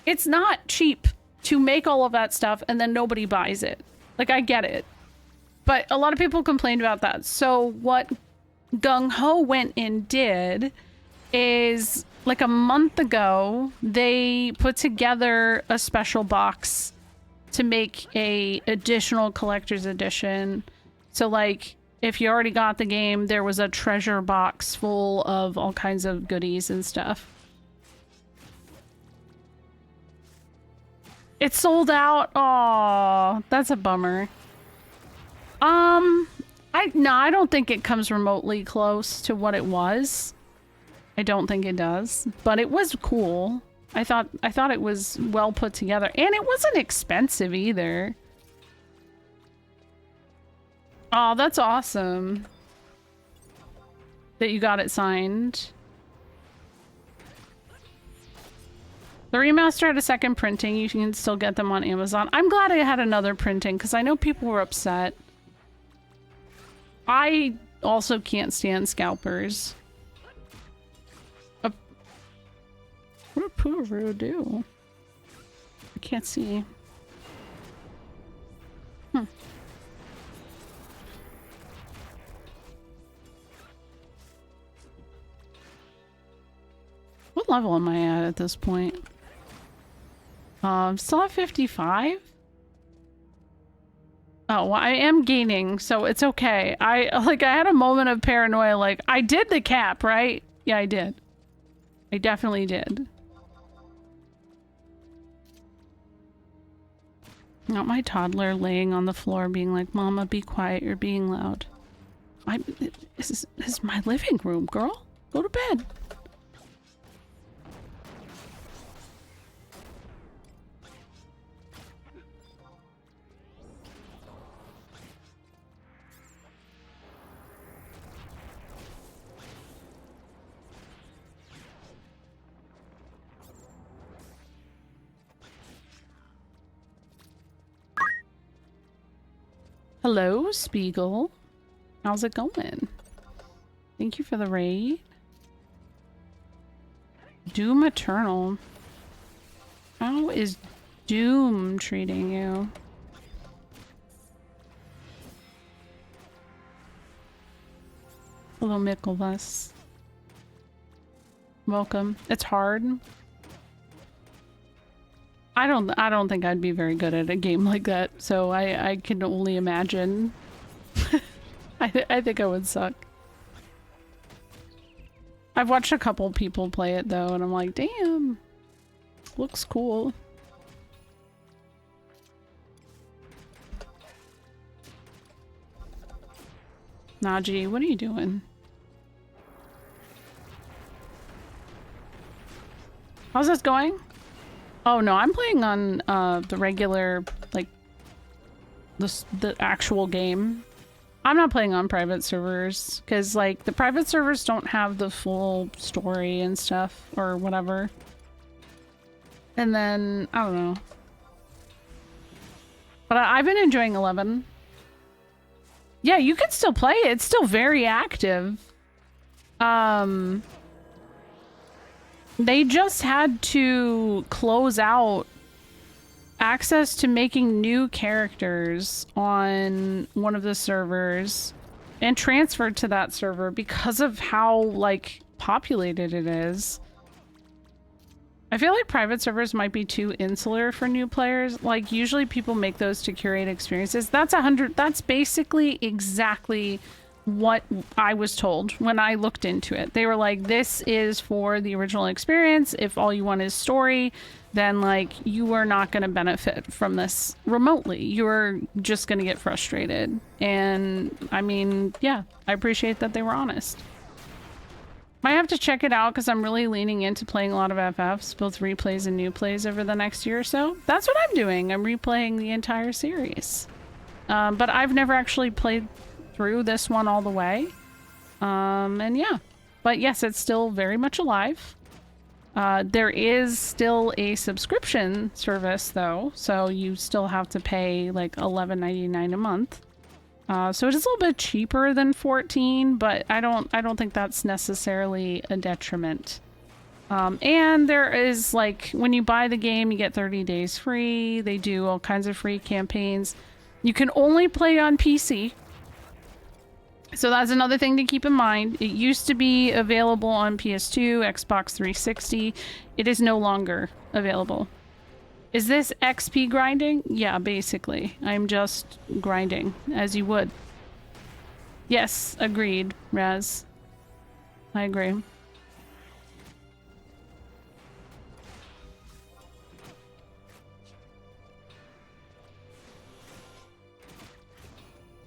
it's not cheap to make all of that stuff and then nobody buys it. Like, I get it. But a lot of people complained about that. So what Gung Ho went and did is, like a month ago, they put together a special box to make a additional collector's edition. So like if you already got the game, there was a treasure box full of all kinds of goodies and stuff. It sold out. Oh, that's a bummer. I don't think it comes remotely close to what it was. I don't think it does, but it was cool. I thought it was well put together, and it wasn't expensive either. Oh, that's awesome that you got it signed. The remaster had a second printing. You can still get them on Amazon. I'm glad I had another printing because I know people were upset. I also can't stand scalpers. What did Pooru do? I can't see. What level am I at this point? Still at 55? Oh, well, I am gaining, so it's okay. I had a moment of paranoia, like, I did the cap, right? Yeah, I did. I definitely did. Not my toddler laying on the floor being like, Mama, be quiet, you're being loud. This is my living room, girl. Go to bed. Hello, Spiegel. How's it going? Thank you for the raid. Doom Eternal. How is Doom treating you? Hello, Mikkelbus. Welcome. It's hard. I don't think I'd be very good at a game like that, so I can only imagine. I think I would suck. I've watched a couple people play it though, and I'm like, damn, looks cool. Naji, what are you doing? How's this going? Oh no, I'm playing on the regular, like, the actual game. I'm not playing on private servers, because, like, the private servers don't have the full story and stuff, or whatever. And then, I don't know. But I've been enjoying 11. Yeah, you can still play it. It's still very active. They just had to close out access to making new characters on one of the servers and transferred to that server because of how, like, populated it is. I feel like private servers might be too insular for new players. Like, usually people make those to curate experiences. That's basically exactly what I was told when I looked into it. They were like, this is for the original experience. If all you want is story, then like you are not going to benefit from this remotely. You're just going to get frustrated. And I mean, yeah, I appreciate that they were honest. Might have to check it out because I'm really leaning into playing a lot of FFs, both replays and new plays over the next year or so. That's what I'm doing. I'm replaying the entire series. But I've never actually played through this one all the way. And yeah. But yes, it's still very much alive. There is still a subscription service though, so you still have to pay like $11.99 a month. So it is a little bit cheaper than 14, but I don't think that's necessarily a detriment. And there is like when you buy the game, you get 30 days free. They do all kinds of free campaigns. You can only play on PC. So that's another thing to keep in mind. It used to be available on PS2, Xbox 360. It is no longer available. Is this XP grinding? Yeah, basically. I'm just grinding, as you would. Yes, agreed, Raz. I agree.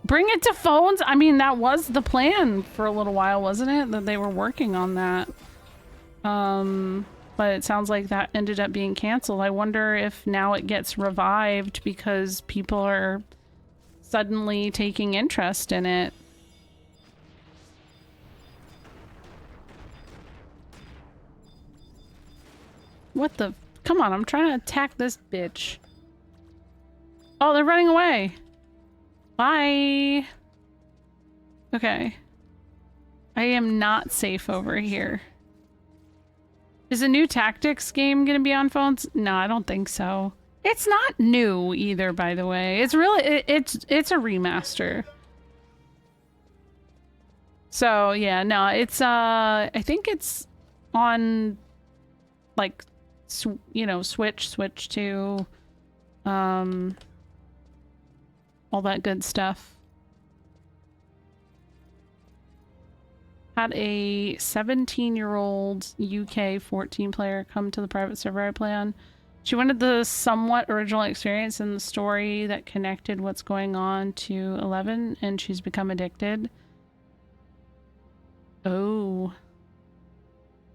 Bring it to phones? I mean, that was the plan for a little while, wasn't it? That they were working on that. But it sounds like that ended up being canceled. I wonder if now it gets revived because people are suddenly taking interest in it. What the? Come on, I'm trying to attack this bitch. Oh, they're running away. Bye. Okay. I am not safe over here. Is a new tactics game gonna be on phones? No, I don't think so. It's not new either, by the way. It's really it's a remaster. So yeah, no, it's I think it's on like Switch 2, all that good stuff. Had a 17-year-old UK 14 player come to the private server I play on. She wanted the somewhat original experience and the story that connected what's going on to 11, and she's become addicted. Oh.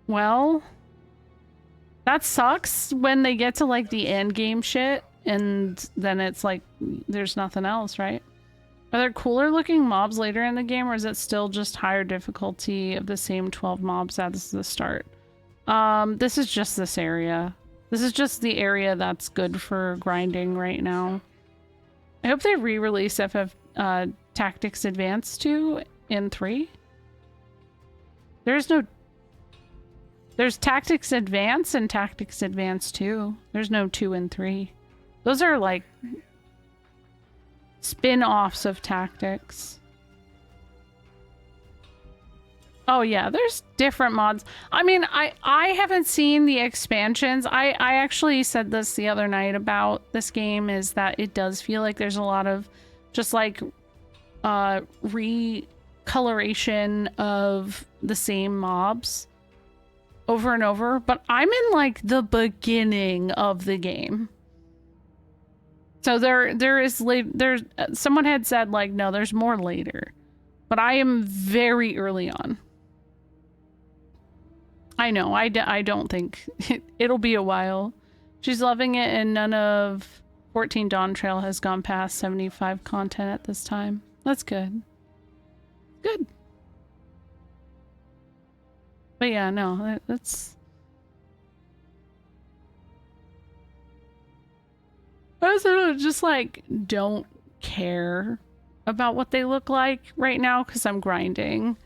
Well, that sucks when they get to like the end game shit and then it's like there's nothing else, right? Are there cooler looking mobs later in the game, or is it still just higher difficulty of the same 12 mobs as the start? This is just this area. This is just the area that's good for grinding right now. I hope they re-release FF Tactics Advance 2 and 3. There's Tactics Advance and Tactics Advance 2. There's no 2 and 3. Those are like spin-offs of Tactics. Oh yeah, there's different mods. I mean, I haven't seen the expansions. I actually said this the other night about this game, is that it does feel like there's a lot of just like recoloration of the same mobs over and over, but I'm in like the beginning of the game. So there's someone had said like, no, there's more later, but I am very early on. I know, I don't think it'll be a while. She's loving it, and none of 14 Dawn Trail has gone past 75 content at this time. That's good. Good. But yeah, no, that's... I also just like don't care about what they look like right now because I'm grinding.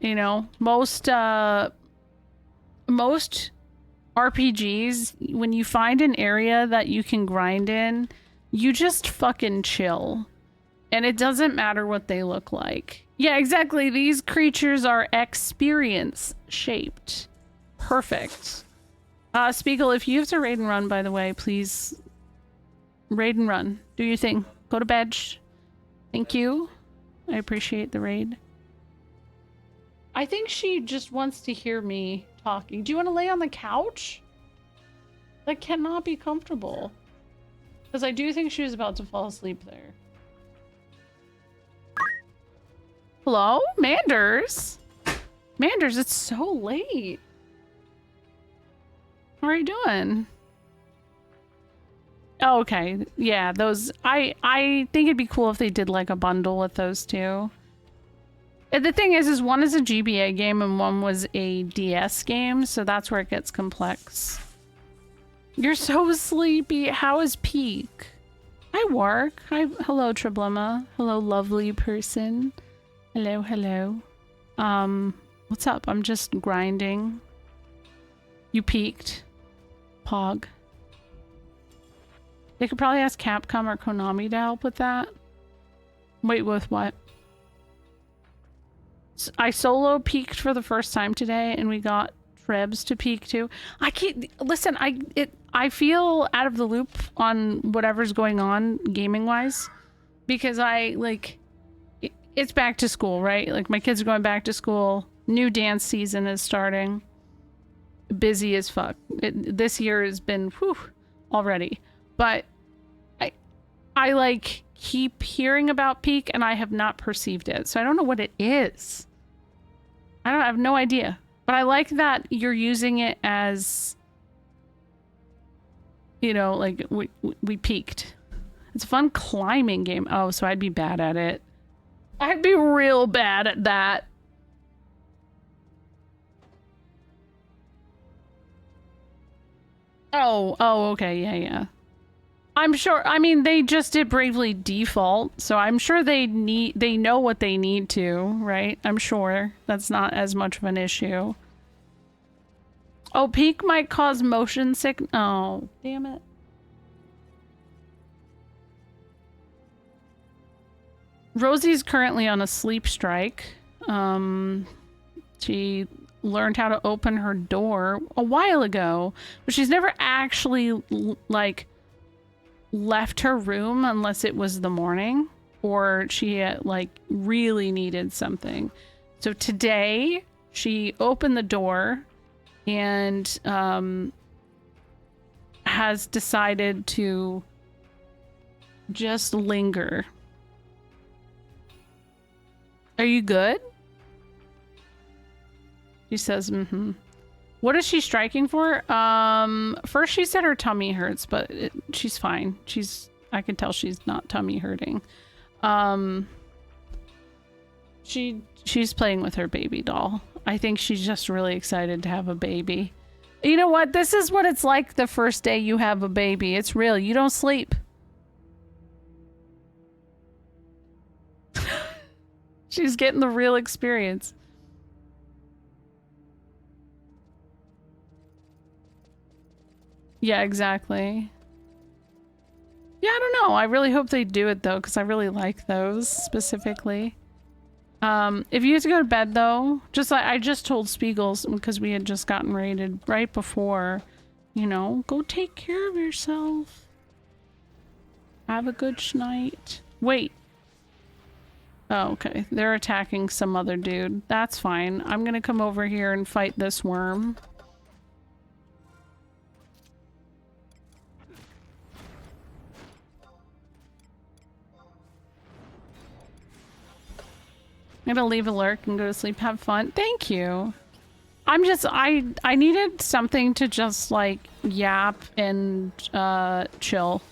You know, most RPGs, when you find an area that you can grind in, you just fucking chill. And it doesn't matter what they look like. Yeah, exactly. These creatures are experience shaped. Perfect. Spiegel, if you have to raid and run, by the way, please raid and run. Do your thing. Go to bed. Thank you. I appreciate the raid. I think she just wants to hear me talking. Do you want to lay on the couch? That cannot be comfortable. Because I do think she was about to fall asleep there. Hello? Manders? Manders, it's so late. How are you doing? Oh, okay. Yeah, those... I think it'd be cool if they did like a bundle with those two. And the thing is one is a GBA game and one was a DS game, so that's where it gets complex. You're so sleepy. How is Peak? Hi, Wark. Hi, hello, Triblema. Hello, lovely person. Hello, hello. What's up? I'm just grinding. You peaked. Pog. They could probably ask Capcom or Konami to help with that. Wait, with what? I solo peaked for the first time today, and we got Trebs to peak too. I can't listen. I feel out of the loop on whatever's going on gaming wise, because it's back to school, right? Like my kids are going back to school. New dance season is starting. Busy as fuck. This year has been whew already, but I like keep hearing about Peak and I have not perceived it, so I don't know what it is. I have no idea, but I like that you're using it as, you know, like we peaked. It's a fun climbing game. Oh, so I'd be bad at it. I'd be real bad at that. Oh, okay, yeah. I'm sure, I mean, they just did Bravely Default, so I'm sure they know what they need to, right? I'm sure that's not as much of an issue. Oh, Peak might cause motion sick. Oh, damn it. Rosie's currently on a sleep strike. She learned how to open her door a while ago, but she's never actually, like, left her room unless it was the morning or she like really needed something. So today she opened the door and has decided to just linger. Are you good? She says, mm-hmm. What is she striking for? First she said her tummy hurts, but she's fine. I can tell she's not tummy hurting. She's playing with her baby doll. I think she's just really excited to have a baby. You know what? This is what it's like the first day you have a baby. It's real. You don't sleep. She's getting the real experience. Yeah, exactly. Yeah, I don't know. I really hope they do it though, because I really like those specifically. If you have to go to bed though, just like I just told Spiegels, because we had just gotten raided right before, you know, go take care of yourself. Have a good night. Wait. Oh, okay. They're attacking some other dude. That's fine. I'm gonna come over here and fight this worm. I'm gonna leave a lurk and go to sleep. Have fun. Thank you. I'm just, I needed something to just like yap and chill.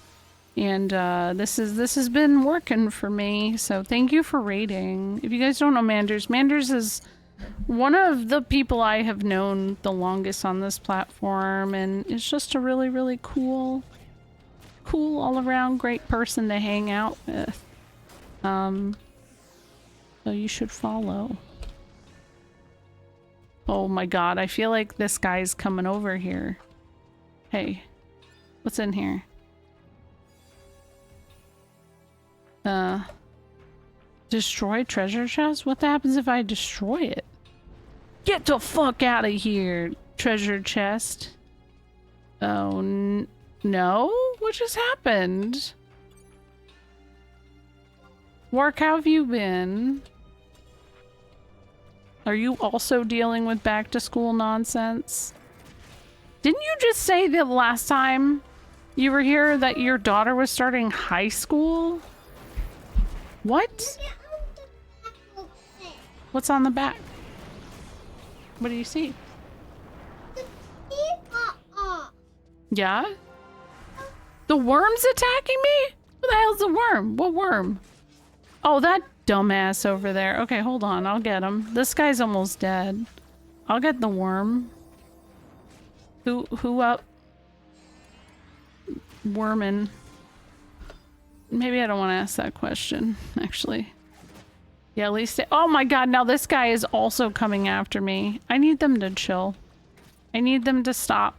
And this has been working for me. So thank you for raiding. If you guys don't know Manders, Manders is one of the people I have known the longest on this platform, and it's just a really, really cool all around great person to hang out with. So you should follow. Oh my god, I feel like this guy's coming over here. Hey, what's in here? Destroy treasure chest? What happens if I destroy it? Get the fuck out of here, treasure chest. Oh, no? What just happened? Wark, how have you been? Are you also dealing with back to school nonsense? Didn't you just say the last time you were here that your daughter was starting high school? What? What's on the back? What do you see? Yeah? The worm's attacking me? Who the hell's the worm? What worm? Oh, that dumbass over there. Okay, hold on. I'll get him. This guy's almost dead. I'll get the worm. Who up? Wormin. Maybe I don't want to ask that question, actually. Yeah, at least oh my god, now this guy is also coming after me. I need them to chill. I need them to stop.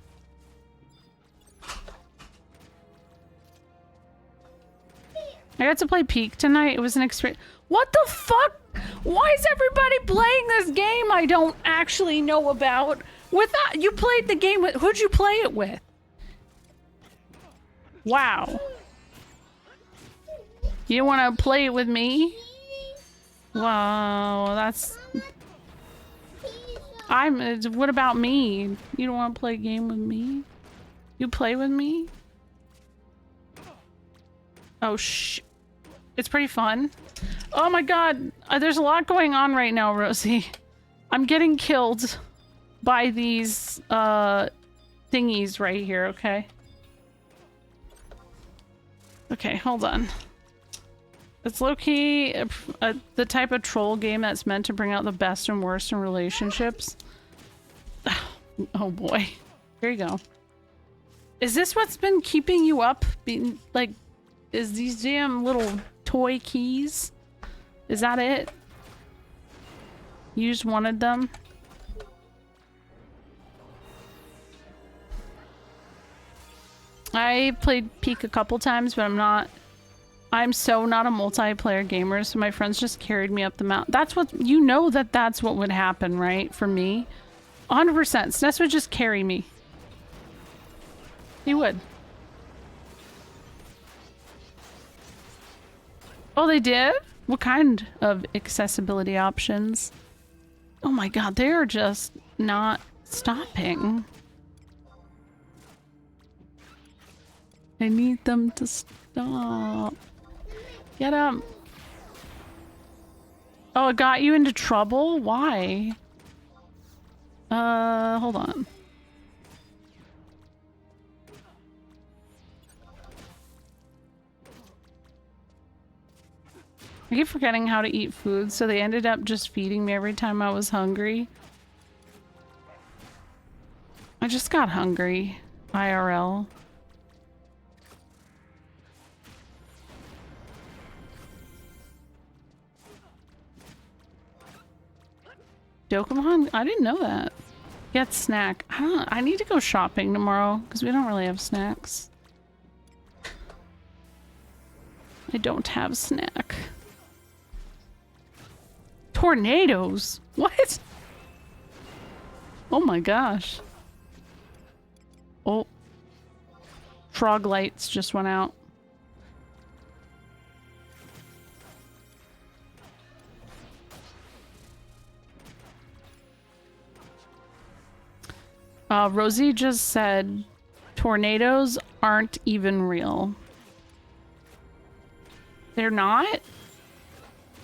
I got to play Peak tonight. It was an experience. What the fuck? Why is everybody playing this game I don't actually know about? You played the game with, who'd you play it with? Wow. You want to play it with me? Wow, that's... what about me? You don't want to play a game with me? You play with me? Oh, it's pretty fun. Oh my god, there's a lot going on right now, Rosie. I'm getting killed by these, thingies right here, okay? Okay, hold on. It's low-key the type of troll game that's meant to bring out the best and worst in relationships. Oh boy. Here you go. Is this what's been keeping you up? Like, is these damn little toy keys? Is that it? You just wanted them? I played Peak a couple times, but I'm so not a multiplayer gamer, so my friends just carried me up the mountain. That's what, you know that's what would happen, right? For me. 100%. SNES would just carry me. He would. Oh, they did? What kind of accessibility options? Oh my god, they are just not stopping. I need them to stop. Get up. Oh, it got you into trouble? Why? Hold on. I keep forgetting how to eat food, so they ended up just feeding me every time I was hungry. I just got hungry. IRL. Dokemon? I didn't know that. Get snack. I need to go shopping tomorrow because we don't really have snacks. I don't have snack. Tornadoes? What? Oh my gosh. Oh. Frog lights just went out. Rosie just said tornadoes aren't even real. They're not?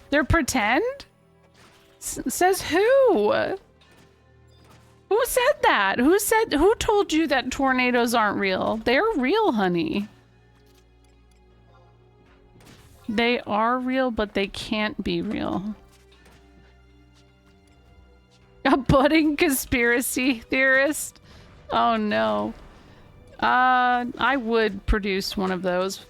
They're pretend? Says who? Who said that? Who told you that tornadoes aren't real? They're real, honey. They are real, but they can't be real. A budding conspiracy theorist? Oh no. I would produce one of those.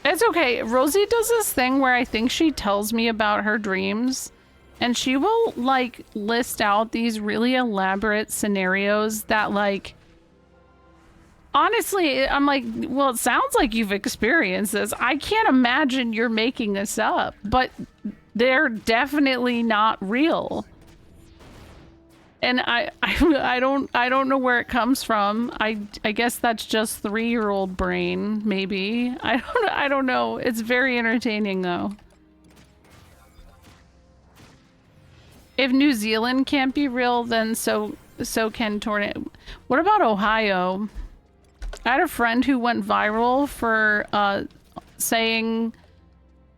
It's okay. Rosie does this thing where I think she tells me about her dreams, and she will, like, list out these really elaborate scenarios that, like, honestly, I'm like, well, it sounds like you've experienced this. I can't imagine you're making this up, but they're definitely not real. And I don't know where it comes from. I guess that's just 3-year-old brain, maybe. I don't know. It's very entertaining though. If New Zealand can't be real, then so can tornado. What about Ohio? I had a friend who went viral for saying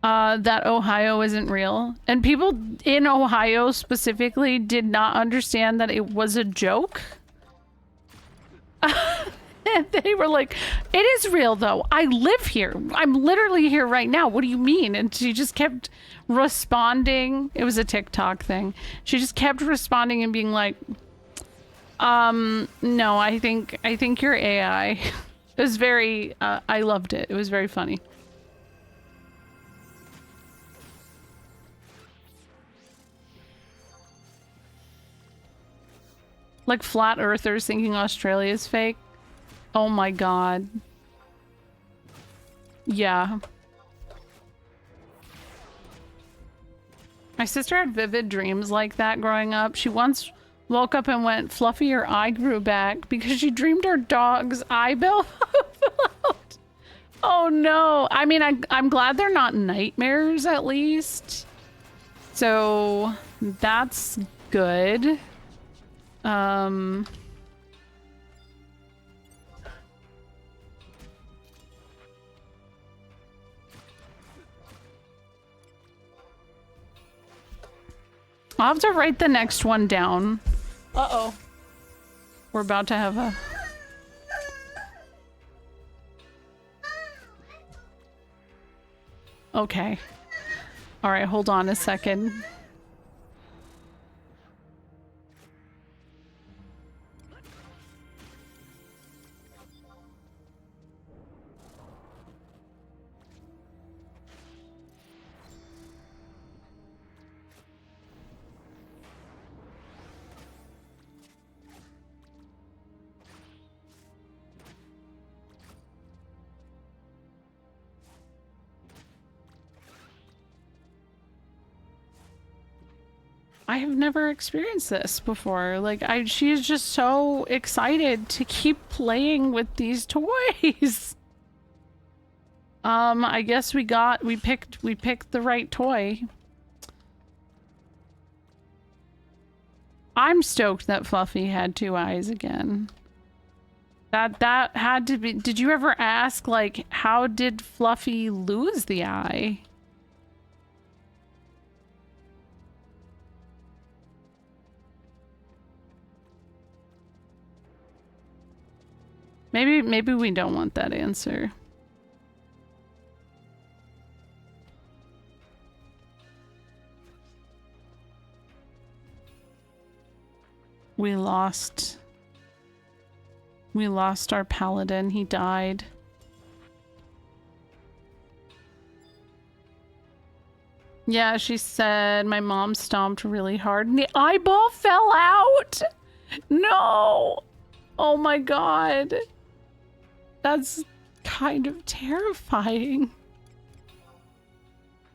that Ohio isn't real, and people in Ohio specifically did not understand that it was a joke. And they were like, "It is real, though. I live here. I'm literally here right now. What do you mean?" And she just kept responding. It was a TikTok thing. She just kept responding and being like, no, I think you're AI." It was very, I loved it. It was very funny. Like flat earthers thinking Australia's fake. Oh my god. Yeah. My sister had vivid dreams like that growing up. She once woke up and went, "Fluffy, your eye grew back," because she dreamed her dog's eyeball fell out. Oh no. I mean, I'm glad they're not nightmares at least. So that's good. I'll have to write the next one down. Uh-oh. We're about to have a... Okay. All right, hold on a second. I have never experienced this before. Like, she is just so excited to keep playing with these toys. I guess we picked the right toy. I'm stoked that Fluffy had 2 eyes again. That had to be... Did you ever ask, like, how did Fluffy lose the eye? Maybe we don't want that answer. We lost our paladin. He died. Yeah, she said my mom stomped really hard and the eyeball fell out. No. Oh my god. That's kind of terrifying.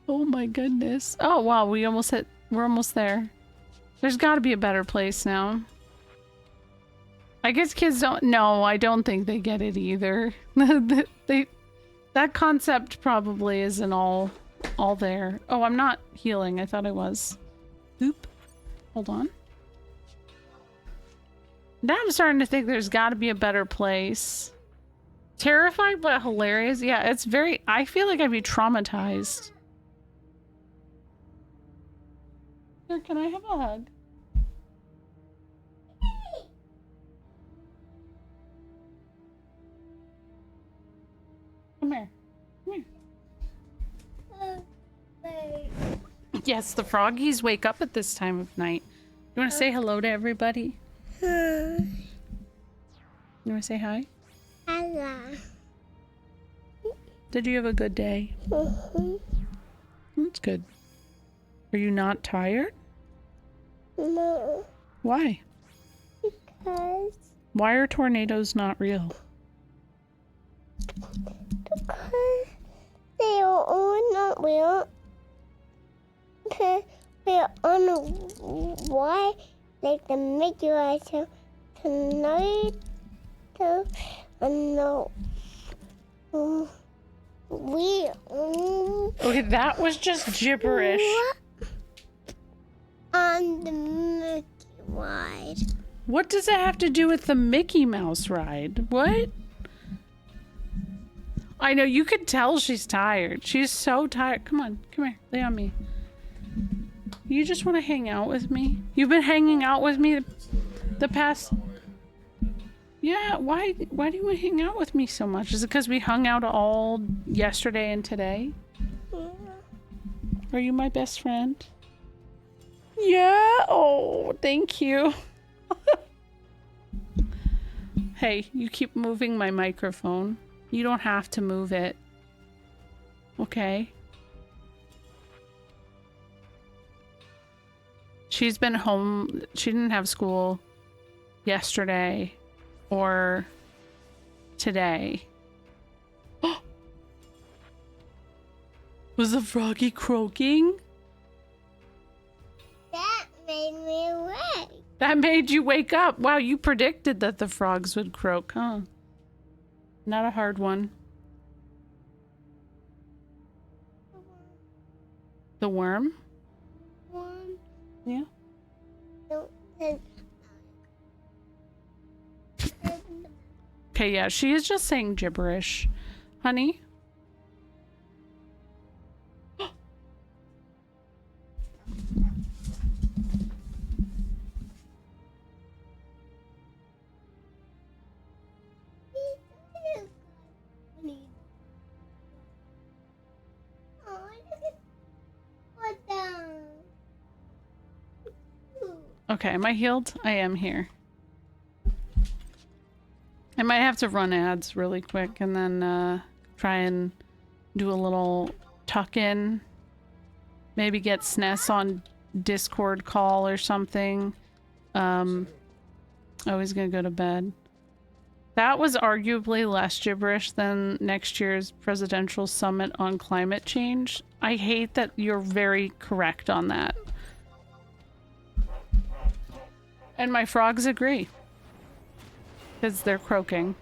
Oh my goodness. Oh wow, we're almost there. There's got to be a better place now. I guess kids don't... No, I don't think they get it either. That concept probably isn't all there. Oh, I'm not healing. I thought I was. Oop. Hold on. Now I'm starting to think there's got to be a better place. Terrified but hilarious. Yeah, it's very... I feel like I'd be traumatized. Here, can I have a hug? Come here. Come here. Yes, the froggies wake up at this time of night. You want to say hello to everybody? You want to say hi? Hello. Did you have a good day? That's good. Are you not tired? No. Why? Because Why are tornadoes not real? they are all not real. They're on why like the meteorite tonight and no we Okay, that was just gibberish. What? on the Mickey ride. What does it have to do with the Mickey Mouse ride? What? I know, you could tell she's tired. She's so tired. Come on, come here. Lay on me. You just want to hang out with me? You've been hanging out with me the past... Yeah, why do you want to hang out with me so much? Is it because we hung out all yesterday and today? Yeah. Are you my best friend? Yeah? Oh, thank you. Hey, you keep moving my microphone. You don't have to move it. Okay? She's been home. She didn't have school yesterday or today. Was the froggy croaking? That made me wake. That made you wake up. Wow, you predicted that the frogs would croak, huh? Not a hard one. The worm? One, Yeah. two, and Okay, yeah, she is just saying gibberish. Honey? Okay, am I healed? I am here. I might have to run ads really quick and then try and do a little tuck-in. Maybe get SNES on Discord call or something. Oh, he's gonna go to bed. That was arguably less gibberish than next year's presidential summit on climate change. I hate that you're very correct on that. And my frogs agree. Because they're croaking.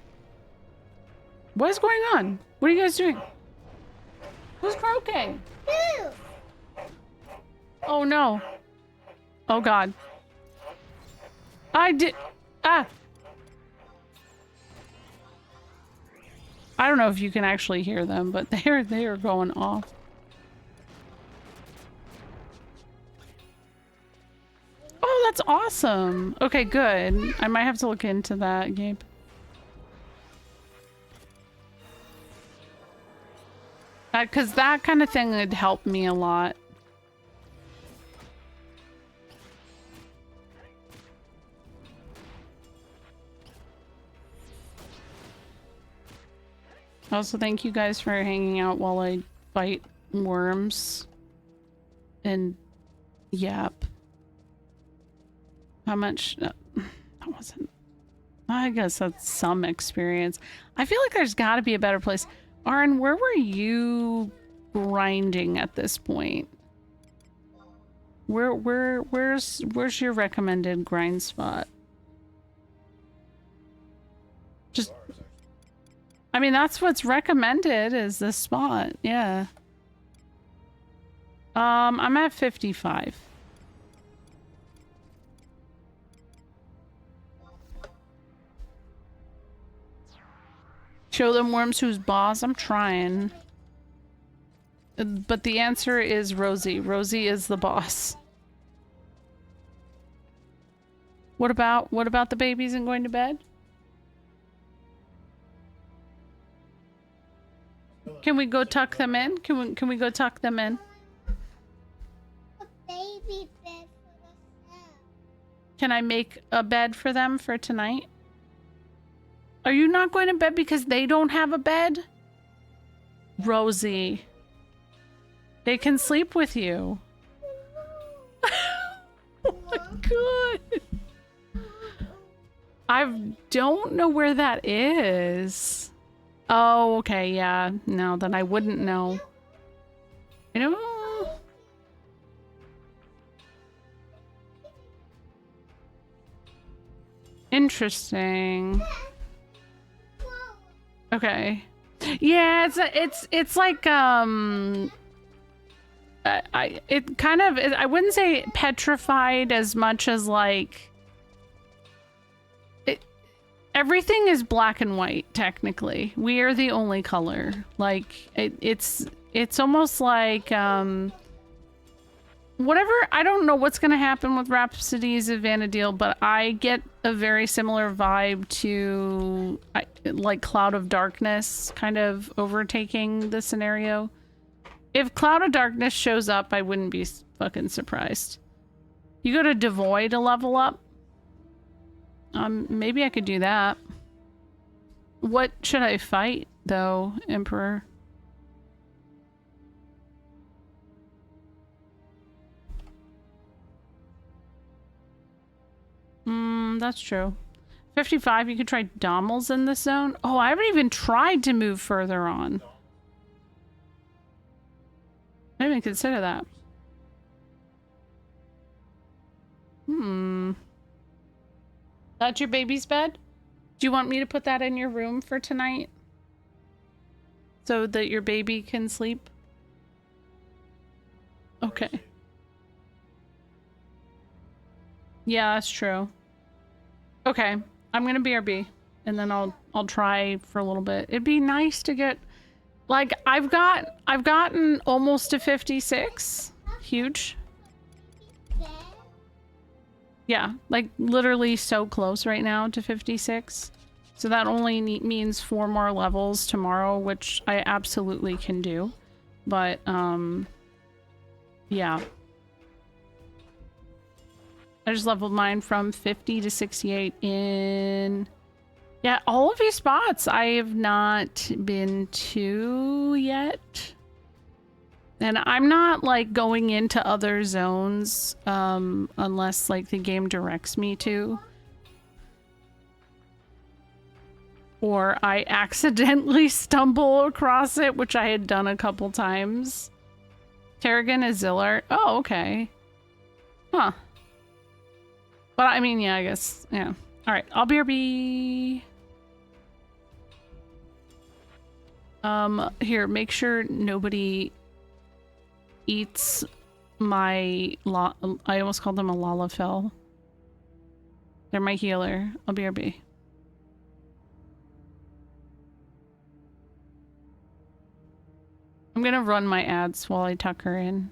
What is going on? What are you guys doing? Who's croaking? two. Oh no. Oh god. I did... Ah! I don't know if you can actually hear them, but they are going off. Oh, that's awesome. Okay, good. I might have to look into that, Gabe. Because that kind of thing would help me a lot. Also, thank you guys for hanging out while I fight worms. And yap. How much? That wasn't... I guess that's some experience. I feel like there's got to be a better place. Aaron, where were you grinding at this point? Where's your recommended grind spot? Just... I mean, that's what's recommended is this spot. Yeah. I'm at 55. Show them worms who's boss. I'm trying. But the answer is Rosie. Rosie is the boss. What about the babies and going to bed? Can we go tuck them in? Can we go tuck them in? A baby bed for the cell. Can I make a bed for them for tonight? Are you not going to bed because they don't have a bed? Rosie. They can sleep with you. Oh my god. I don't know where that is. Oh, okay, yeah. No, then I wouldn't know. I know. Interesting. Okay. Yeah, it's like it kind of, I wouldn't say petrified as much as like, everything is black and white, technically. We are the only color. Like, it's almost like, whatever, I don't know what's going to happen with Rhapsodies of Vana'diel, but I get a very similar vibe to, like, Cloud of Darkness kind of overtaking the scenario. If Cloud of Darkness shows up, I wouldn't be fucking surprised. You go to Devoid to level up? Maybe I could do that. What should I fight, though, Emperor? That's true. 55, you could try Dommels in this zone. Oh, I haven't even tried to move further on. I didn't even consider that. That's your baby's bed? Do you want me to put that in your room for tonight? So that your baby can sleep? Okay. Yeah, that's true. Okay, I'm gonna BRB, and then I'll try for a little bit. It'd be nice to get, like, I've gotten almost to 56. Huge. Yeah, like literally so close right now to 56. So that only means 4 more levels tomorrow, which I absolutely can do. But yeah. I just leveled mine from 50 to 68 in... Yeah, all of these spots I have not been to yet. And I'm not, like, going into other zones unless, like, the game directs me to. Or I accidentally stumble across it, which I had done a couple times. Terragon is Zillart. Oh, okay. Huh. But I mean, yeah, I guess, yeah. All right, I'll BRB. Here, make sure nobody eats my I almost called them a Lalafell. They're my healer. I'll BRB. I'm gonna run my ads while I tuck her in.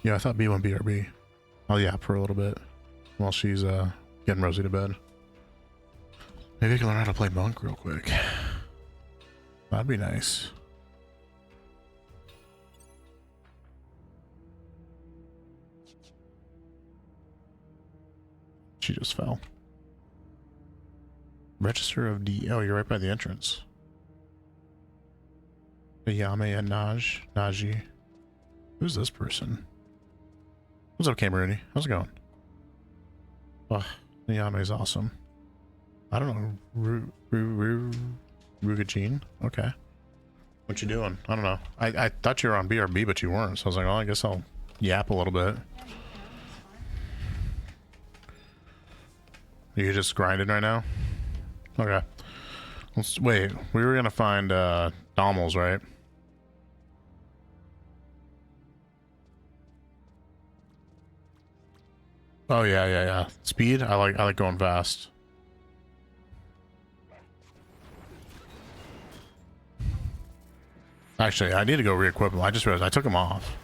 Yeah, I thought B went BRB. I'll yap for a little bit while she's getting Rosie to bed. Maybe I can learn how to play Monk real quick. That'd be nice. She just fell. Register of D. Oh, you're right by the entrance. Yame and Naji. Who's this person? What's up, Cameroony? How's it going? Oh, Yame's awesome. I don't know. Rugajin? Okay. What you doing? I don't know. I thought you were on BRB, but you weren't. So I was like, well, I guess I'll yap a little bit. You just grinding right now? Okay. Wait, we were gonna find Dommels, right? Oh yeah. Speed? I like going fast. Actually, I need to go re-equip them. I just realized I took them off.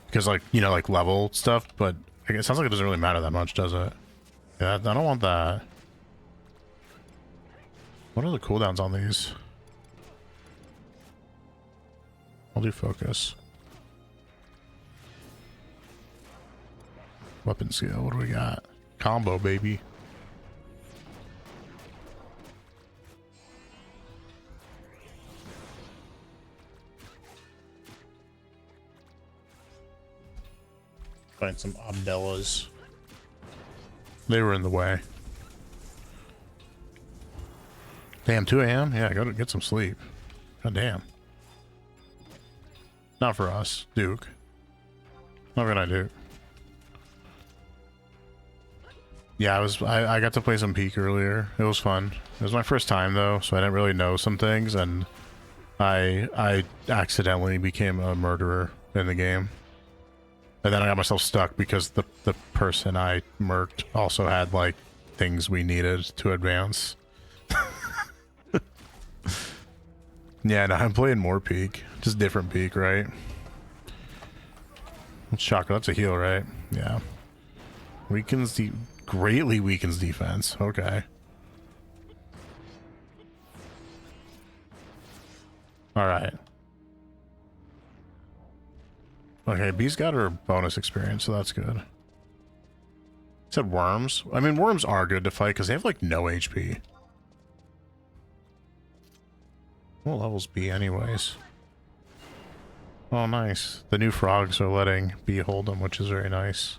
Because like, you know, like level stuff, but it sounds like it doesn't really matter that much, does it? Yeah, I don't want that. What are the cooldowns on these? I'll do focus. Weapon skill, what do we got? Combo, baby. Find some Abdellas. They were in the way. Damn, 2 a.m.? Yeah, go to get some sleep. God damn. Not for us, Duke. Not gonna do. Yeah, I got to play some Peak earlier. It was fun. It was my first time though, so I didn't really know some things, and I accidentally became a murderer in the game. And then I got myself stuck because the person I murked also had like things we needed to advance. Yeah, no, I'm playing more Peak. Just different Peak, right? Shocker, that's a heal, right? Yeah. Greatly weakens defense. Okay. Alright. Okay, B's got her bonus experience, so that's good. Said worms? I mean, worms are good to fight because they have like no HP. What level's B anyways? Oh, nice. The new frogs are letting B hold them, which is very nice.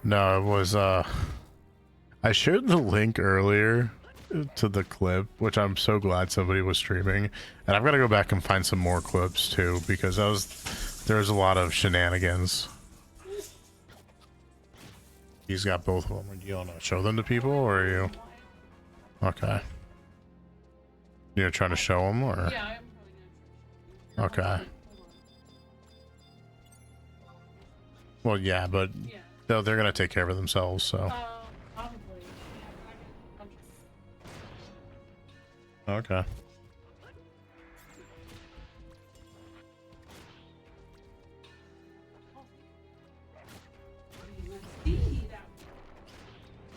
No, it was, I shared the link earlier to the clip, which I'm so glad somebody was streaming. And I've got to go back and find some more clips, too, because there was a lot of shenanigans. He's got both of them. Do you want to show them to people, or are you... Okay. You're trying to show them, or... Yeah, I'm probably gonna. Okay. Well, yeah, but they're gonna take care of themselves, so... Probably. Okay.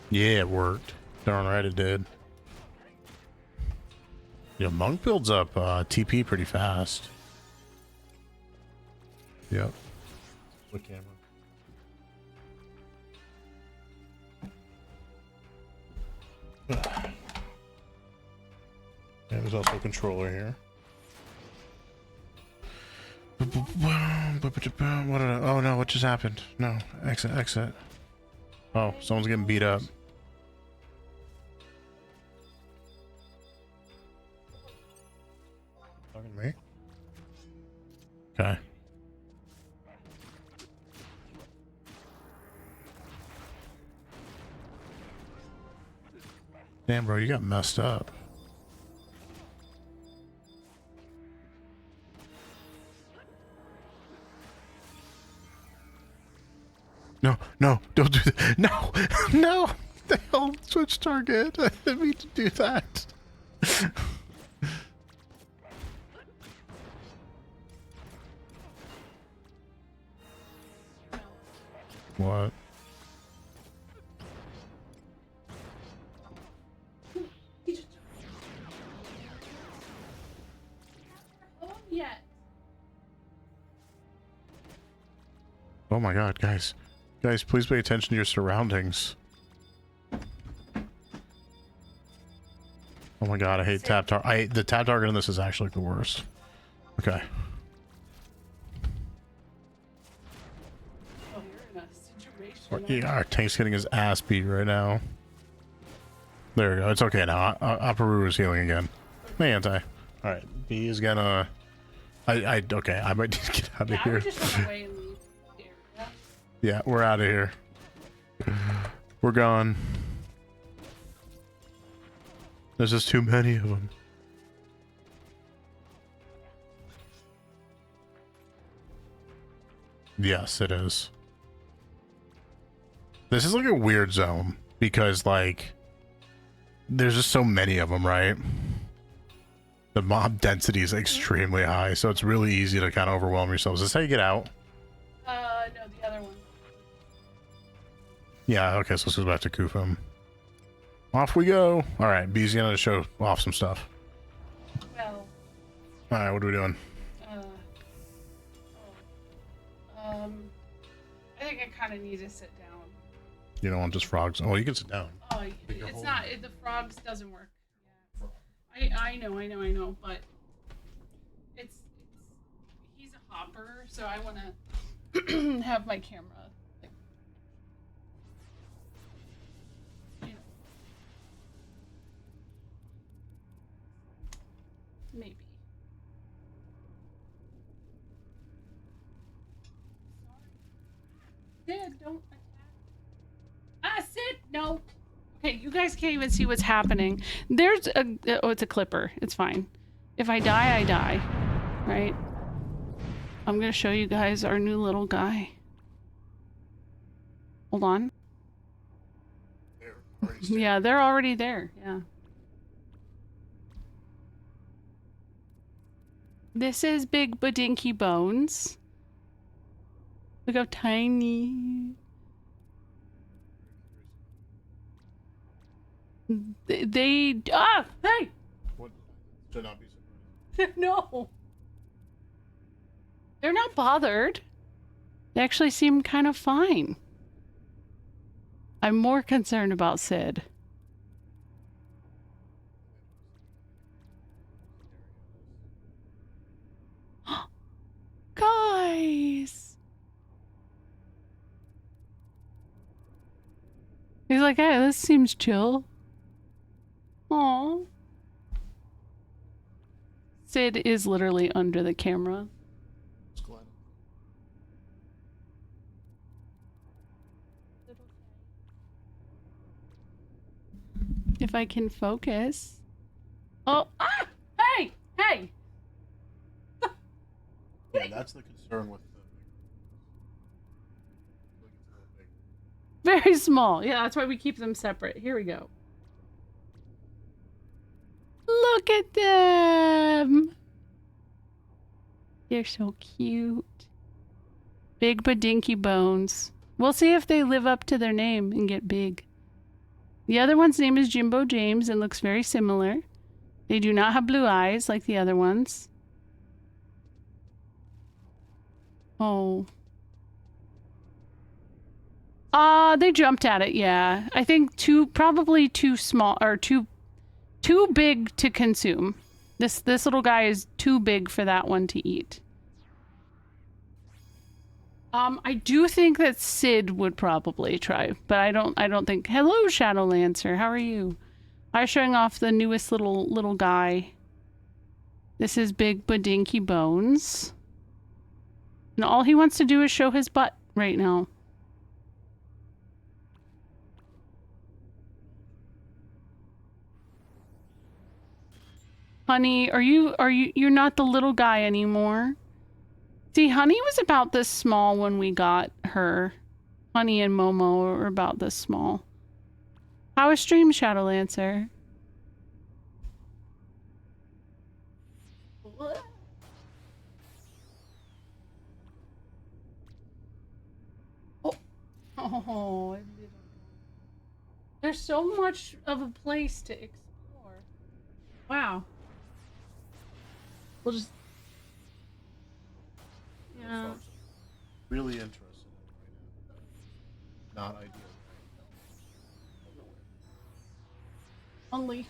Yeah, it worked. Darn right it did. Yeah, Monk builds up TP pretty fast. Yep. Split camera. Yeah, there's also a controller here. What did oh no, what just happened? No, exit. Oh, someone's getting beat up. Talking to me? Okay. Damn, bro, you got messed up. No, don't do that. No, no, the hell switch target. I didn't mean to do that. What? Yet. Oh my god, guys. Guys, please pay attention to your surroundings. Oh my god, I hate tap target. The tap target on this is actually the worst. Okay. Oh, you're in a situation. Yeah, our tank's getting his ass beat right now. There we go. It's okay now. Aparu is healing again. Hey, anti. Alright, B is gonna... okay, I might need to get out of I here. would just run away and leave the area. Yeah, we're out of here. We're gone. There's just too many of them. Yes, it is. This is like a weird zone because, like, there's just so many of them, right? The mob density is extremely high, so it's really easy to kind of overwhelm yourselves. Is this how you get out? No, the other one. Yeah, okay, so let's go back to Kufum. Off we go. Alright, B's gonna show off some stuff. Well, Alright, what are we doing? I think I kind of need to sit down. You don't want just frogs? Oh, you can sit down. Oh, it's not. The frogs doesn't work. Yeah. I know, but it's he's a hopper, so I want to have my camera. Like, you know, maybe. Sid, don't attack. Ah, Sid, no. Okay, you guys can't even see what's happening. There's a... Oh, it's a clipper. It's fine. If I die, I die. Right? I'm gonna show you guys our new little guy. Hold on. Yeah, they're already there. Yeah. This is Big Badinky Bones. Look how tiny. They hey! What? Should not be surprised. No. They're not bothered. They actually seem kind of fine. I'm more concerned about Sid. Guys! He's like, hey, this seems chill. Aww. Sid is literally under the camera. If I can focus. Oh, ah! Hey! Hey! Yeah, that's the concern with the... Very small. Yeah, that's why we keep them separate. Here we go. Look at them! They're so cute. Big Badinky Bones. We'll see if they live up to their name and get big. The other one's name is Jimbo James and looks very similar. They do not have blue eyes like the other ones. Oh. They jumped at it, yeah. I think probably too small, or too big to consume. This little guy is too big for that one to eat. I do think that Sid would probably try, but I don't think. Hello, Shadowlancer. How are you? I'm showing off the newest little guy. This is Big Badinky Bones. And all he wants to do is show his butt right now. Honey, you're not the little guy anymore. See, Honey was about this small when we got her. Honey and Momo are about this small. How is stream, Shadowlancer? Oh, there's so much of a place to explore. Wow. We'll just... Yeah. Really interested in it right now. Not ideal. Only.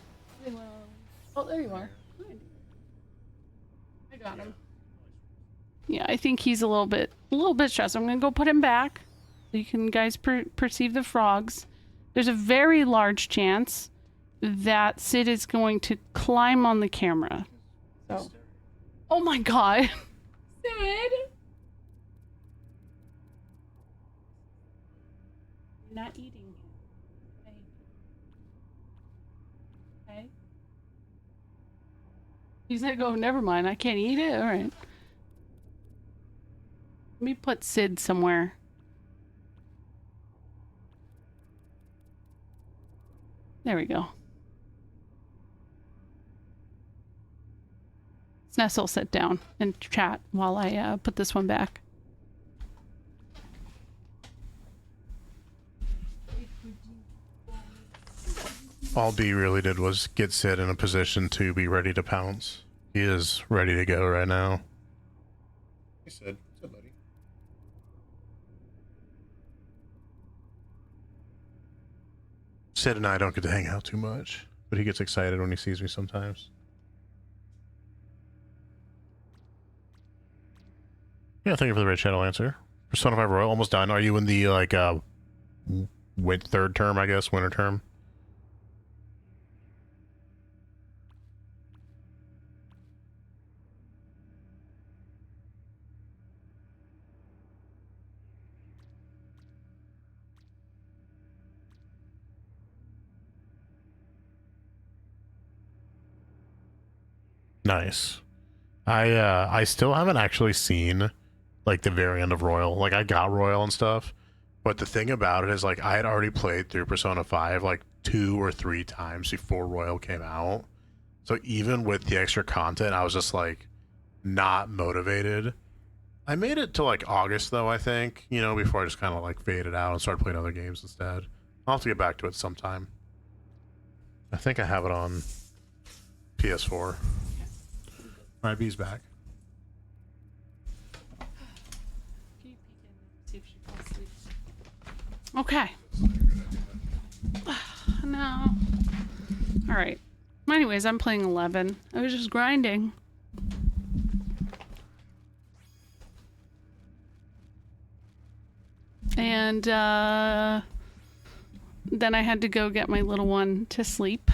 Oh, there you are. Good. I got him. Yeah, I think he's a little bit stressed. I'm gonna go put him back so you can guys perceive the frogs. There's a very large chance that Sid is going to climb on the camera. So, oh my god, Sid! You're not eating him. Okay. Okay. He's like, oh, never mind. I can't eat it. All right. Let me put Sid somewhere. There we go. Sness will sit down and chat while I put this one back. All B really did was get Sid in a position to be ready to pounce. He is ready to go right now. Hey Sid. What's up, buddy? Sid and I don't get to hang out too much, but he gets excited when he sees me sometimes. Yeah, thank you for the red channel answer. Persona 5 Royal, almost done. Are you in the, like, third term, I guess, winter term? Nice. I still haven't actually seen like the very end of Royal. Like I got Royal and stuff, but the thing about it is like I had already played through Persona 5 like 2 or 3 times before Royal came out. So even with the extra content, I was just like not motivated. I made it to like August though, I think, you know, before I just kind of like faded out and started playing other games instead. I'll have to get back to it sometime. I think I have it on PS4. Alright, B's back. Okay. No. Alright. Anyways, I'm playing 11. I was just grinding. And, then I had to go get my little one to sleep.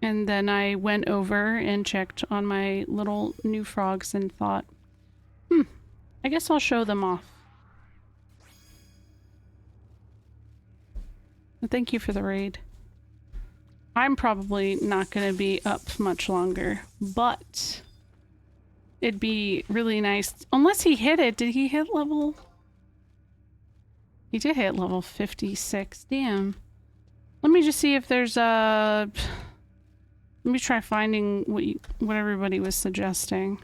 And then I went over and checked on my little new frogs and thought, I guess I'll show them off. But thank you for the raid. I'm probably not going to be up much longer, but it'd be really nice. Unless he hit it. Did he hit level? He did hit level 56. Damn. Let me just see if there's a... Let me try finding what everybody was suggesting.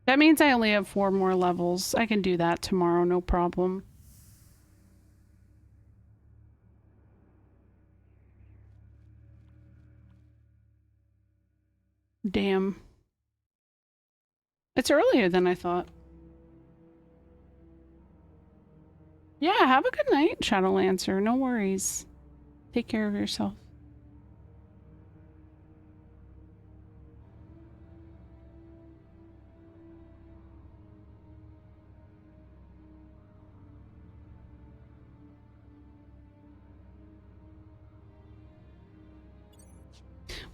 That means I only have 4 more levels. I can do that tomorrow, no problem. Damn. It's earlier than I thought. Yeah, have a good night, Shadowlancer. No worries. Take care of yourself.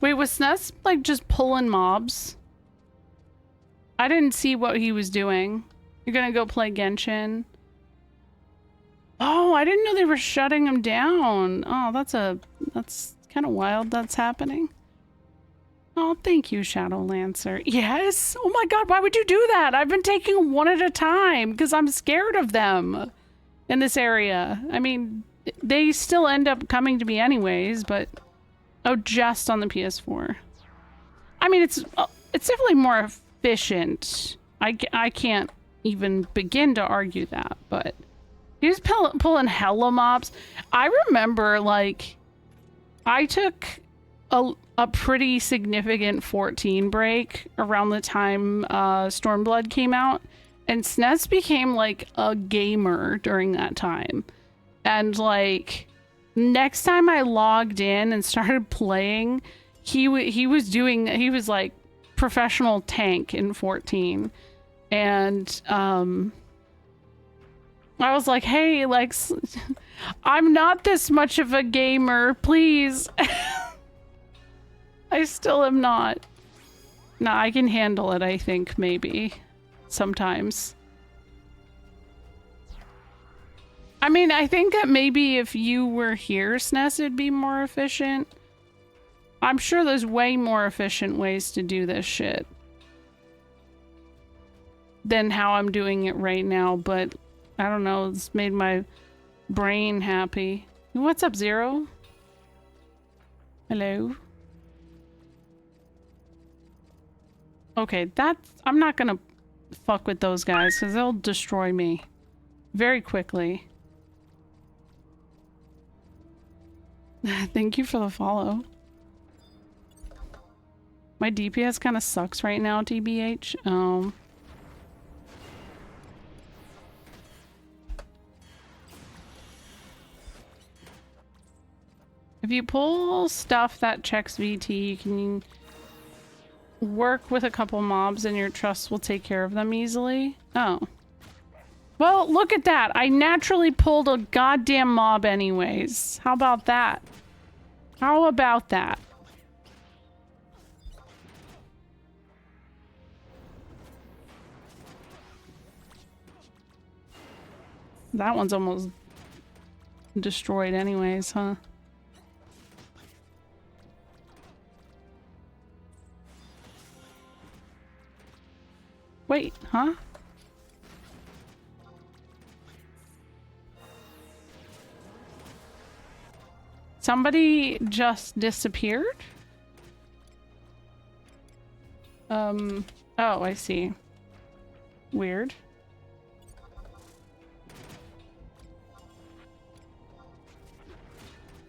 Wait, was Sness like just pulling mobs? I didn't see what he was doing. You're gonna go play Genshin? Oh, I didn't know they were shutting him down. Oh, that's kind of wild that's happening. Oh, thank you, Shadowlancer. Yes? Oh my god, why would you do that? I've been taking them one at a time because I'm scared of them in this area. I mean, they still end up coming to me anyways, but... Oh, just on the PS4. I mean, it's it's definitely more efficient. I can't even begin to argue that, but he was pulling hella mobs. I remember, like, I took a pretty significant 14 break around the time Stormblood came out, and SNES became like a gamer during that time. And like next time I logged in and started playing, he was like professional tank in 14, and I was like, hey, like, I'm not this much of a gamer, please. I still am not. Nah, I can handle it, I think, maybe. Sometimes. I mean, I think that maybe if you were here, SNES, it'd be more efficient. I'm sure there's way more efficient ways to do this shit than how I'm doing it right now, but I don't know, it's made my brain happy. What's up, Zero? Hello? Okay, I'm not gonna fuck with those guys because they'll destroy me very quickly. Thank you for the follow. My DPS kind of sucks right now, TBH. If you pull stuff that checks VT, you can work with a couple mobs and your trust will take care of them easily. Oh. Well, look at that. I naturally pulled a goddamn mob anyways. How about that? How about that? That one's almost destroyed anyways, huh? Wait, huh? Somebody just disappeared? Oh, I see. Weird.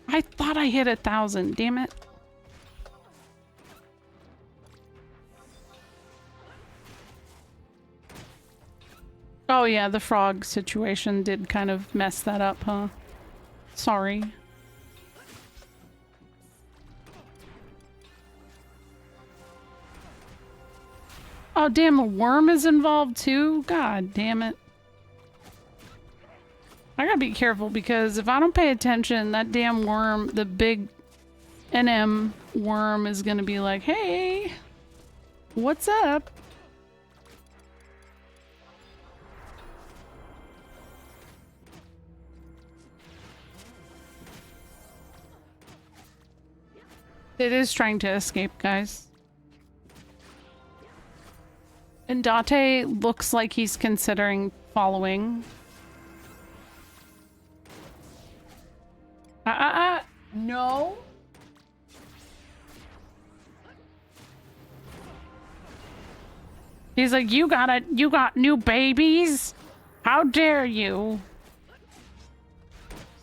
I thought I hit 1,000, damn it. Oh yeah, the frog situation did kind of mess that up, huh? Sorry. Oh damn, a worm is involved too? God damn it. I gotta be careful because if I don't pay attention, that damn worm, the big NM worm, is gonna be like, hey, what's up? It is trying to escape, guys. And Date looks like he's considering following. No. He's like, you got new babies? How dare you?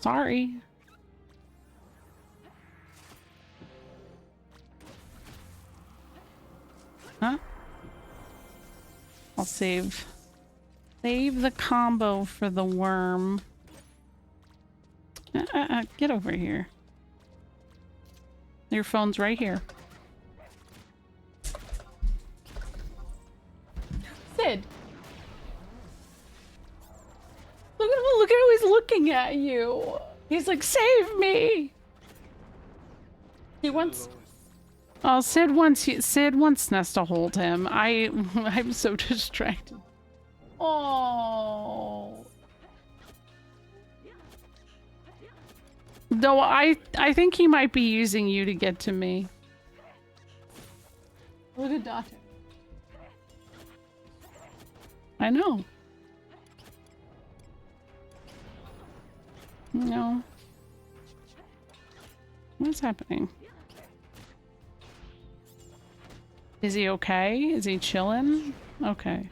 Sorry. Huh? I'll save the combo for the worm. Get over here. Your phone's right here. Sid. Look at how he's looking at you. He's like, save me. He wants... Oh, Sid wants SNES to hold him. I'm so distracted. Oh. No, I think he might be using you to get to me. Look at Date. I know. No. What's happening? Is he okay? Is he chilling? Okay.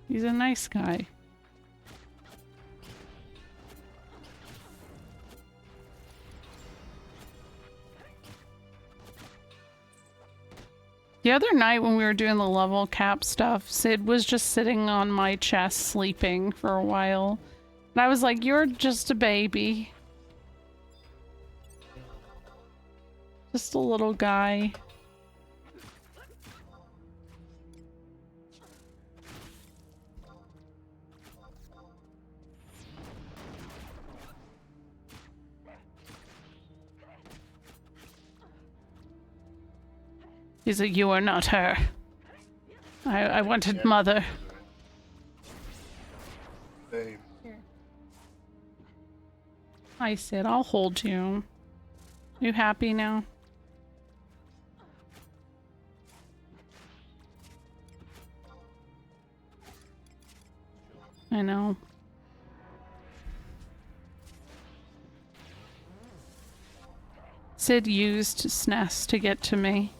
He's a nice guy. The other night when we were doing the level cap stuff, Sid was just sitting on my chest sleeping for a while. And I was like, you're just a baby. Just a little guy. He's like, you are not her. I wanted mother. Hey. Hi, Sid. I'll hold you. You happy now? I know. Sid used SNES to get to me.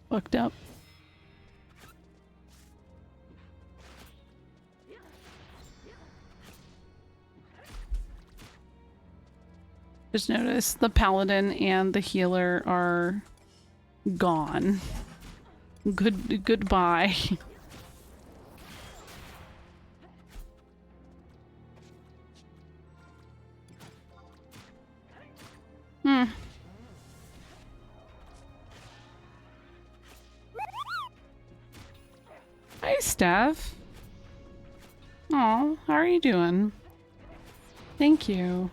Fucked up. Just noticed the paladin and the healer are gone. Goodbye. Hi, Steph. Oh, how are you doing? Thank you.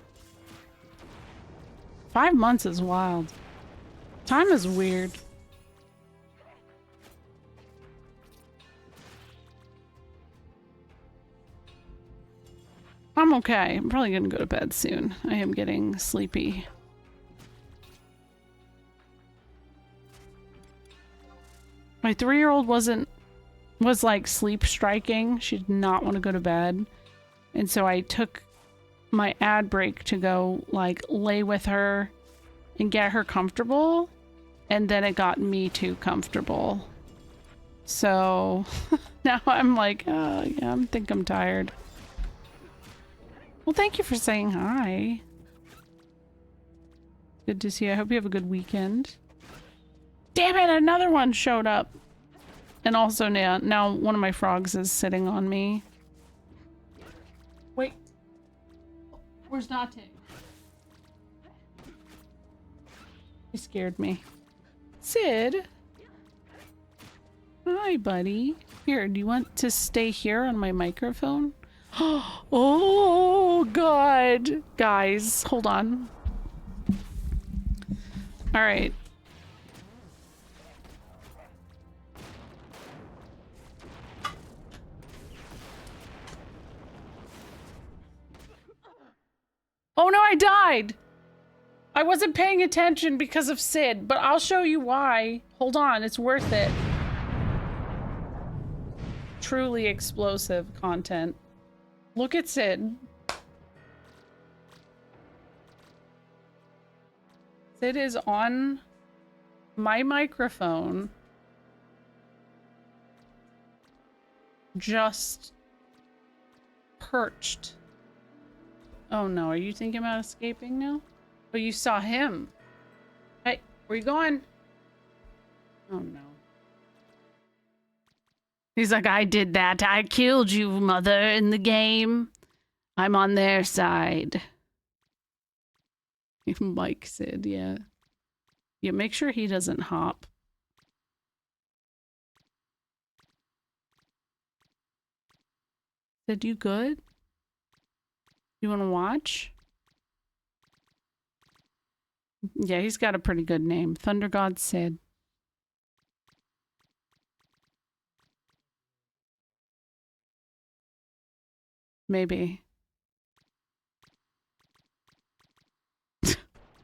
5 months is wild. Time is weird. I'm okay. I'm probably gonna go to bed soon. I am getting sleepy. My 3-year-old was like sleep striking. She did not want to go to bed. And so I took my ad break to go like lay with her and get her comfortable. And then it got me too comfortable. So now I'm like, yeah, I think I'm tired. Well, thank you for saying hi. Good to see you. I hope you have a good weekend. Damn it, another one showed up. And also now one of my frogs is sitting on me. Wait. Where's Nate? He scared me. Sid? Hi, buddy. Here, do you want to stay here on my microphone? Oh, God. Guys, hold on. All right. Oh no, I died! I wasn't paying attention because of Sid, but I'll show you why. Hold on, it's worth it. Truly explosive content. Look at Sid. Sid is on my microphone. Just perched. Oh no, are you thinking about escaping now? Oh, you saw him. Hey, where you going? Oh no. He's like, I did that. I killed you, mother, in the game. I'm on their side. Mike said, yeah. Yeah, make sure he doesn't hop. Said, you good? You want to watch? Yeah, he's got a pretty good name. Thunder God Sid. Maybe.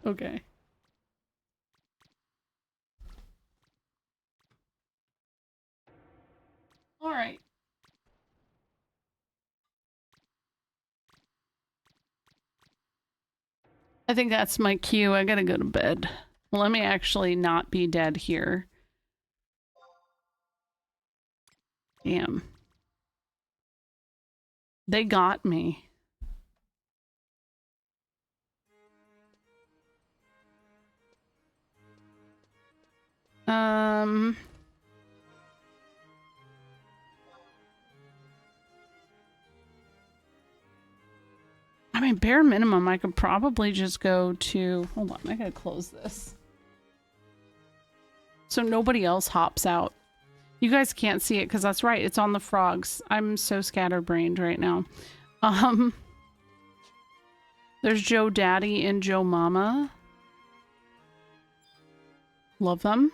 Okay. All right. I think that's my cue. I gotta go to bed. Well, let me actually not be dead here. Damn. They got me. I mean, bare minimum, I could probably just go to... Hold on, I gotta close this. So nobody else hops out. You guys can't see it because that's right. It's on the frogs. I'm so scatterbrained right now. There's Joe Daddy and Joe Mama. Love them.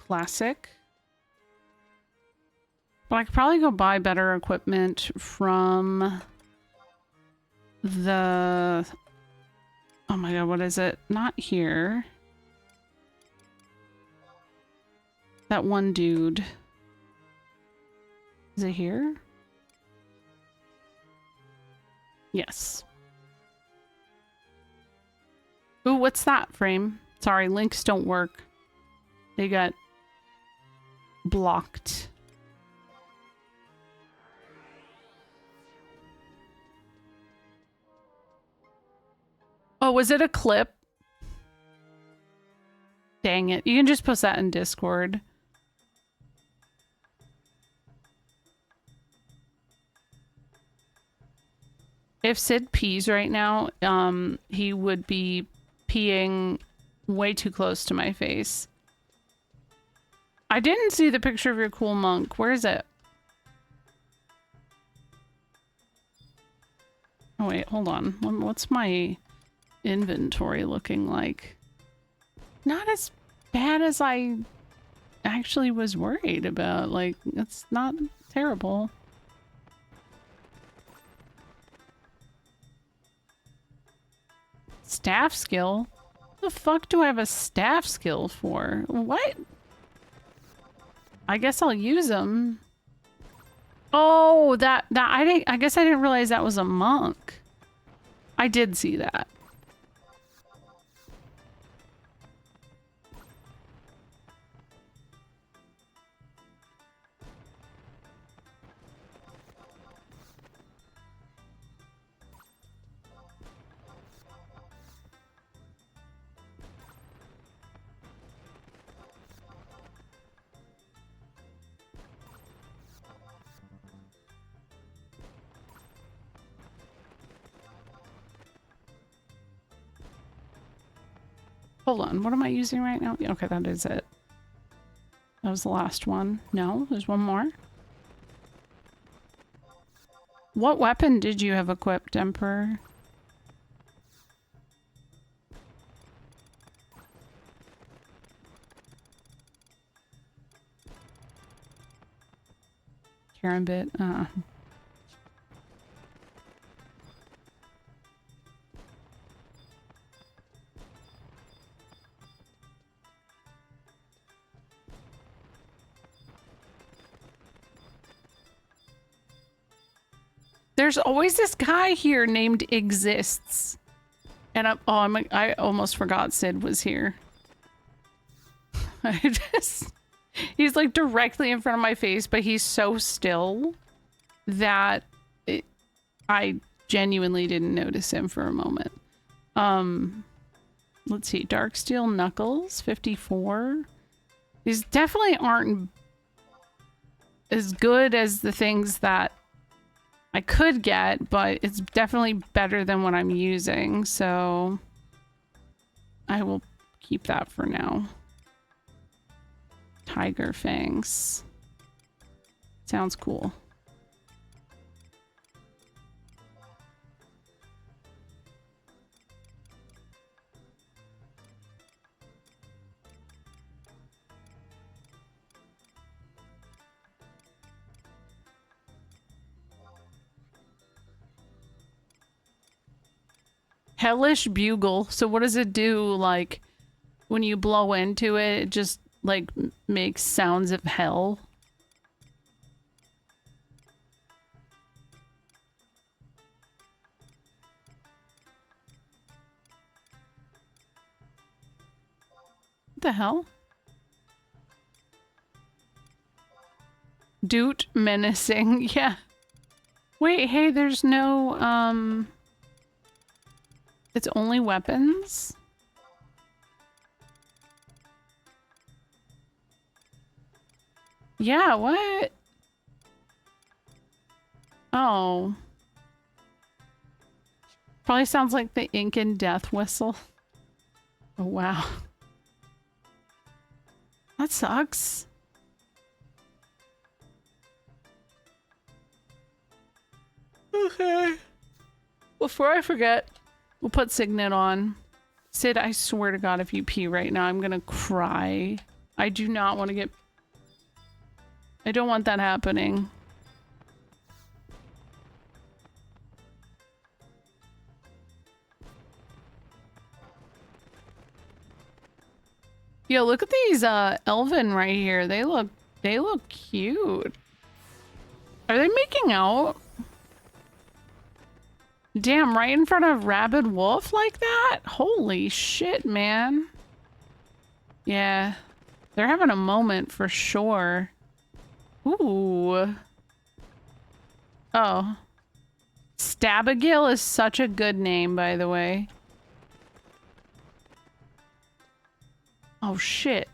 Classic. But I could probably go buy better equipment from the... Oh my god, what is it? Not here. That one dude. Is it here? Yes. Ooh, what's that, Frame? Sorry, links don't work. They got blocked. Oh, was it a clip? Dang it. You can just post that in Discord. If Sid pees right now, he would be peeing way too close to my face. I didn't see the picture of your cool monk. Where is it? Oh wait, hold on. What's my inventory looking like? Not as bad as I actually was worried about. Like, it's not terrible. Staff skill? The fuck do I have a staff skill for? What? I guess I'll use them. Oh, I guess I didn't realize that was a monk. I did see that. Hold on, what am I using right now? Okay, that is it. That was the last one. No, there's one more. What weapon did you have equipped, Emperor? Karambit. There's always this guy here named Exists. And I almost forgot Sid was here. He's like directly in front of my face, but he's so still that I genuinely didn't notice him for a moment. Let's see, Darksteel Knuckles, 54. These definitely aren't as good as the things that I could get, but it's definitely better than what I'm using, so I will keep that for now. Tiger Fangs. Sounds cool. Hellish Bugle. So what does it do? Like, when you blow into it, it just, like, makes sounds of hell? the hell? Doot menacing. Yeah. Wait, hey, there's no, it's only weapons? Yeah, what? Oh. Probably sounds like the Incan death whistle. Oh, wow. That sucks. Okay. Before I forget, we'll put Signet on. Sid, I swear to God, if you pee right now, I'm gonna cry. I do not want to get... I don't want that happening. Yo, look at these Elven right here. They look cute. Are they making out? Damn, right in front of Rabid Wolf like that? Holy shit, man. Yeah. They're having a moment for sure. Ooh. Oh. Stabagill is such a good name, by the way. Oh, shit.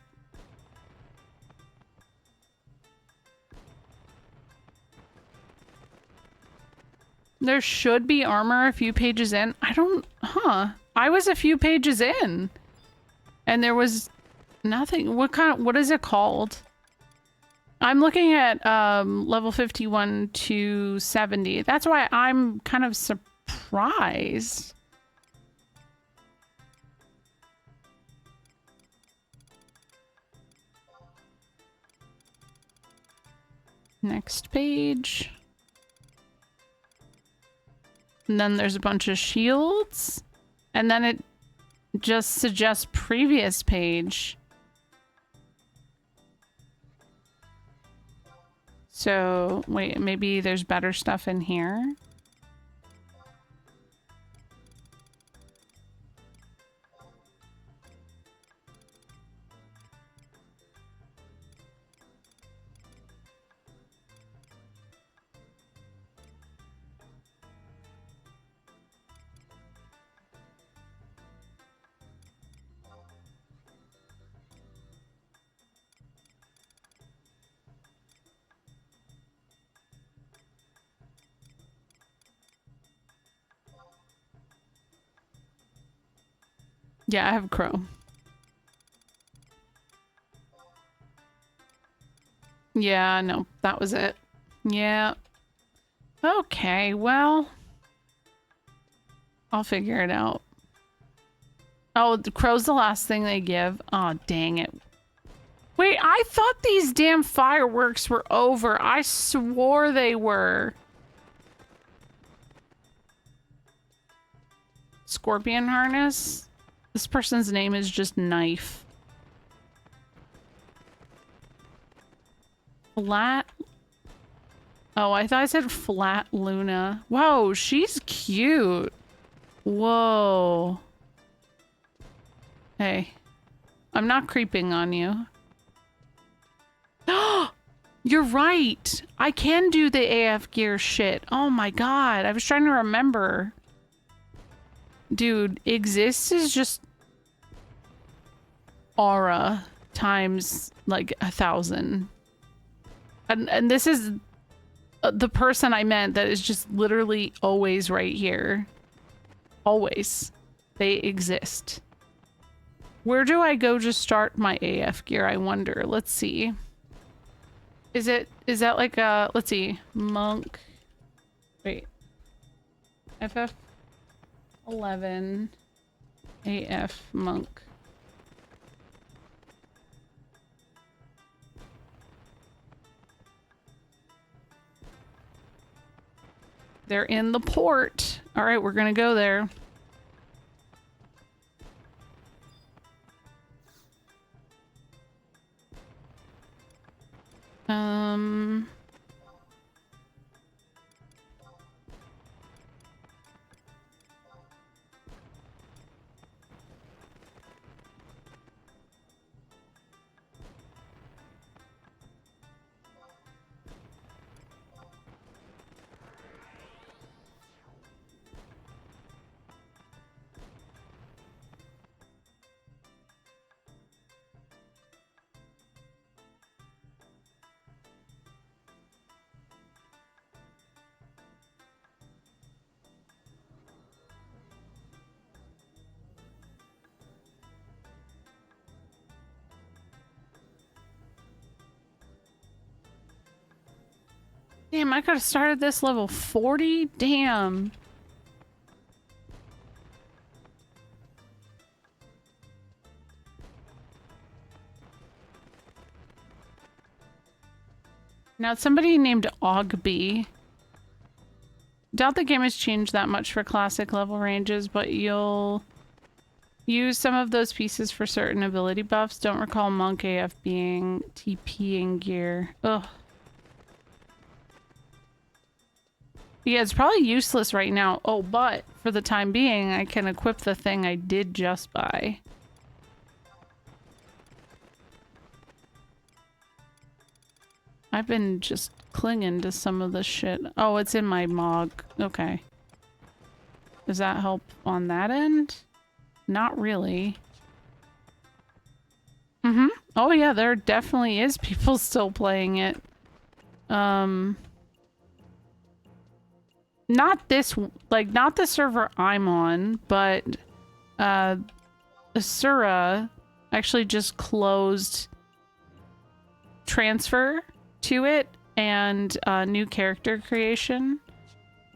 There should be armor a few pages in. I don't... Huh. I was a few pages in. And there was nothing. What is it called? I'm looking at level 51 to 70. That's why I'm kind of surprised. Next page. And then there's a bunch of shields. And then it just suggests previous page. So, wait, maybe there's better stuff in here? Yeah, I have Crow. Yeah, no, that was it. Yeah. Okay, well... I'll figure it out. Oh, the Crow's the last thing they give? Oh, dang it. Wait, I thought these damn fireworks were over. I swore they were. Scorpion harness? This person's name is just Knife. Flat? Oh, I thought I said Flat Luna. Whoa, she's cute. Whoa. Hey, I'm not creeping on you. You're right. I can do the AF gear shit. Oh my God. I was trying to remember. Dude, exists is just aura times like 1,000. And this is the person I meant that is just literally always right here. Always. They exist. Where do I go to start my AF gear, I wonder? Let's see. Is that like a, let's see, monk. Wait. FF 11 AF monk. They're in the port. All right, we're gonna go there. Damn, I could have started this level 40? Damn. Now, somebody named Ogby. Doubt the game has changed that much for classic level ranges, but you'll use some of those pieces for certain ability buffs. Don't recall Monk AF being TPing gear. Ugh. Yeah, it's probably useless right now. Oh, but for the time being, I can equip the thing I did just buy. I've been just clinging to some of the shit. Oh, it's in my Mog. Okay. Does that help on that end? Not really. Mm-hmm. Oh yeah, there definitely is people still playing it. Not this, like, not the server I'm on, but Asura actually just closed transfer to it and new character creation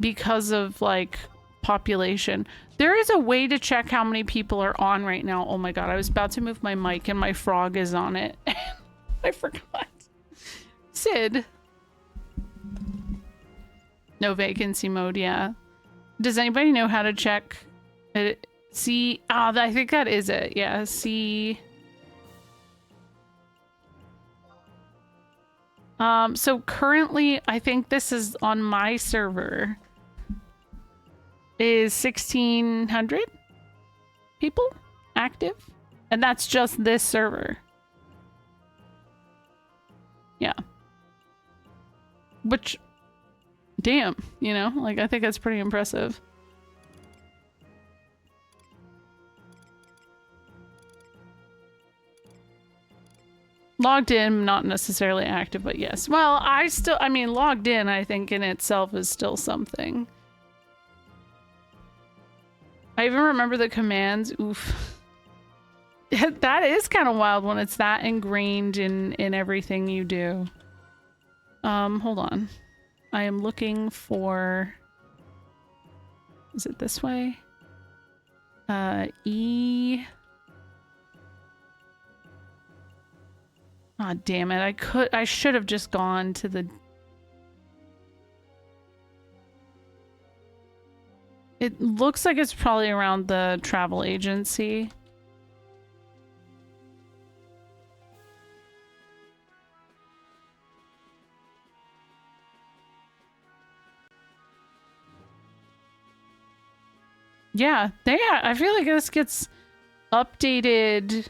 because of, like, population. There is a way to check how many people are on right now. Oh my god, I was about to move my mic and my frog is on it. I forgot. Sid. No vacancy mode, yeah. Does anybody know how to check it? See, I think that is it. Yeah, see. So currently, I think this is on my server, is 1,600 people active, and that's just this server. Yeah. Which, damn, you know, like, I think that's pretty impressive. Logged in, not necessarily active, but yes. Well, I mean, logged in, I think in itself is still something. I even remember the commands. Oof. That is kind of wild when it's that ingrained in everything you do. Hold on. I am looking for... Is it this way? E... Aw, damn it. I should have just gone to the... It looks like it's probably around the travel agency. Yeah, I feel like this gets updated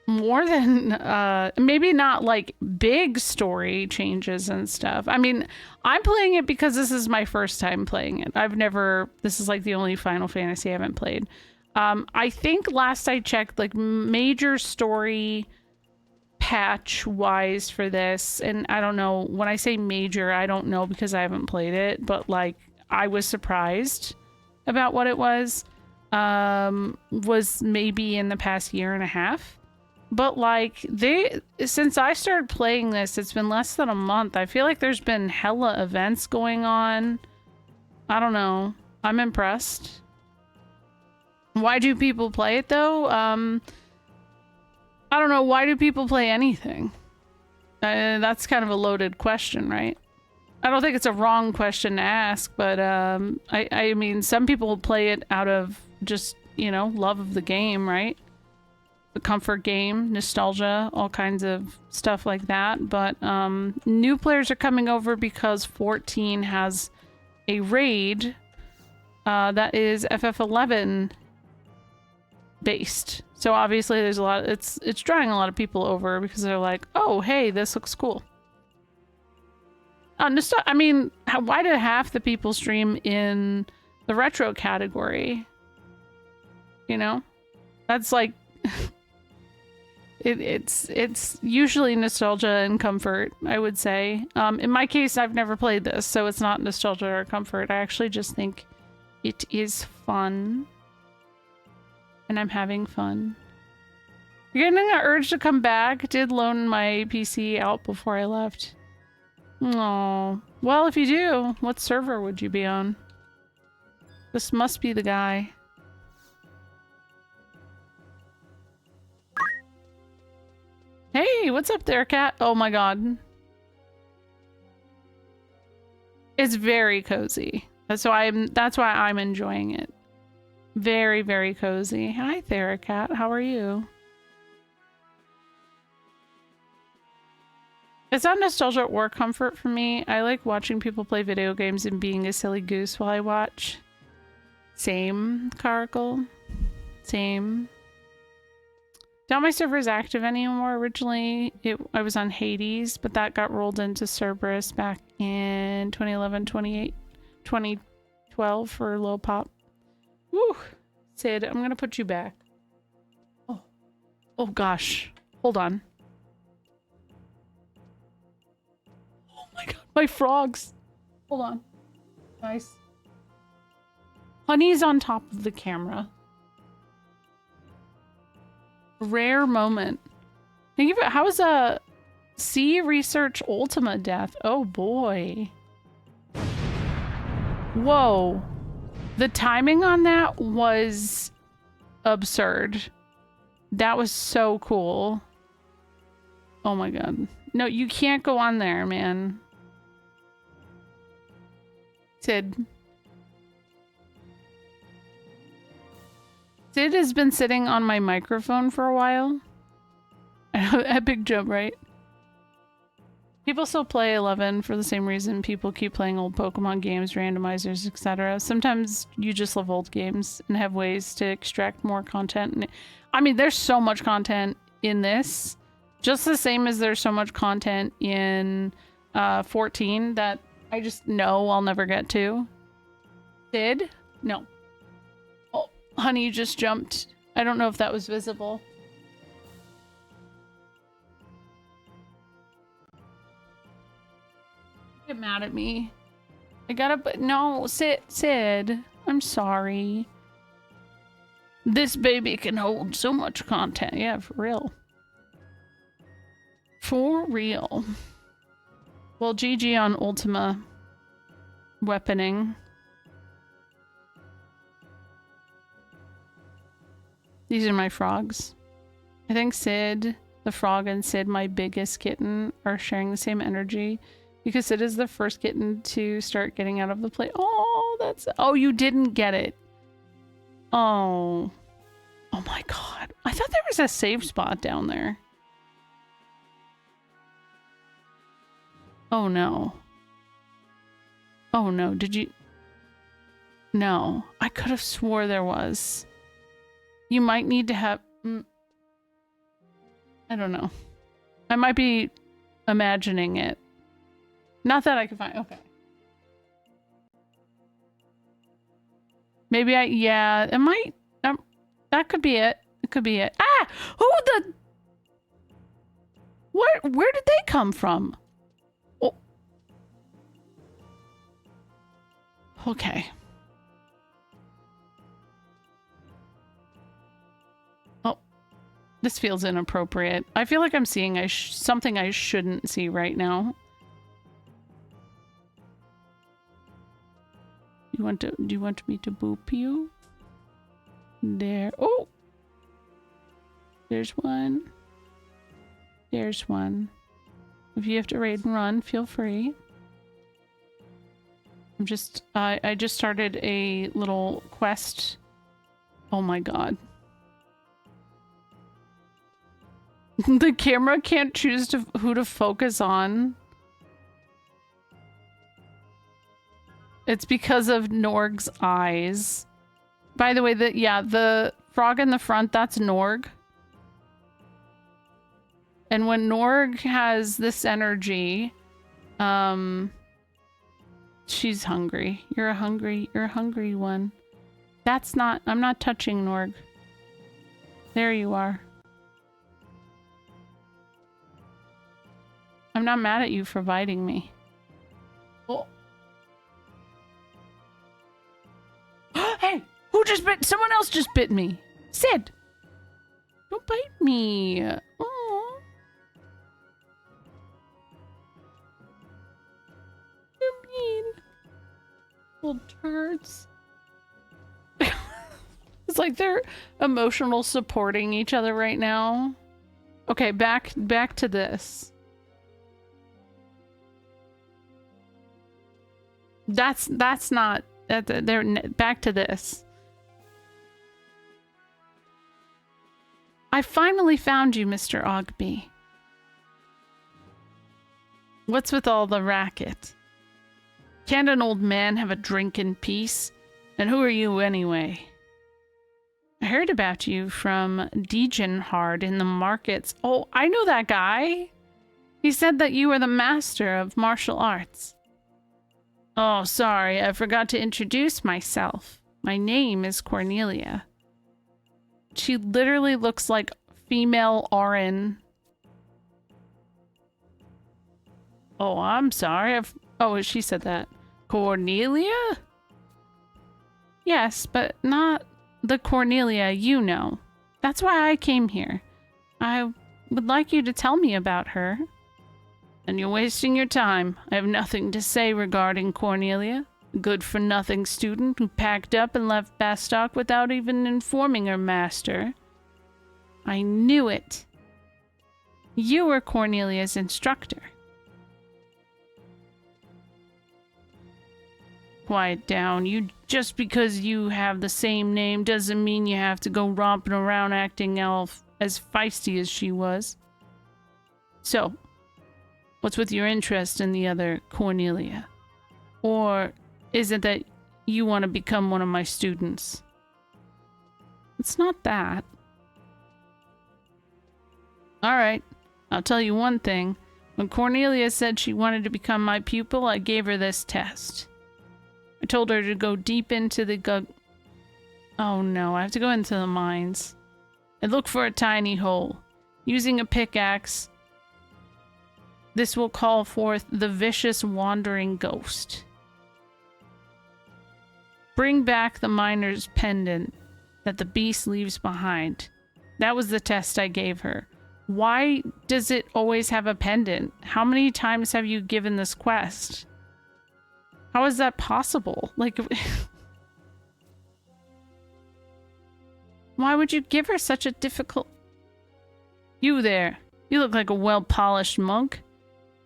more than maybe not like big story changes and stuff. I mean, I'm playing it because this is my first time playing it. This is like the only Final Fantasy I haven't played. I think last I checked, like, major story patch wise for this, and I don't know, when I say major, I don't know because I haven't played it, but like, I was surprised about what it was maybe in the past year and a half. But like, since I started playing this, it's been less than a month. I feel like there's been hella events going on. I don't know. I'm impressed. Why do people play it though? I don't know. Why do people play anything? That's kind of a loaded question, right? I don't think it's a wrong question to ask, but I mean, some people play it out of just, you know, love of the game, right? The comfort game, nostalgia, all kinds of stuff like that. But new players are coming over because 14 has a raid that is FF11 based. So obviously there's a lot, it's drawing a lot of people over because they're like, oh, hey, this looks cool. I mean, why did half the people stream in the retro category? You know? That's like... It's usually nostalgia and comfort, I would say. In my case, I've never played this, so it's not nostalgia or comfort. I actually just think it is fun. And I'm having fun. You're getting an urge to come back. Did loan my PC out before I left. Oh, well, if you do, what server would you be on? This must be the guy. Hey, what's up there, cat? Oh my god. It's very cozy. That's why I'm enjoying it. Very, very cozy. Hi there, cat. How are you? It's not nostalgia or comfort for me. I like watching people play video games and being a silly goose while I watch. Same, Carkle. Same. Not my server is active anymore. Originally, I was on Hades, but that got rolled into Cerberus back in 2011, 2012 for low pop. Woo! Sid, I'm gonna put you back. Oh. Oh gosh. Hold on. Oh my god, my frogs. Hold on. Nice. Honey's on top of the camera. Rare moment. Think of it. How is a C Research Ultima death? Oh boy. Whoa. The timing on that was absurd. That was so cool. Oh my god. No, you can't go on there, man. Sid. Sid has been sitting on my microphone for a while. Epic jump, right? People still play 11 for the same reason people keep playing old Pokemon games, randomizers, etc. Sometimes you just love old games and have ways to extract more content. I mean, there's so much content in this. Just the same as there's so much content in 14 that I just know I'll never get to. Sid? No. Honey just jumped. I don't know if that was visible. Get mad at me. I gotta, but no, Sid, I'm sorry. This baby can hold so much content. Yeah, for real. For real. Well, GG on Ultima weaponing. These are my frogs. I think Sid, the frog, and Sid, my biggest kitten, are sharing the same energy because Sid is the first kitten to start getting out of the play. Oh, that's... Oh, you didn't get it. Oh. Oh my god. I thought there was a save spot down there. Oh no. Oh no, did you... No. I could have swore there was. You might need to have... I don't know. I might be imagining it. Not that I can find... Okay. Maybe yeah, it might... that could be it. It could be it. Ah! Who the... Where did they come from? Oh. Okay. This feels inappropriate. I feel like I'm seeing something I shouldn't see right now. Do you want me to boop you? There. Oh! There's one. There's one. If you have to raid and run, feel free. I just started a little quest. Oh my god. The camera can't choose who to focus on. It's because of Norg's eyes. By the way, the frog in the front, that's Norg. And when Norg has this energy, she's hungry. You're a hungry one. I'm not touching Norg. There you are. I'm not mad at you for biting me. Oh. Hey! Who just bit? Someone else just bit me. Sid! Don't bite me. Oh. pickled turds. It's like they're emotional supporting each other right now. Okay, back to this. That's not they're back to this. I finally found you, Mr. Ogby. What's with all the racket? Can't an old man have a drink in peace? And who are you anyway? I heard about you from Degenhard in the markets. Oh, I know that guy. He said that you were the master of martial arts. Oh, sorry, I forgot to introduce myself. My name is Cornelia. She literally looks like female Auron. Oh, I'm sorry. Oh, she said that. Cornelia? Yes, but not the Cornelia you know. That's why I came here. I would like you to tell me about her. And you're wasting your time. I have nothing to say regarding Cornelia. A good-for-nothing student who packed up and left Bastock without even informing her master. I knew it. You were Cornelia's instructor. Quiet down. Just because you have the same name doesn't mean you have to go romping around acting as feisty as she was. So, what's with your interest in the other Cornelia? Or is it that you want to become one of my students? It's not that. Alright, I'll tell you one thing. When Cornelia said she wanted to become my pupil, I gave her this test. I told her to go deep into the Oh no, I have to go into the mines. And look for a tiny hole. Using a pickaxe, this will call forth the vicious wandering ghost. Bring back the miner's pendant that the beast leaves behind. That was the test I gave her. Why does it always have a pendant? How many times have you given this quest? How is that possible? Like, why would you give her such a difficult... You there. You look like a well-polished monk.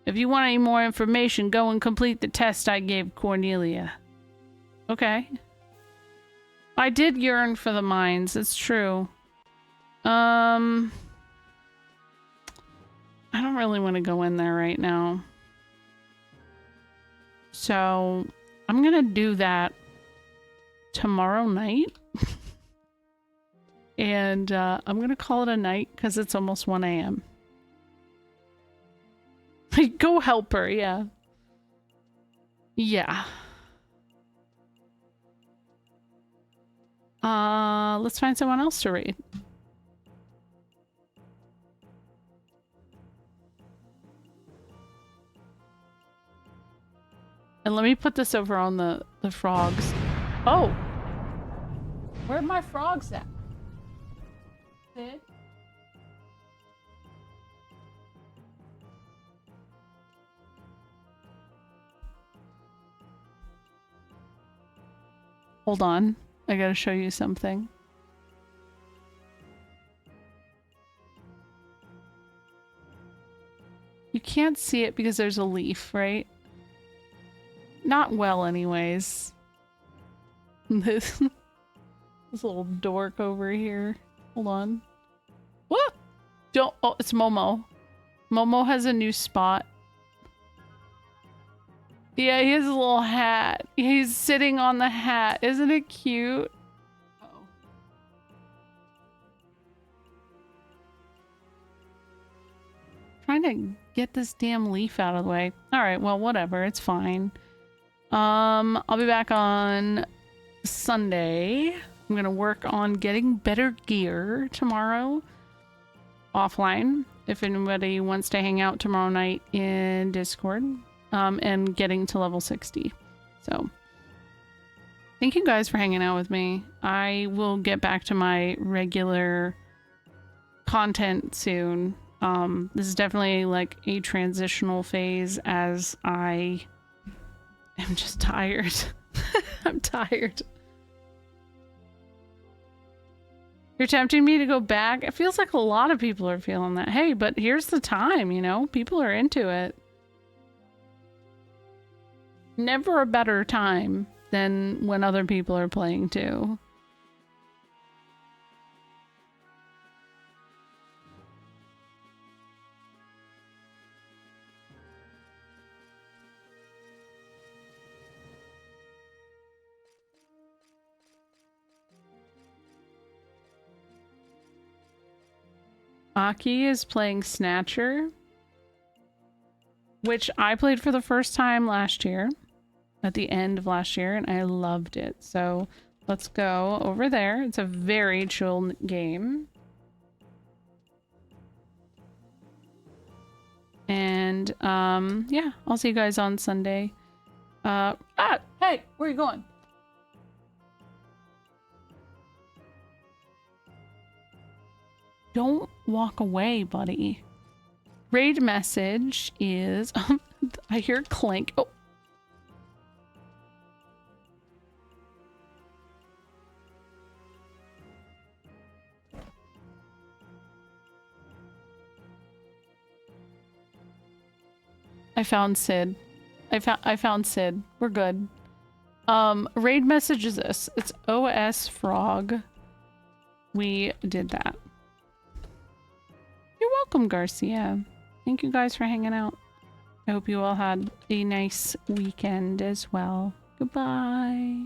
If you want any more information, go and complete the test I gave Cornelia. Okay. I did yearn for the mines, it's true. I don't really want to go in there right now. So, I'm gonna do that tomorrow night. And I'm gonna call it a night because it's almost 1 a.m. Go help her, yeah. Yeah. Let's find someone else to read. And let me put this over on the frogs. Oh! Where are my frogs at? Sid? Hold on. I gotta show you something. You can't see it because there's a leaf, right? Not well, anyways. This little dork over here. Hold on. What? Don't. Oh, it's Momo. Momo has a new spot. Yeah, he has a little hat. He's sitting on the hat. Isn't it cute? Uh-oh. Trying to get this damn leaf out of the way. Alright, well, whatever. It's fine. I'll be back on Sunday. I'm gonna work on getting better gear tomorrow. Offline. If anybody wants to hang out tomorrow night in Discord. And getting to level 60. So, thank you guys for hanging out with me. I will get back to my regular content soon. This is definitely like a transitional phase as I am just tired. I'm tired. You're tempting me to go back. It feels like a lot of people are feeling that. Hey, but here's the time, you know? People are into it. Never a better time than when other people are playing too. Aki is playing Snatcher, which I played for the first time last year, at the end of last year, and I loved it. So let's go over there. It's a very chill game. And yeah, I'll see you guys on Sunday. Hey, where are you going? Don't walk away, buddy. Raid message is... I hear clink. Oh. I found Sid. I found Sid. We're good. Raid message is this. It's OS Frog. We did that. You're welcome, Garcia. Thank you guys for hanging out. I hope you all had a nice weekend as well. Goodbye.